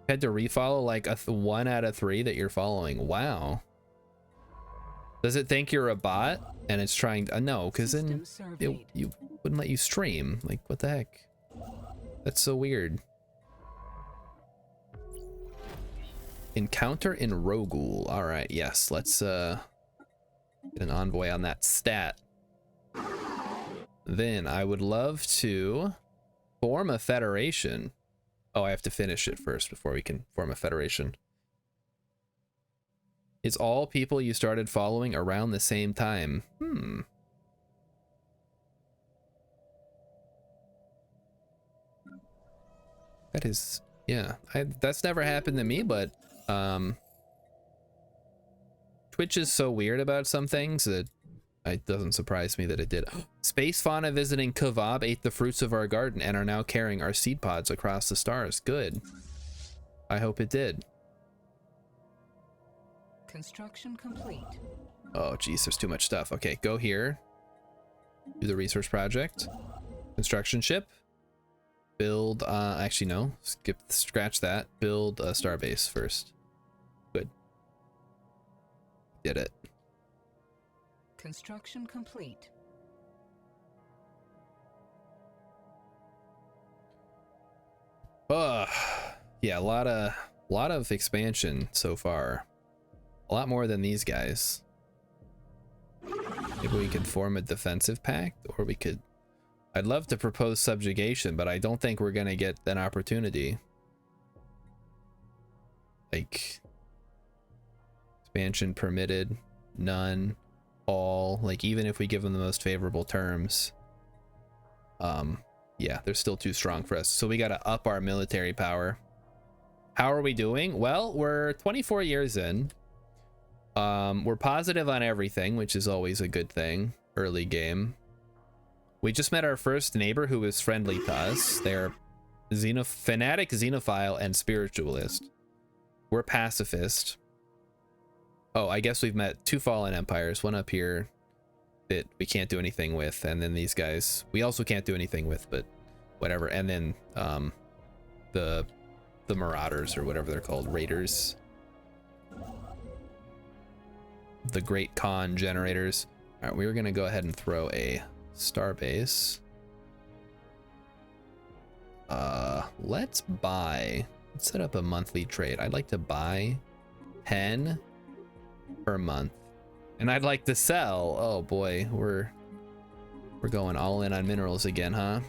Had to refollow like a 1 out of 3 that you're following. Wow. Does it think you're a bot and it's trying to no, because then you wouldn't let you stream. Like, what the heck? That's so weird. Encounter in Rogul. All right, yes, let's get an envoy on that stat. Then I would love to form a federation. Oh, I have to finish it first before we can form a federation. It's all people you started following around the same time. That is, yeah, that's never happened to me, but Twitch is so weird about some things that it doesn't surprise me that it did. Space fauna visiting Kavab ate the fruits of our garden and are now carrying our seed pods across the stars. Good. I hope it did. Construction complete. Oh, geez, there's too much stuff. Okay, go here. Do the research project. Construction ship. Build, actually no, scratch that. Build a starbase first. Good. Did it. Construction complete. Yeah, a lot of expansion so far. A lot more than these guys. Maybe we could form a defensive pact, or we could... I'd love to propose subjugation, but I don't think we're gonna get an opportunity. Like... Expansion permitted, none, all, like even if we give them the most favorable terms. Yeah, they're still too strong for us. So we gotta up our military power. How are we doing? Well, we're 24 years in. We're positive on everything, which is always a good thing. Early game. We just met our first neighbor who was friendly to us. They're fanatic, xenophile, and spiritualist. We're pacifist. Oh, I guess we've met 2 fallen empires. One up here that we can't do anything with, and then these guys we also can't do anything with, but whatever. And then the Marauders, or whatever they're called, Raiders. The Great Khan generators. All right, we were gonna go ahead and throw a starbase. Let's set up a monthly trade. I'd like to buy 10 per month, and I'd like to sell. Oh boy, we're going all in on minerals again, huh?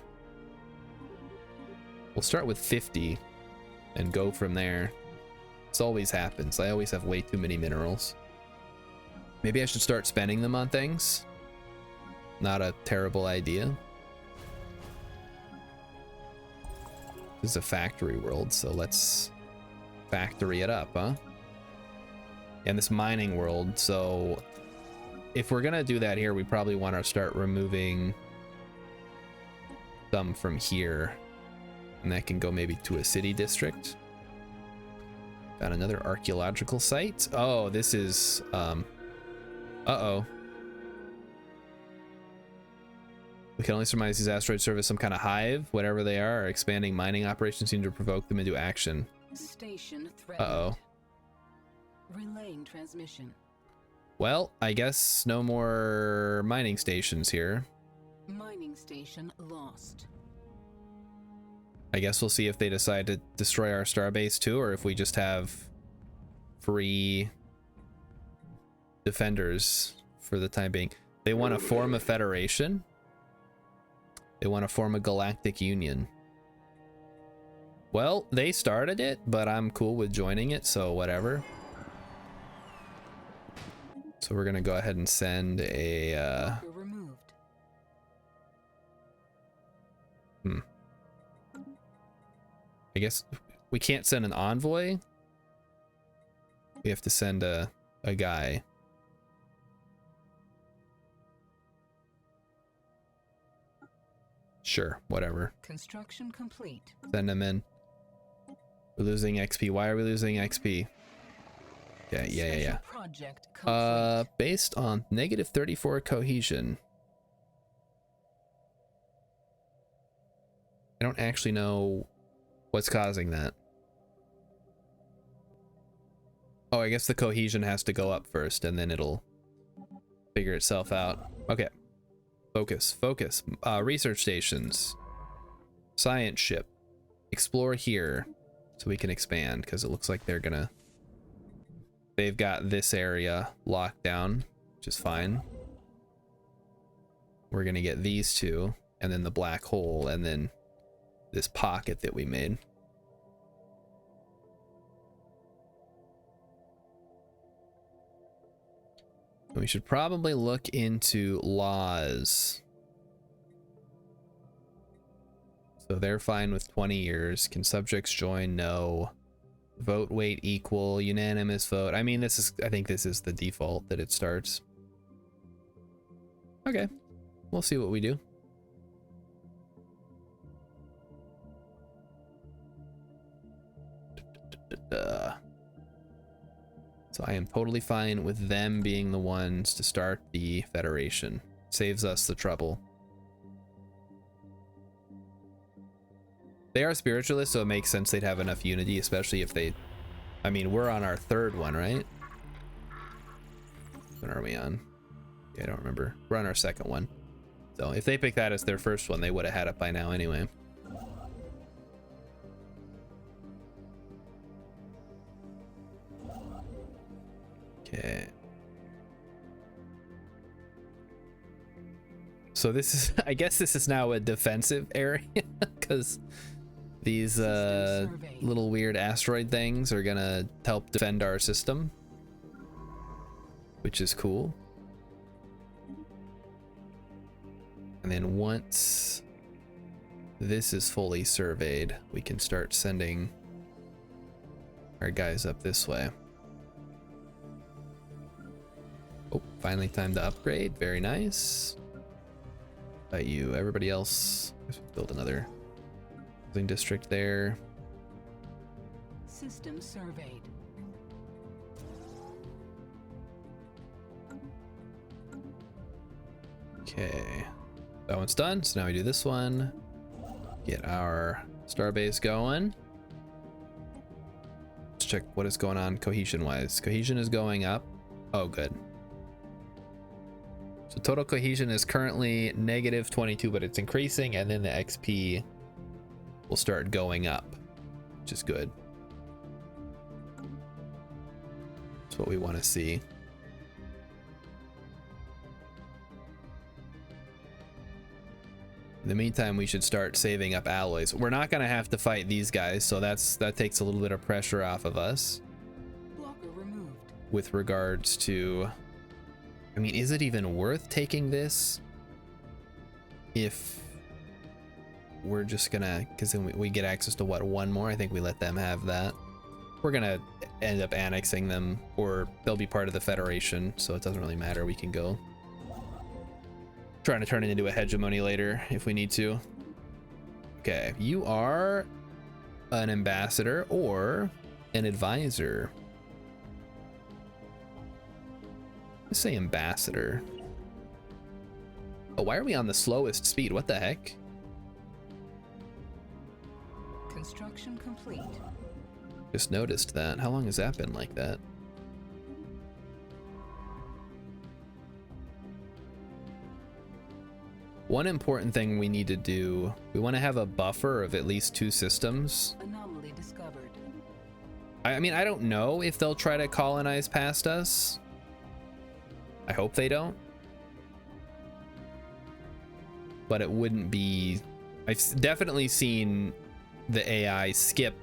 We'll start with 50 and go from there. This always happens. I always have way too many minerals. Maybe I should start spending them on things. Not a terrible idea. This is a factory world, so let's factory it up, huh? And this mining world, so if we're gonna do that here, we probably want to start removing some from here, and that can go maybe to a city district. Got another archaeological site. Oh, this is uh-oh. We can only surmise these asteroids serve as some kind of hive. Whatever they are, our expanding mining operations seem to provoke them into action. Station threatened. Uh-oh. Relaying transmission. Well, I guess no more mining stations here. Mining station lost. I guess we'll see if they decide to destroy our starbase too, or if we just have free defenders for the time being. They want to form a federation. They want to form a galactic union. Well, they started it, but I'm cool with joining it, so whatever. So we're gonna go ahead and send a I guess we can't send an envoy. We have to send a guy. Sure, whatever. Construction complete. Send him in. We're losing XP. Why are we losing XP? Yeah. Project complete. Based on negative 34 cohesion. I don't actually know what's causing that. Oh, I guess the cohesion has to go up first and then it'll figure itself out. Okay. Focus. Research stations. Science ship. Explore here so we can expand, because it looks like they've got this area locked down, which is fine. We're gonna get these two, and then the black hole, and then this pocket that we made. We should probably look into laws. So they're fine with 20 years. Can subjects join? No. Vote weight equal. Unanimous vote. I mean, I think this is the default that it starts. Okay. We'll see what we do. So I am totally fine with them being the ones to start the Federation. Saves us the trouble. They are spiritualists, so it makes sense they'd have enough unity, especially if they... I mean, we're on our third one, right? What are we on? Yeah, I don't remember. We're on our second one. So if they picked that as their first one, they would have had it by now anyway. Okay. So this is, I guess this is now a defensive area because these little weird asteroid things are gonna help defend our system, which is cool. And then once this is fully surveyed, we can start sending our guys up this way. Oh, finally time to upgrade. Very nice. Everybody else, I guess we'll build another housing district there. System surveyed. Okay, that one's done. So now we do this one. Get our starbase going. Let's check what is going on cohesion wise. Cohesion is going up. Oh, good. So total cohesion is currently negative 22, but it's increasing, and then the XP will start going up, which is good. That's what we want to see. In the meantime, we should start saving up alloys. We're not going to have to fight these guys, so that takes a little bit of pressure off of us. Blocker removed. With regards to... I mean, is it even worth taking this if we're just gonna, because then we get access to what, one more? I think we let them have that. We're gonna end up annexing them, or they'll be part of the Federation, so it doesn't really matter. We can go trying to turn it into a hegemony later if we need to. Okay, you are an ambassador or an advisor. Let's say ambassador. Oh, why are we on the slowest speed? What the heck? Construction complete. Just noticed that. How long has that been like that? One important thing we need to do, we want to have a buffer of at least 2 systems. Anomaly discovered. I mean, I don't know if they'll try to colonize past us. I hope they don't. But it wouldn't be... I've definitely seen the AI skip,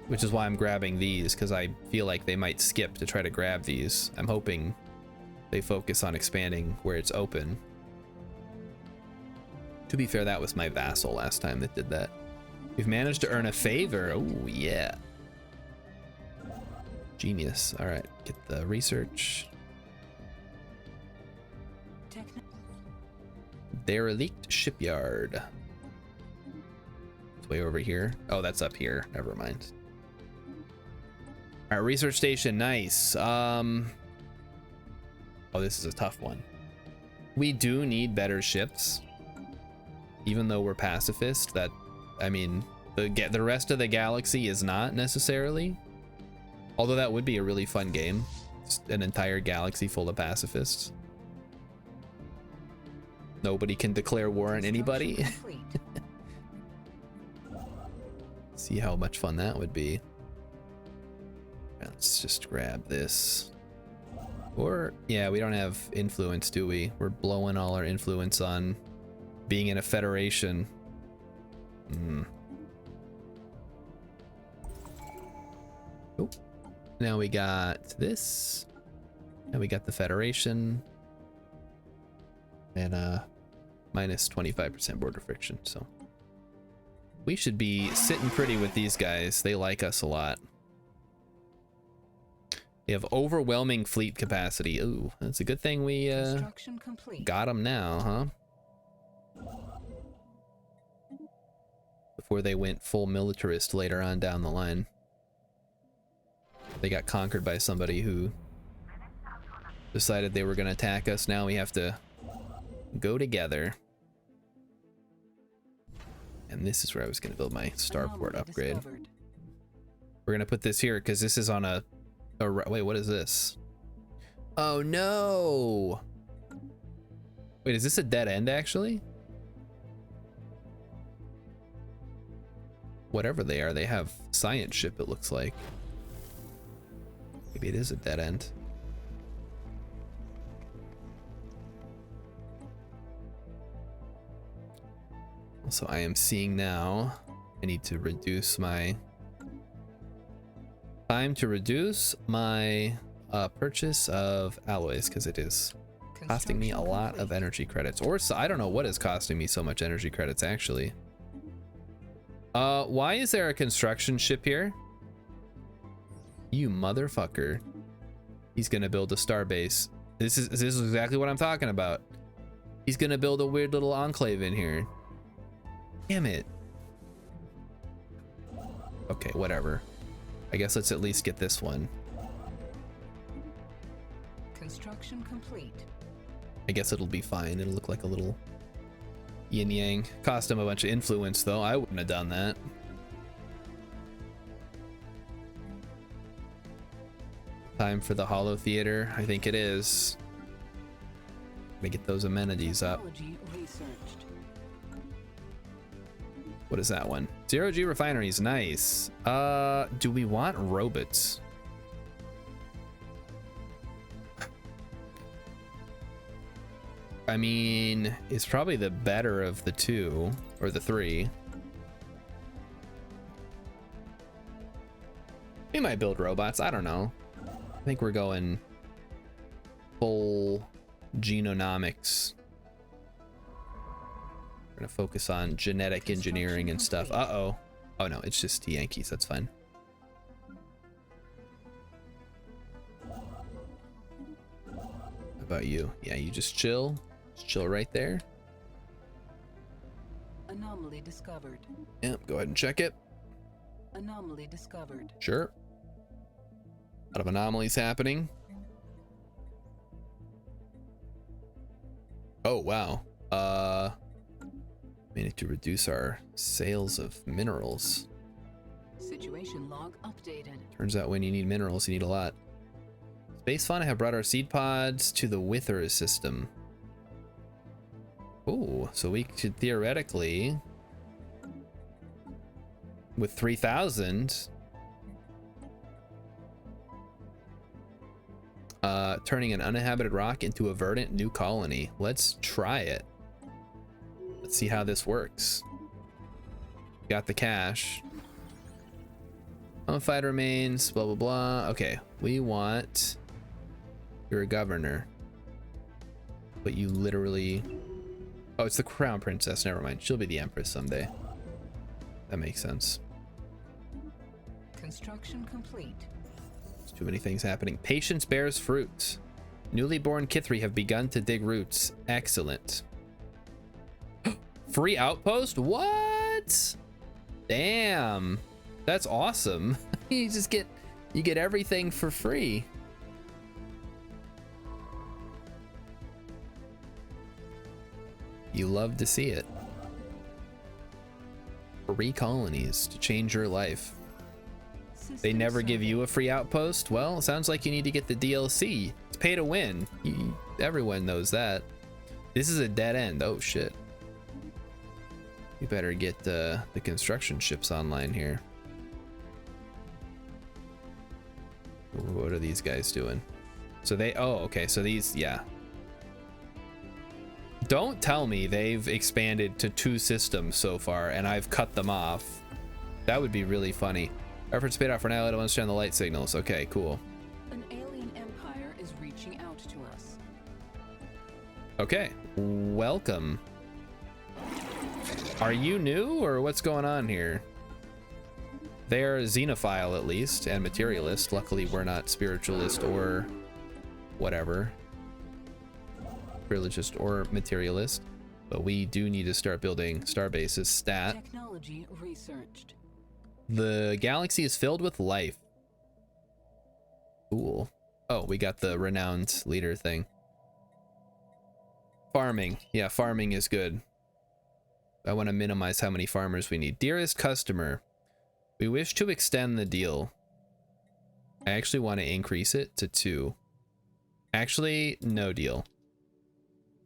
which is why I'm grabbing these, because I feel like they might skip to try to grab these. I'm hoping they focus on expanding where it's open. To be fair, that was my vassal last time that did that. We've managed to earn a favor. Oh, yeah. Genius. All right, get the research. Derelict shipyard. It's way over here. Oh, that's up here. Never mind. All right, research station. Nice. Oh, this is a tough one. We do need better ships. Even though we're pacifist, that, I mean, the rest of the galaxy is not necessarily. Although that would be a really fun game. It's an entire galaxy full of pacifists. Nobody can declare war on anybody. See how much fun that would be. Let's just grab this. Or, yeah, we don't have influence, do we? We're blowing all our influence on being in a federation. Oh, now we got this. Now we got the federation. And minus 25% border friction, so we should be sitting pretty with these guys. They like us a lot. We have overwhelming fleet capacity. Ooh, that's a good thing we got them now, huh? Before they went full militarist later on down the line. They got conquered by somebody who decided they were going to attack us. Now we have to go together. And this is where I was going to build my starport upgrade. We're going to put this here because this is on a wait, what is this? Oh no! Wait, is this a dead end actually? Whatever they are, they have science ship, it looks like. Maybe it is a dead end. So I am seeing now, I need to reduce my time to reduce my purchase of alloys, because it is costing me a lot of energy credits. Or so, I don't know what is costing me so much energy credits actually. Why is there a construction ship here? You motherfucker. He's gonna build a star base. This is exactly what I'm talking about. He's gonna build a weird little enclave in here. Damn it. Okay, whatever. I guess let's at least get this one. Construction complete. I guess it'll be fine. It'll look like a little yin yang. Cost him a bunch of influence though. I wouldn't have done that. Time for the Holo Theater. I think it is. Let me get those amenities up. What is that one? 0G refineries, nice. Do we want robots? I mean, it's probably the better of the two, or the three. We might build robots, I don't know. I think we're going full genonomics. We're gonna focus on genetic engineering and stuff. Uh-oh. Oh no, it's just Yankees, that's fine. How about you? Yeah, you just chill. Just chill right there. Anomaly discovered. Yep, go ahead and check it. Anomaly discovered. Sure. A lot of anomalies happening. Oh, wow. We need to reduce our sales of minerals. Situation log updated. Turns out when you need minerals, you need a lot. Space Fauna have brought our seed pods to the Wither system. Oh, so we could theoretically, with 3,000, Turning an uninhabited rock into a verdant new colony. Let's try it. Let's see how this works. Got the cash. Unfied remains, blah, blah, blah. Okay, we want... You're a governor. But you literally... Oh, it's the crown princess. Never mind. She'll be the empress someday. That makes sense. Construction complete. There's too many things happening. Patience bears fruit. Newly born Kithri have begun to dig roots. Excellent. Free outpost? What? Damn. That's awesome. You get everything for free. You love to see it. Free colonies to change your life. They never give you a free outpost? Well, sounds like you need to get the DLC. It's pay to win. Everyone knows that. This is a dead end. Oh shit. You better get the construction ships online here. What are these guys doing? So they, oh, okay. So these, yeah. Don't tell me they've expanded to 2 systems so far and I've cut them off. That would be really funny. Efforts paid off for now. I don't understand the light signals. Okay, cool. An alien empire is reaching out to us. Okay, welcome. Are you new or what's going on here? They're xenophile at least and materialist. Luckily, we're not spiritualist or whatever. Religious or materialist. But we do need to start building star bases. Stat. Technology researched. The galaxy is filled with life. Cool. Oh, we got the renowned leader thing. Farming. Yeah, farming is good. I want to minimize how many farmers we need. Dearest customer, we wish to extend the deal. I actually want to increase it to 2. Actually, no deal.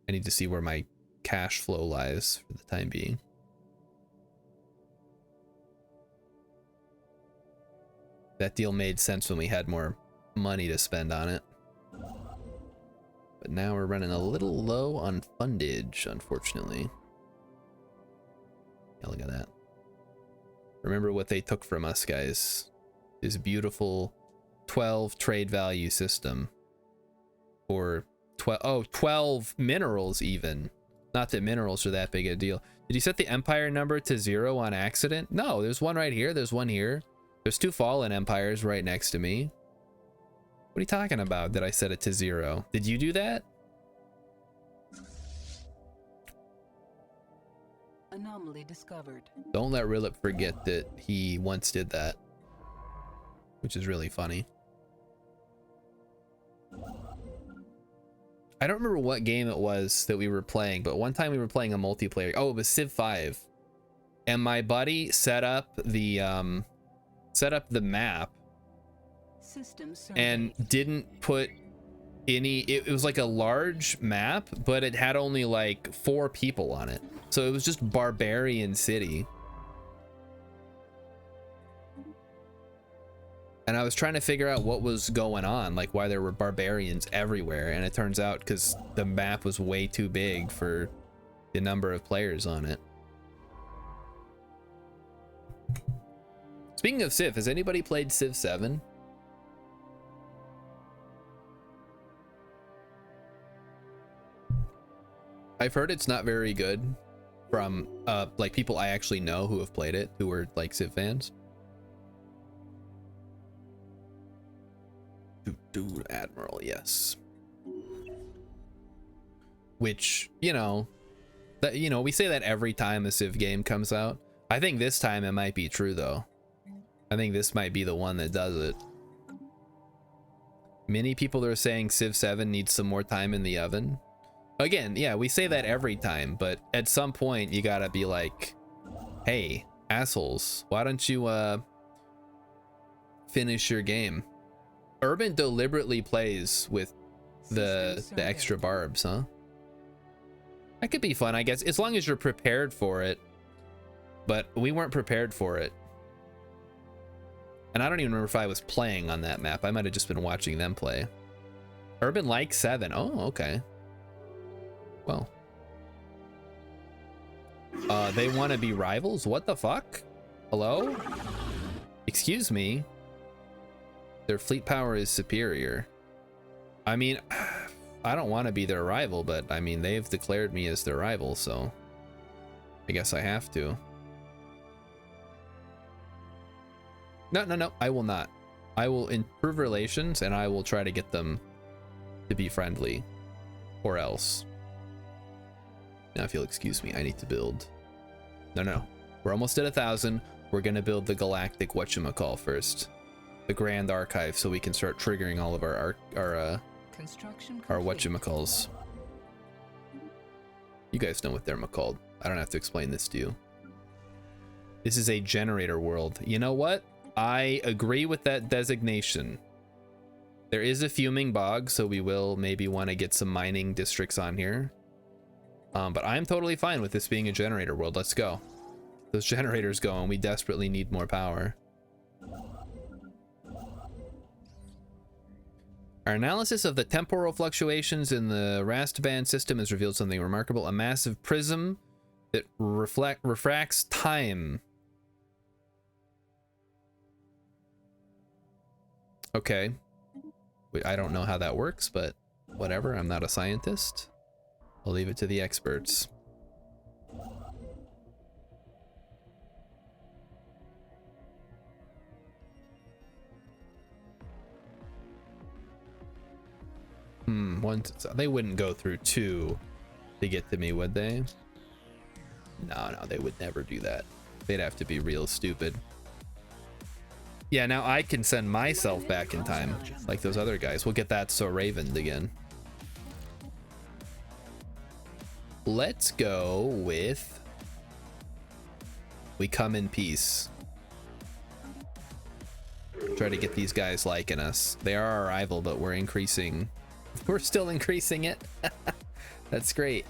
I need to see where my cash flow lies for the time being. That deal made sense when we had more money to spend on it. But now we're running a little low on fundage, unfortunately. Yeah, look at that. Remember what they took from us, guys. This beautiful 12 trade value system. Or 12 minerals even. Not that minerals are that big a deal. Did you set the empire number to 0 on accident? No, there's one right here. There's one here. There's 2 fallen empires right next to me. What are you talking about? Did I set it to 0? Did you do that? Anomaly discovered. Don't let Rilip forget that he once did that. Which is really funny. I don't remember what game it was that we were playing, but one time we were playing a multiplayer. Oh, it was Civ 5. And my buddy set up the map and didn't put any, it was like a large map, but it had only like 4 people on it. So it was just Barbarian City. And I was trying to figure out what was going on, like why there were barbarians everywhere. And it turns out because the map was way too big for the number of players on it. Speaking of Civ, has anybody played Civ 7? I've heard it's not very good from like people I actually know who have played it, who are like Civ fans. Dude, Admiral, yes. Which, you know, that, you know, we say that every time a Civ game comes out. I think this time it might be true though. I think this might be the one that does it. Many people are saying Civ 7 needs some more time in the oven. Again, yeah, we say that every time, but at some point you gotta be like, hey, assholes, why don't you finish your game? Urban deliberately plays with the extra barbs, huh? That could be fun, I guess, as long as you're prepared for it. But we weren't prepared for it. And I don't even remember if I was playing on that map. I might have just been watching them play. Urban like 7. Oh, okay. Well. They want to be rivals? What the fuck? Hello? Excuse me. Their fleet power is superior. I mean, I don't want to be their rival, but I mean, they've declared me as their rival, so I guess I have to. No, I will not. I will improve relations and I will try to get them to be friendly, or else. Now, if you'll excuse me, I need to build. No. We're almost at 1,000. We're gonna build the galactic whatchamacall first, the Grand Archive, so we can start triggering all of our whatchamacalls. You guys know what they're called. I don't have to explain this to you. This is a generator world. You know what? I agree with that designation. There is a fuming bog, so we will maybe want to get some mining districts on here. But I'm totally fine with this being a generator world. Let's go. Those generators go, and we desperately need more power. Our analysis of the temporal fluctuations in the Rast band system has revealed something remarkable. A massive prism that refracts time. Okay. I don't know how that works, but whatever. I'm not a scientist. I'll leave it to the experts. They wouldn't go through 2 to get to me, would they? No, they would never do that. They'd have to be real stupid. Yeah, now I can send myself back in time, like those other guys. We'll get that so Ravened again. Let's go with... we come in peace. Try to get these guys liking us. They are our rival, but we're increasing... we're still increasing it. That's great.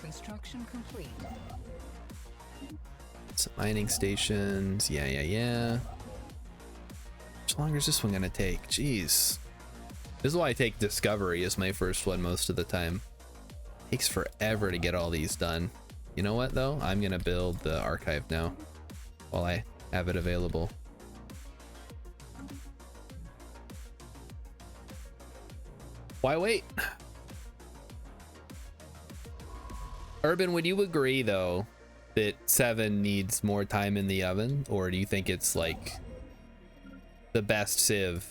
Construction complete. Some mining stations. Yeah. How long is this one gonna take? Jeez. This is why I take Discovery as my first one most of the time. Takes forever to get all these done. You know what though? I'm gonna build the archive now while I have it available. Why wait? Urban, would you agree though that 7 needs more time in the oven, or do you think it's like the best Civ?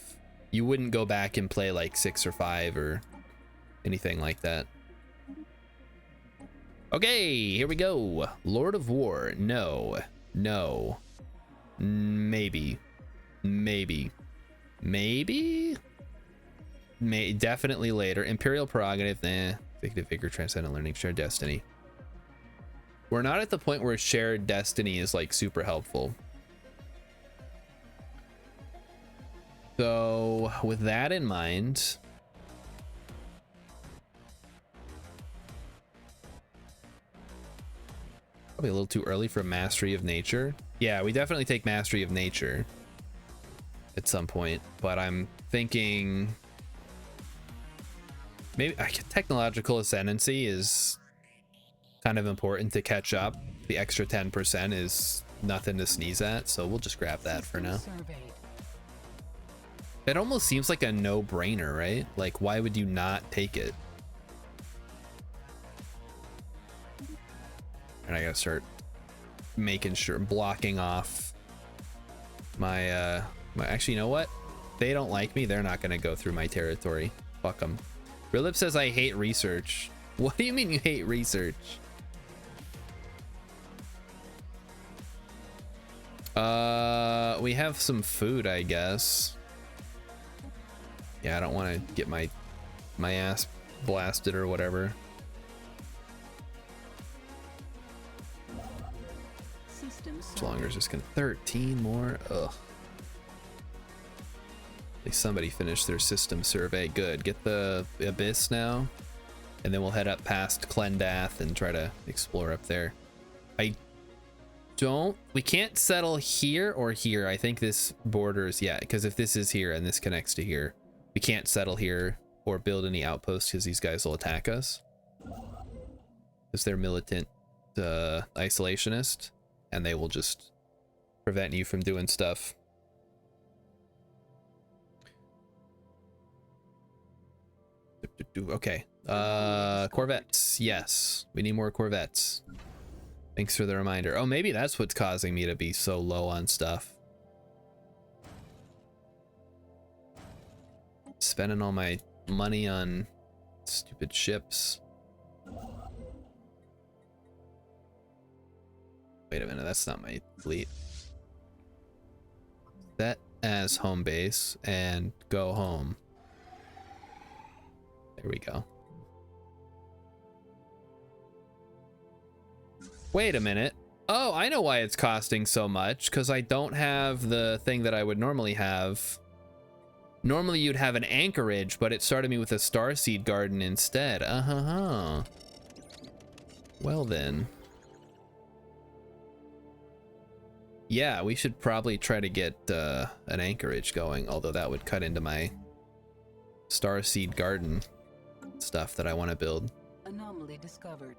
You wouldn't go back and play like 6 or 5 or anything like that? Okay, here we go. Lord of War. No. Maybe. Definitely later. Imperial Prerogative. Executive Vigor, Transcendent Learning, Shared Destiny. We're not at the point where Shared Destiny is like super helpful. So with that in mind, probably a little too early for Mastery of Nature. Yeah, we definitely take Mastery of Nature at some point, but I'm thinking maybe Technological Ascendancy is kind of important to catch up. The extra 10% is nothing to sneeze at, so we'll just grab that for now. It almost seems like a no-brainer, right? Like, why would you not take it? And I gotta start making sure, blocking off my actually, you know what? They don't like me. They're not gonna go through my territory. Fuck them. Rilip says I hate research. What do you mean you hate research? We have some food, I guess. Yeah, I don't want to get my ass blasted or whatever. As long as just gonna 13 more. Ugh. At least somebody finished their system survey. Good. Get the Abyss now, and then we'll head up past Clendath and try to explore up there. We can't settle here or here. I think this borders, yeah, because if this is here and this connects to here, we can't settle here or build any outposts because these guys will attack us. Because they're militant isolationist, and they will just prevent you from doing stuff. Okay. Corvettes. Yes. We need more Corvettes. Thanks for the reminder. Oh, maybe that's what's causing me to be so low on stuff. Spending all my money on stupid ships. Wait a minute, that's not my fleet. Set as home base and go home. There we go. Wait a minute. Oh, I know why it's costing so much, because I don't have the thing that I would normally have. Normally you'd have an anchorage, but it started me with a starseed garden instead. Well then. Yeah, we should probably try to get an anchorage going, although that would cut into my starseed garden stuff that I want to build. Anomaly discovered.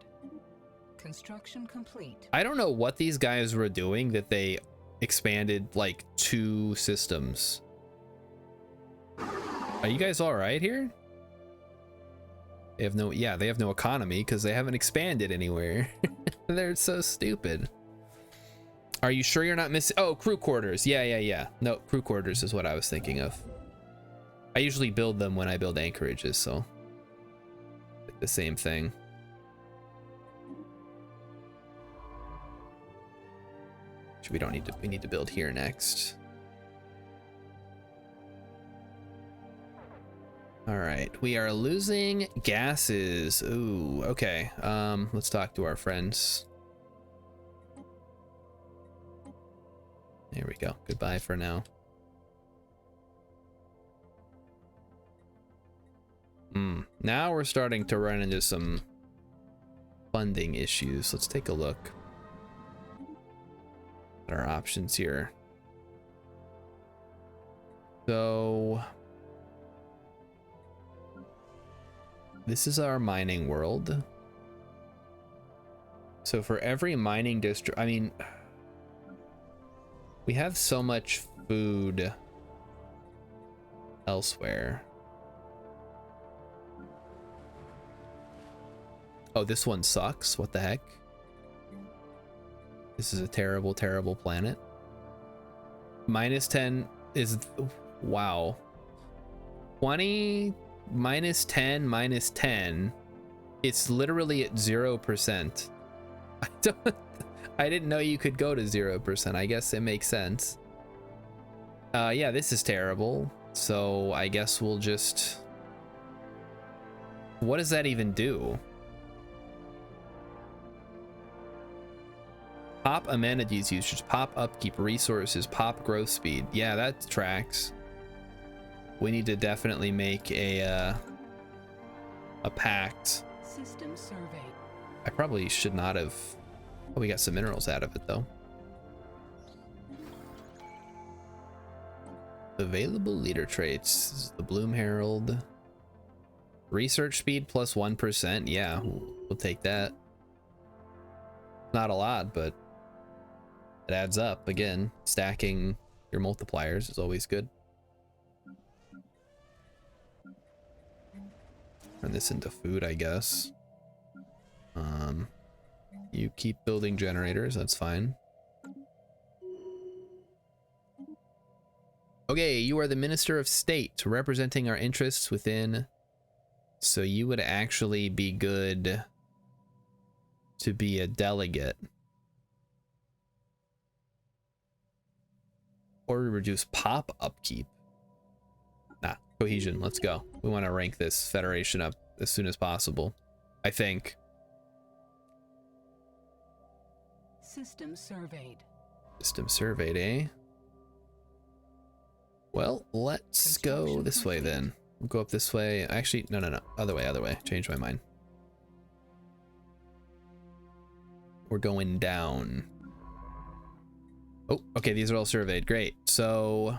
Construction complete. I don't know what these guys were doing that they expanded like 2 systems. Are you guys all right here? They have no, yeah, they have no economy because they haven't expanded anywhere. They're so stupid. Are you sure you're not missing? Oh, crew quarters. Yeah. No, crew quarters is what I was thinking of. I usually build them when I build anchorages, so the same thing. Which we don't need to. We need to build here next. All right, we are losing gases. Ooh, okay. Let's talk to our friends. There we go. Goodbye for now. Now we're starting to run into some funding issues. Let's take a look at our options here. So this is our mining world. So for every mining district, I mean, we have so much food elsewhere. Oh, this one sucks. What the heck? This is a terrible, terrible planet. -10 is, wow. 20 -10 -10. It's literally at 0%. I didn't know you could go to 0%. I guess it makes sense. Yeah, this is terrible. So I guess we'll just, what does that even do? Pop amenities usage, pop upkeep resources, pop growth speed. Yeah, that tracks. We need to definitely make a pact. System surveyed. I probably should not have. Oh, we got some minerals out of it though. Available leader traits. This is the Bloom Herald. Research speed plus 1%. Yeah, we'll take that. Not a lot, but it adds up. Again, stacking your multipliers is always good. Turn this into food, I guess. You keep building generators, that's fine. Okay, you are the Minister of State, representing our interests within. So you would actually be good to be a delegate. Or reduce pop upkeep. Nah, cohesion, let's go. We want to rank this federation up as soon as possible, I think. System surveyed. System surveyed, eh? Well, let's go this way then. We'll go up this way. Actually, no. Other way. Change my mind. We're going down. Oh, okay, these are all surveyed. Great. So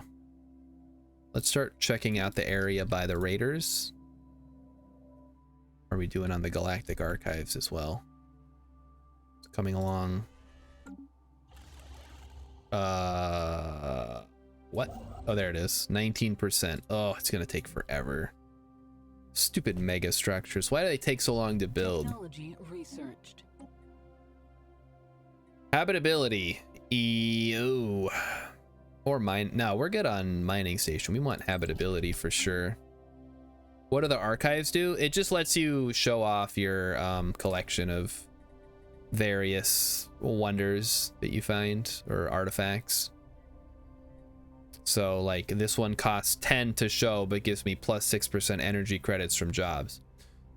let's start checking out the area by the raiders. are we doing on the Galactic Archives as well? It's coming along. What? Oh, there it is. 19%. Oh, it's gonna take forever. Stupid mega structures. Why do they take so long to build? Technology researched. Habitability. Ew. Or mine. No, we're good on mining station. We want habitability for sure. What do the archives do? It just lets you show off your collection of various wonders that you find or artifacts. So like this one costs 10 to show but gives me plus 6% energy credits from jobs.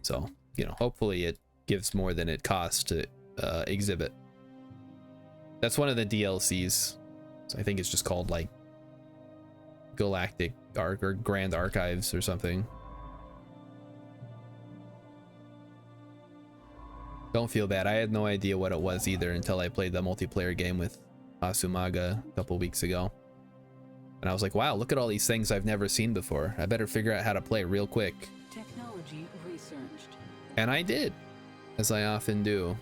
So, you know, hopefully it gives more than it costs to exhibit. That's one of the DLCs. So I think it's just called like Galactic Arc or Grand Archives or something. Don't feel bad. I had no idea what it was either until I played the multiplayer game with Asumaga a couple weeks ago. And I was like, wow, look at all these things I've never seen before. I better figure out how to play real quick. Technology researched. And I did, as I often do.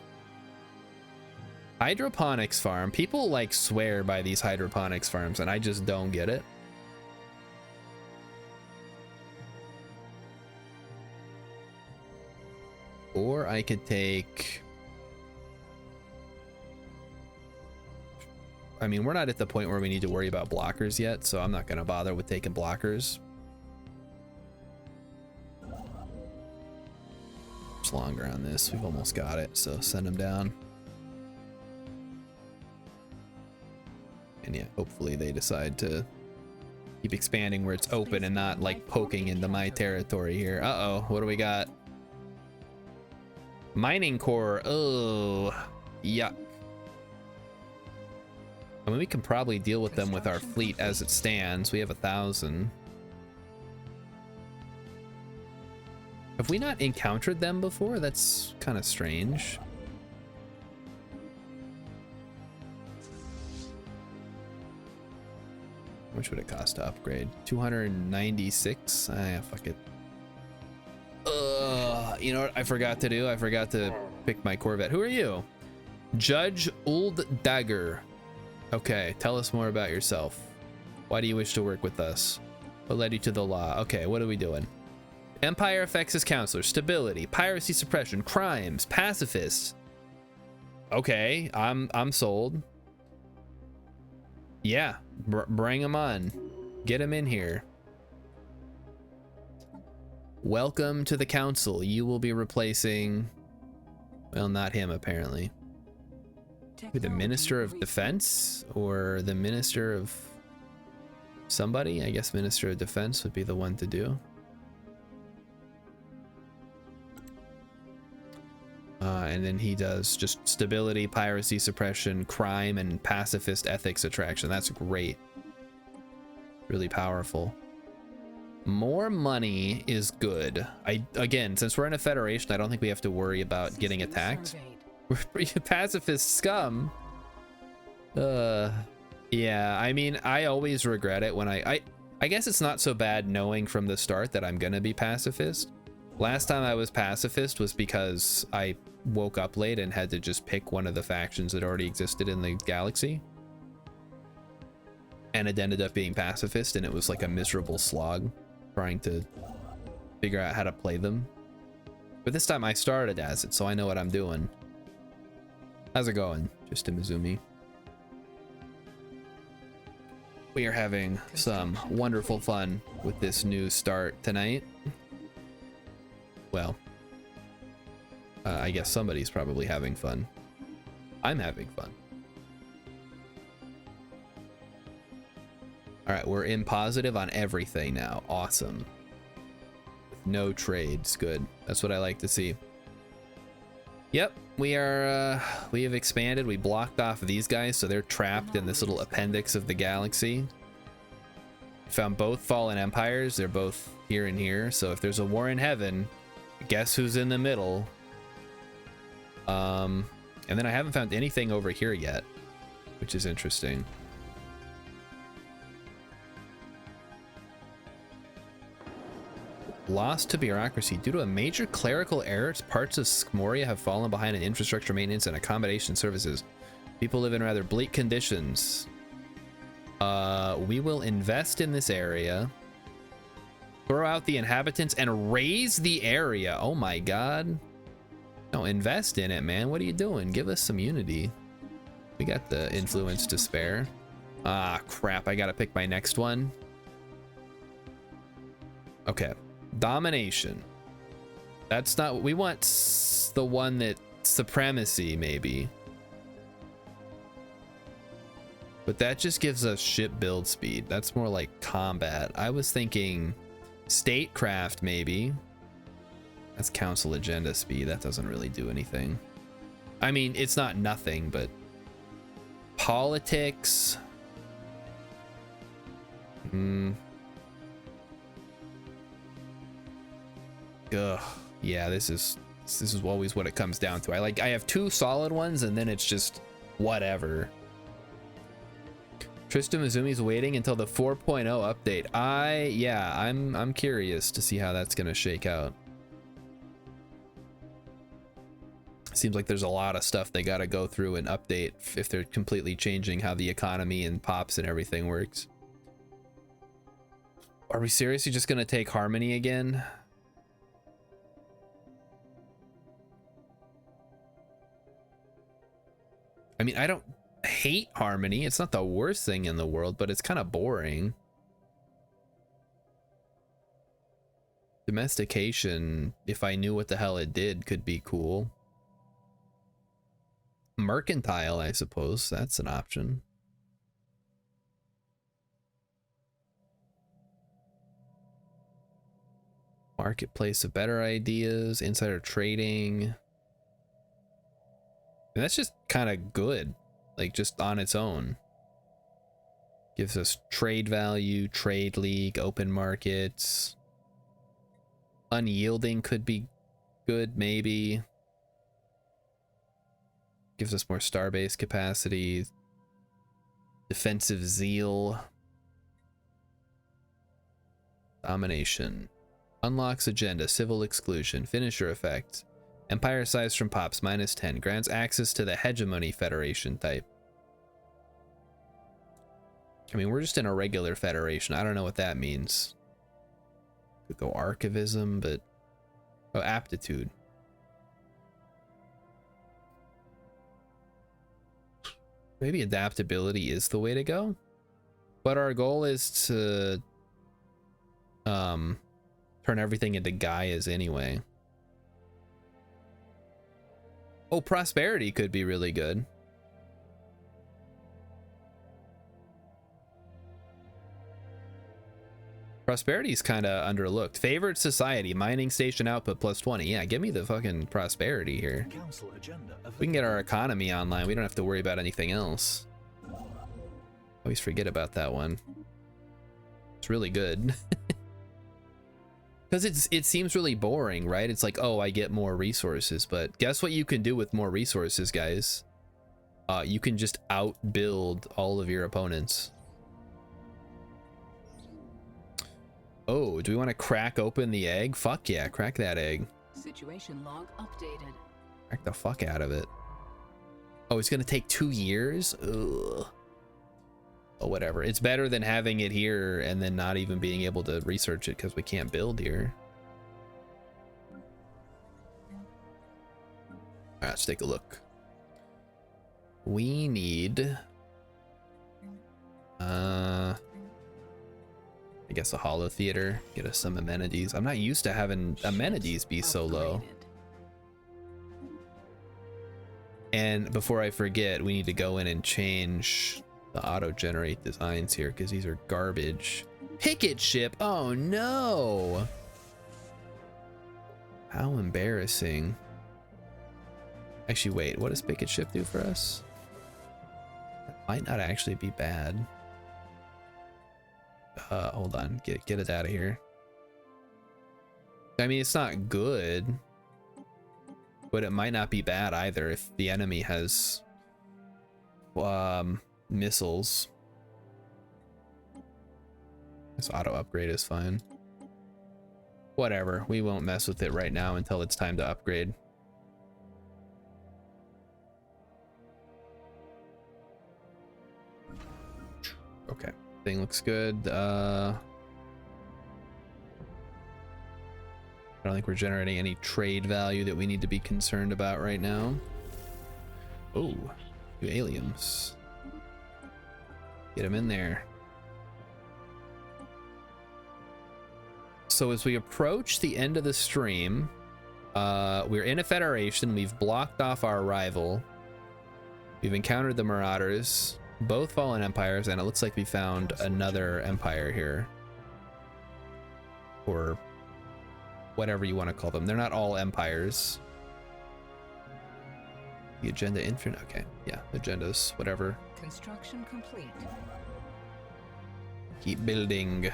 Hydroponics farm. People like swear by these hydroponics farms and I just don't get it. Or I could take... I mean, we're not at the point where we need to worry about blockers yet, so I'm not going to bother with taking blockers. It's longer on this. We've almost got it, so send them down. And yeah, hopefully they decide to keep expanding where it's open and not like poking into my territory here. Uh-oh, what do we got? Mining core. Oh, yuck. I mean, we can probably deal with them with our fleet as it stands. We have 1,000. Have we not encountered them before? That's kind of strange. How much would it cost to upgrade? 296? Ah, yeah, fuck it. You know what I forgot to do? I forgot to pick my Corvette. Who are you? Judge Old Dagger. Okay, tell us more about yourself. Why do you wish to work with us? What led you to the law? Okay, what are we doing? Empire affects his counselor. Stability, piracy suppression, crimes, pacifists. Okay, I'm sold. Yeah, bring him on. Get him in here. Welcome to the council. You will be replacing, well, not him apparently. The Minister of Defense or the Minister of somebody? I guess Minister of Defense would be the one to do. And then he does just stability, piracy suppression, crime, and pacifist ethics attraction. That's great. Really powerful. More money is good. Again, since we're in a federation, I don't think we have to worry about getting attacked. We're pacifist scum. Yeah, I mean, I always regret it when I guess it's not so bad knowing from the start that I'm gonna be pacifist. Last time I was pacifist was because I woke up late and had to just pick one of the factions that already existed in the galaxy. And it ended up being pacifist, and it was like a miserable slog trying to figure out how to play them. But this time I started as it, so I know what I'm doing. How's it going, just to Mizumi? We are having some wonderful fun with this new start tonight. Well, I guess somebody's probably having fun. I'm having fun. All right, we're in positive on everything now. Awesome. With no trades, good. That's what I like to see. Yep, we are, we have expanded. We blocked off these guys, so they're trapped in this little appendix of the galaxy. Found both fallen empires. They're both here and here. So if there's a war in heaven, guess who's in the middle? And then I haven't found anything over here yet, which is interesting. Lost to bureaucracy. Due to a major clerical error, parts of Skmoria have fallen behind in infrastructure maintenance and accommodation services. People live in rather bleak conditions. We will invest in this area. Throw out the inhabitants and raise the area. Oh my god. No, invest in it, man. What are you doing? Give us some unity. We got the influence to spare. Ah, crap. I gotta pick my next one. Okay. Domination. That's not what we want. The one that supremacy, maybe. But that just gives us ship build speed. That's more like combat. I was thinking statecraft, maybe. That's council agenda speed. That doesn't really do anything. I mean, it's not nothing, but politics. Ugh. Yeah, this is always what it comes down to. I have two solid ones and then it's just whatever. Tristan Mizumi's waiting until the 4.0 update. I'm curious to see how that's gonna shake out. Seems like there's a lot of stuff they gotta go through and update if they're completely changing how the economy and pops and everything works. Are we seriously just gonna take Harmony again? I mean, I don't hate Harmony. It's not the worst thing in the world, but it's kind of boring. Domestication, if I knew what the hell it did, could be cool. Mercantile, I suppose. That's an option. Marketplace of better ideas. Insider trading. And that's just kind of good, like just on its own. Gives us trade value, trade league, open markets. Unyielding could be good, maybe. Gives us more starbase capacity. Defensive zeal. Domination. Unlocks agenda, civil exclusion, finisher effect. Empire size from pops, -10. Grants access to the hegemony federation type. I mean, we're just in a regular federation. I don't know what that means. Could go archivism, but... Oh, aptitude. Maybe adaptability is the way to go. But our goal is to... turn everything into Gaias anyway. Oh, prosperity could be really good. Prosperity is kind of underlooked. Favored society, mining station output +20. Yeah, give me the fucking prosperity here. We can get our economy online. We don't have to worry about anything else. Always forget about that one. It's really good. Because it seems really boring, right? It's like, oh, I get more resources, but guess what you can do with more resources, guys? You can just outbuild all of your opponents. Oh, do we want to crack open the egg? Fuck yeah, crack that egg. Situation log updated. Crack the fuck out of it. Oh, it's gonna take 2 years? Ugh. Oh, whatever. It's better than having it here and then not even being able to research it because we can't build here. All right, let's take a look. We need... I guess a holo theater. Get us some amenities. I'm not used to having amenities be so low. And before I forget, we need to go in and change the auto-generate designs here because these are garbage. Picket ship? Oh no! How embarrassing. Actually, wait, what does picket ship do for us? That might not actually be bad. Hold on, get it out of here. I mean, it's not good, but it might not be bad either if the enemy has missiles. This auto upgrade is fine. whatever. We won't mess with it right now until it's time to upgrade. Okay, thing looks good. I don't think we're generating any trade value that we need to be concerned about right now. Oh, new aliens. Get them in there. So as we approach the end of the stream, we're in a federation. We've blocked off our rival. We've encountered the Marauders, both fallen empires, and it looks like we found another empire here. Or whatever you want to call them. They're not all empires. The agenda infinite. Okay, yeah, agendas, whatever. Construction complete. Keep building.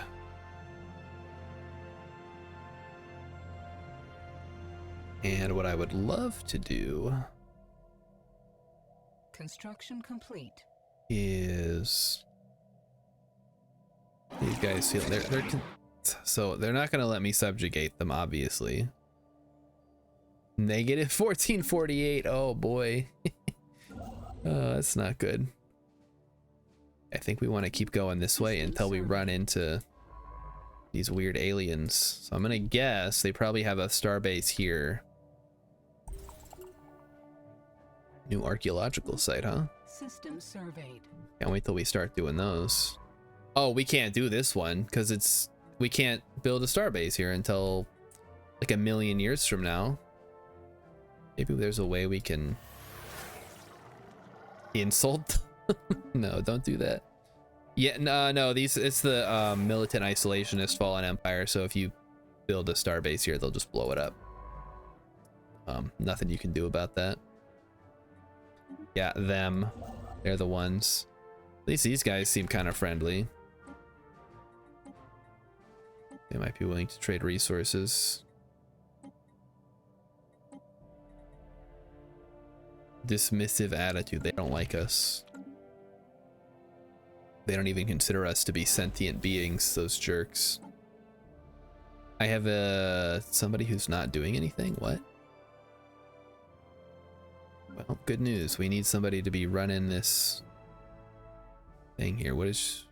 And what I would love to do Construction complete. is these guys feel so they're not going to let me subjugate them, obviously. Negative 1448. Oh boy. Oh, that's not good. I think we want to keep going this way until we run into these weird aliens. So I'm gonna guess they probably have a starbase here. New archaeological site, huh? System surveyed. Can't wait till we start doing those. Oh, we can't do this one because we can't build a starbase here until like 1,000,000 years from now. Maybe there's a way we can insult. No, don't do that. Yeah, no, it's the militant isolationist fallen empire. So if you build a starbase here, they'll just blow it up. Nothing you can do about that. Yeah, them. They're the ones. At least these guys seem kind of friendly. They might be willing to trade resources. Dismissive attitude. They don't like us. They don't even consider us to be sentient beings, those jerks. I have somebody who's not doing anything. What? Well, good news. We need somebody to be running this thing here. What is...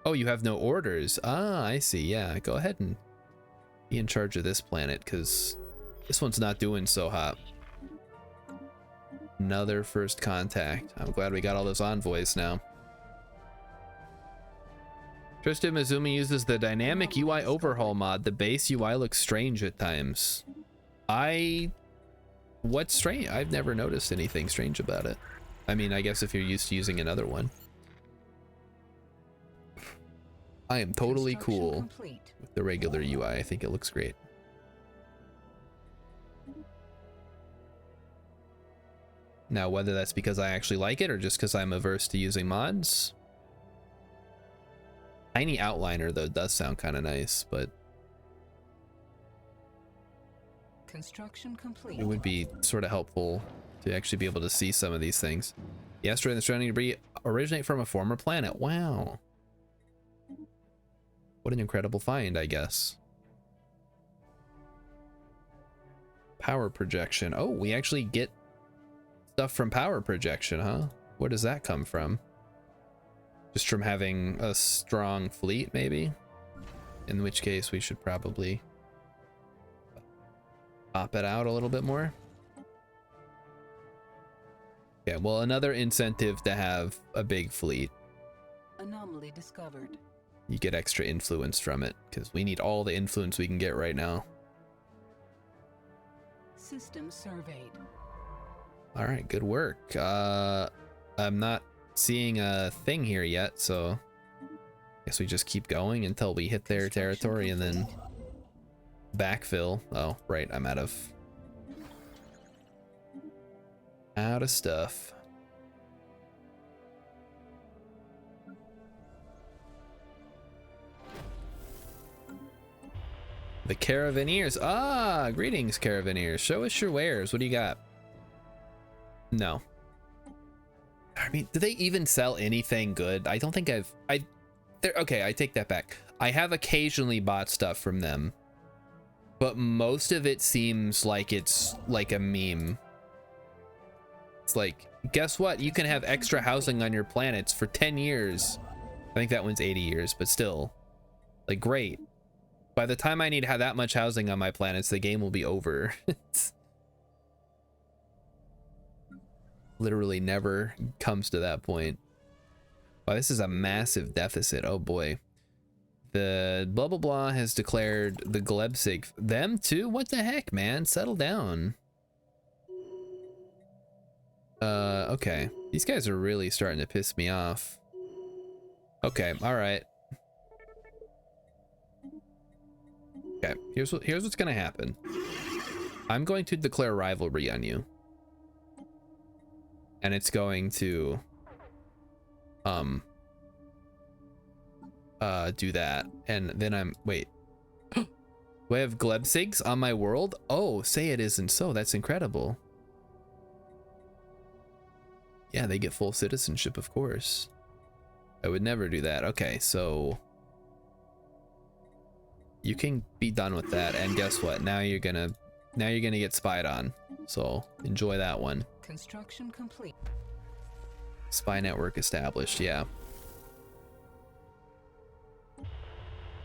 Oh, you have no orders. Ah, I see. Yeah, go ahead and be in charge of this planet, because this one's not doing so hot. Another first contact. I'm glad we got all those envoys now. Tristan Mizumi uses the dynamic UI overhaul mod. The base UI looks strange at times. What's strange? I've never noticed anything strange about it. I mean, I guess if you're used to using another one. I am totally cool with the regular UI. I think it looks great. Now, whether that's because I actually like it or just because I'm averse to using mods. Tiny outliner, though, does sound kind of nice, but Construction complete. it would be sort of helpful to actually be able to see some of these things. The asteroid and the surrounding debris originate from a former planet. Wow. What an incredible find, I guess. Power projection. Oh, we actually get stuff from power projection, huh? Where does that come from? Just from having a strong fleet, maybe? In which case we should probably pop it out a little bit more. Yeah, well, another incentive to have a big fleet. Anomaly discovered. You get extra influence from it, because we need all the influence we can get right now. System surveyed. All right, good work. I'm not seeing a thing here yet, so I guess we just keep going until we hit their territory and then backfill. Oh, right, I'm out of stuff. The Caravaneers. Ah, greetings, Caravaneers. Show us your wares. What do you got? No. I mean, do they even sell anything good? I don't think Okay, I take that back. I have occasionally bought stuff from them, but most of it seems like it's like a meme. It's like, guess what? You can have extra housing on your planets for 10 years. I think that one's 80 years, but still, like, great. By the time I need to have that much housing on my planets, the game will be over. It's literally never comes to that point. Wow, this is a massive deficit. Oh boy. The blah blah blah has declared the Glebsig. Them too? What the heck, man? Settle down. Okay. These guys are really starting to piss me off. Okay, alright. Okay, here's what's gonna happen. I'm going to declare rivalry on you. And it's going to do that. And then wait. Do I have Glebsigs on my world? Oh, say it isn't so. That's incredible. Yeah, they get full citizenship, of course. I would never do that. Okay, so you can be done with that, and guess what? Now you're gonna get spied on. So enjoy that one. Construction complete. Spy network established, yeah.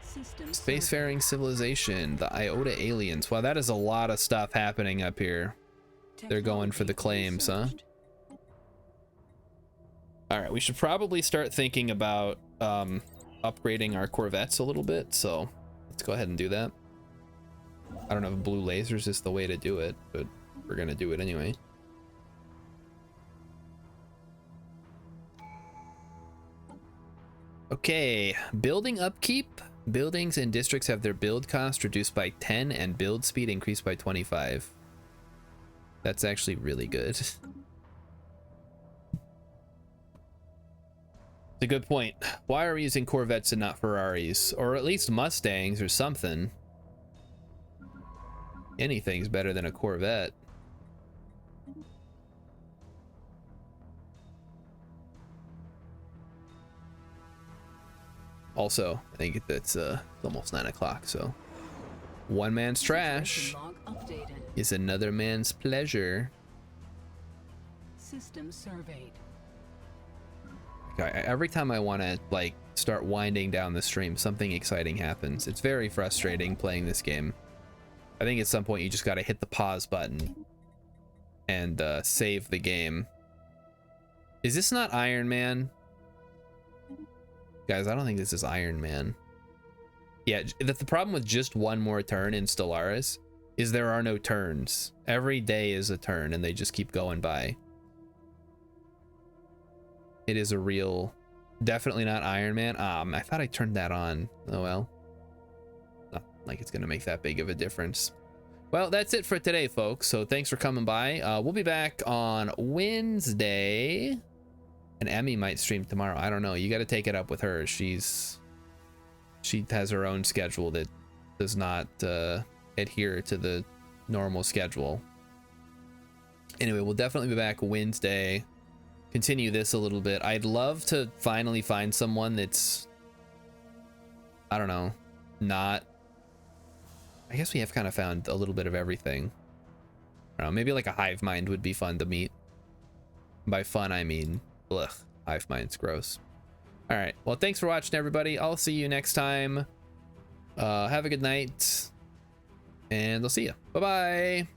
System Spacefaring civilization, the Iota aliens. Wow, that is a lot of stuff happening up here. They're going for the claims, huh? All right, we should probably start thinking about upgrading our Corvettes a little bit, so let's go ahead and do that. I don't know if blue lasers is the way to do it, but we're gonna do it anyway. Okay, building upkeep. Buildings and districts have their build cost reduced by 10 and build speed increased by 25. That's actually really good. It's a good point. Why are we using Corvettes and not Ferraris? Or at least Mustangs or something. Anything's better than a Corvette. Also, I think that's almost 9 o'clock, so one man's trash log updated. is another man's pleasure. System surveyed. Every time I want to like start winding down the stream, something exciting happens. It's very frustrating playing this game. I think at some point you just got to hit the pause button and save the game. Is this not Iron Man? Guys, I don't think this is Iron Man. Yeah, the problem with just one more turn in Stellaris is there are no turns. Every day is a turn and they just keep going by. It is a real, definitely not Iron Man. I thought I turned that on. Oh well. Not like it's gonna make that big of a difference. Well, that's it for today, folks. So thanks for coming by. We'll be back on Wednesday. And Emmy might stream tomorrow. I don't know. You got to take it up with her. She has her own schedule that does not adhere to the normal schedule. Anyway, we'll definitely be back Wednesday. Continue this a little bit. I'd love to finally find someone that's, I don't know, not. I guess we have kind of found a little bit of everything. I don't know. Maybe like a hive mind would be fun to meet. By fun, I mean. Ugh, hive mind's gross. All right, well, thanks for watching, everybody. I'll see you next time. Have a good night, and I'll see you. Bye-bye.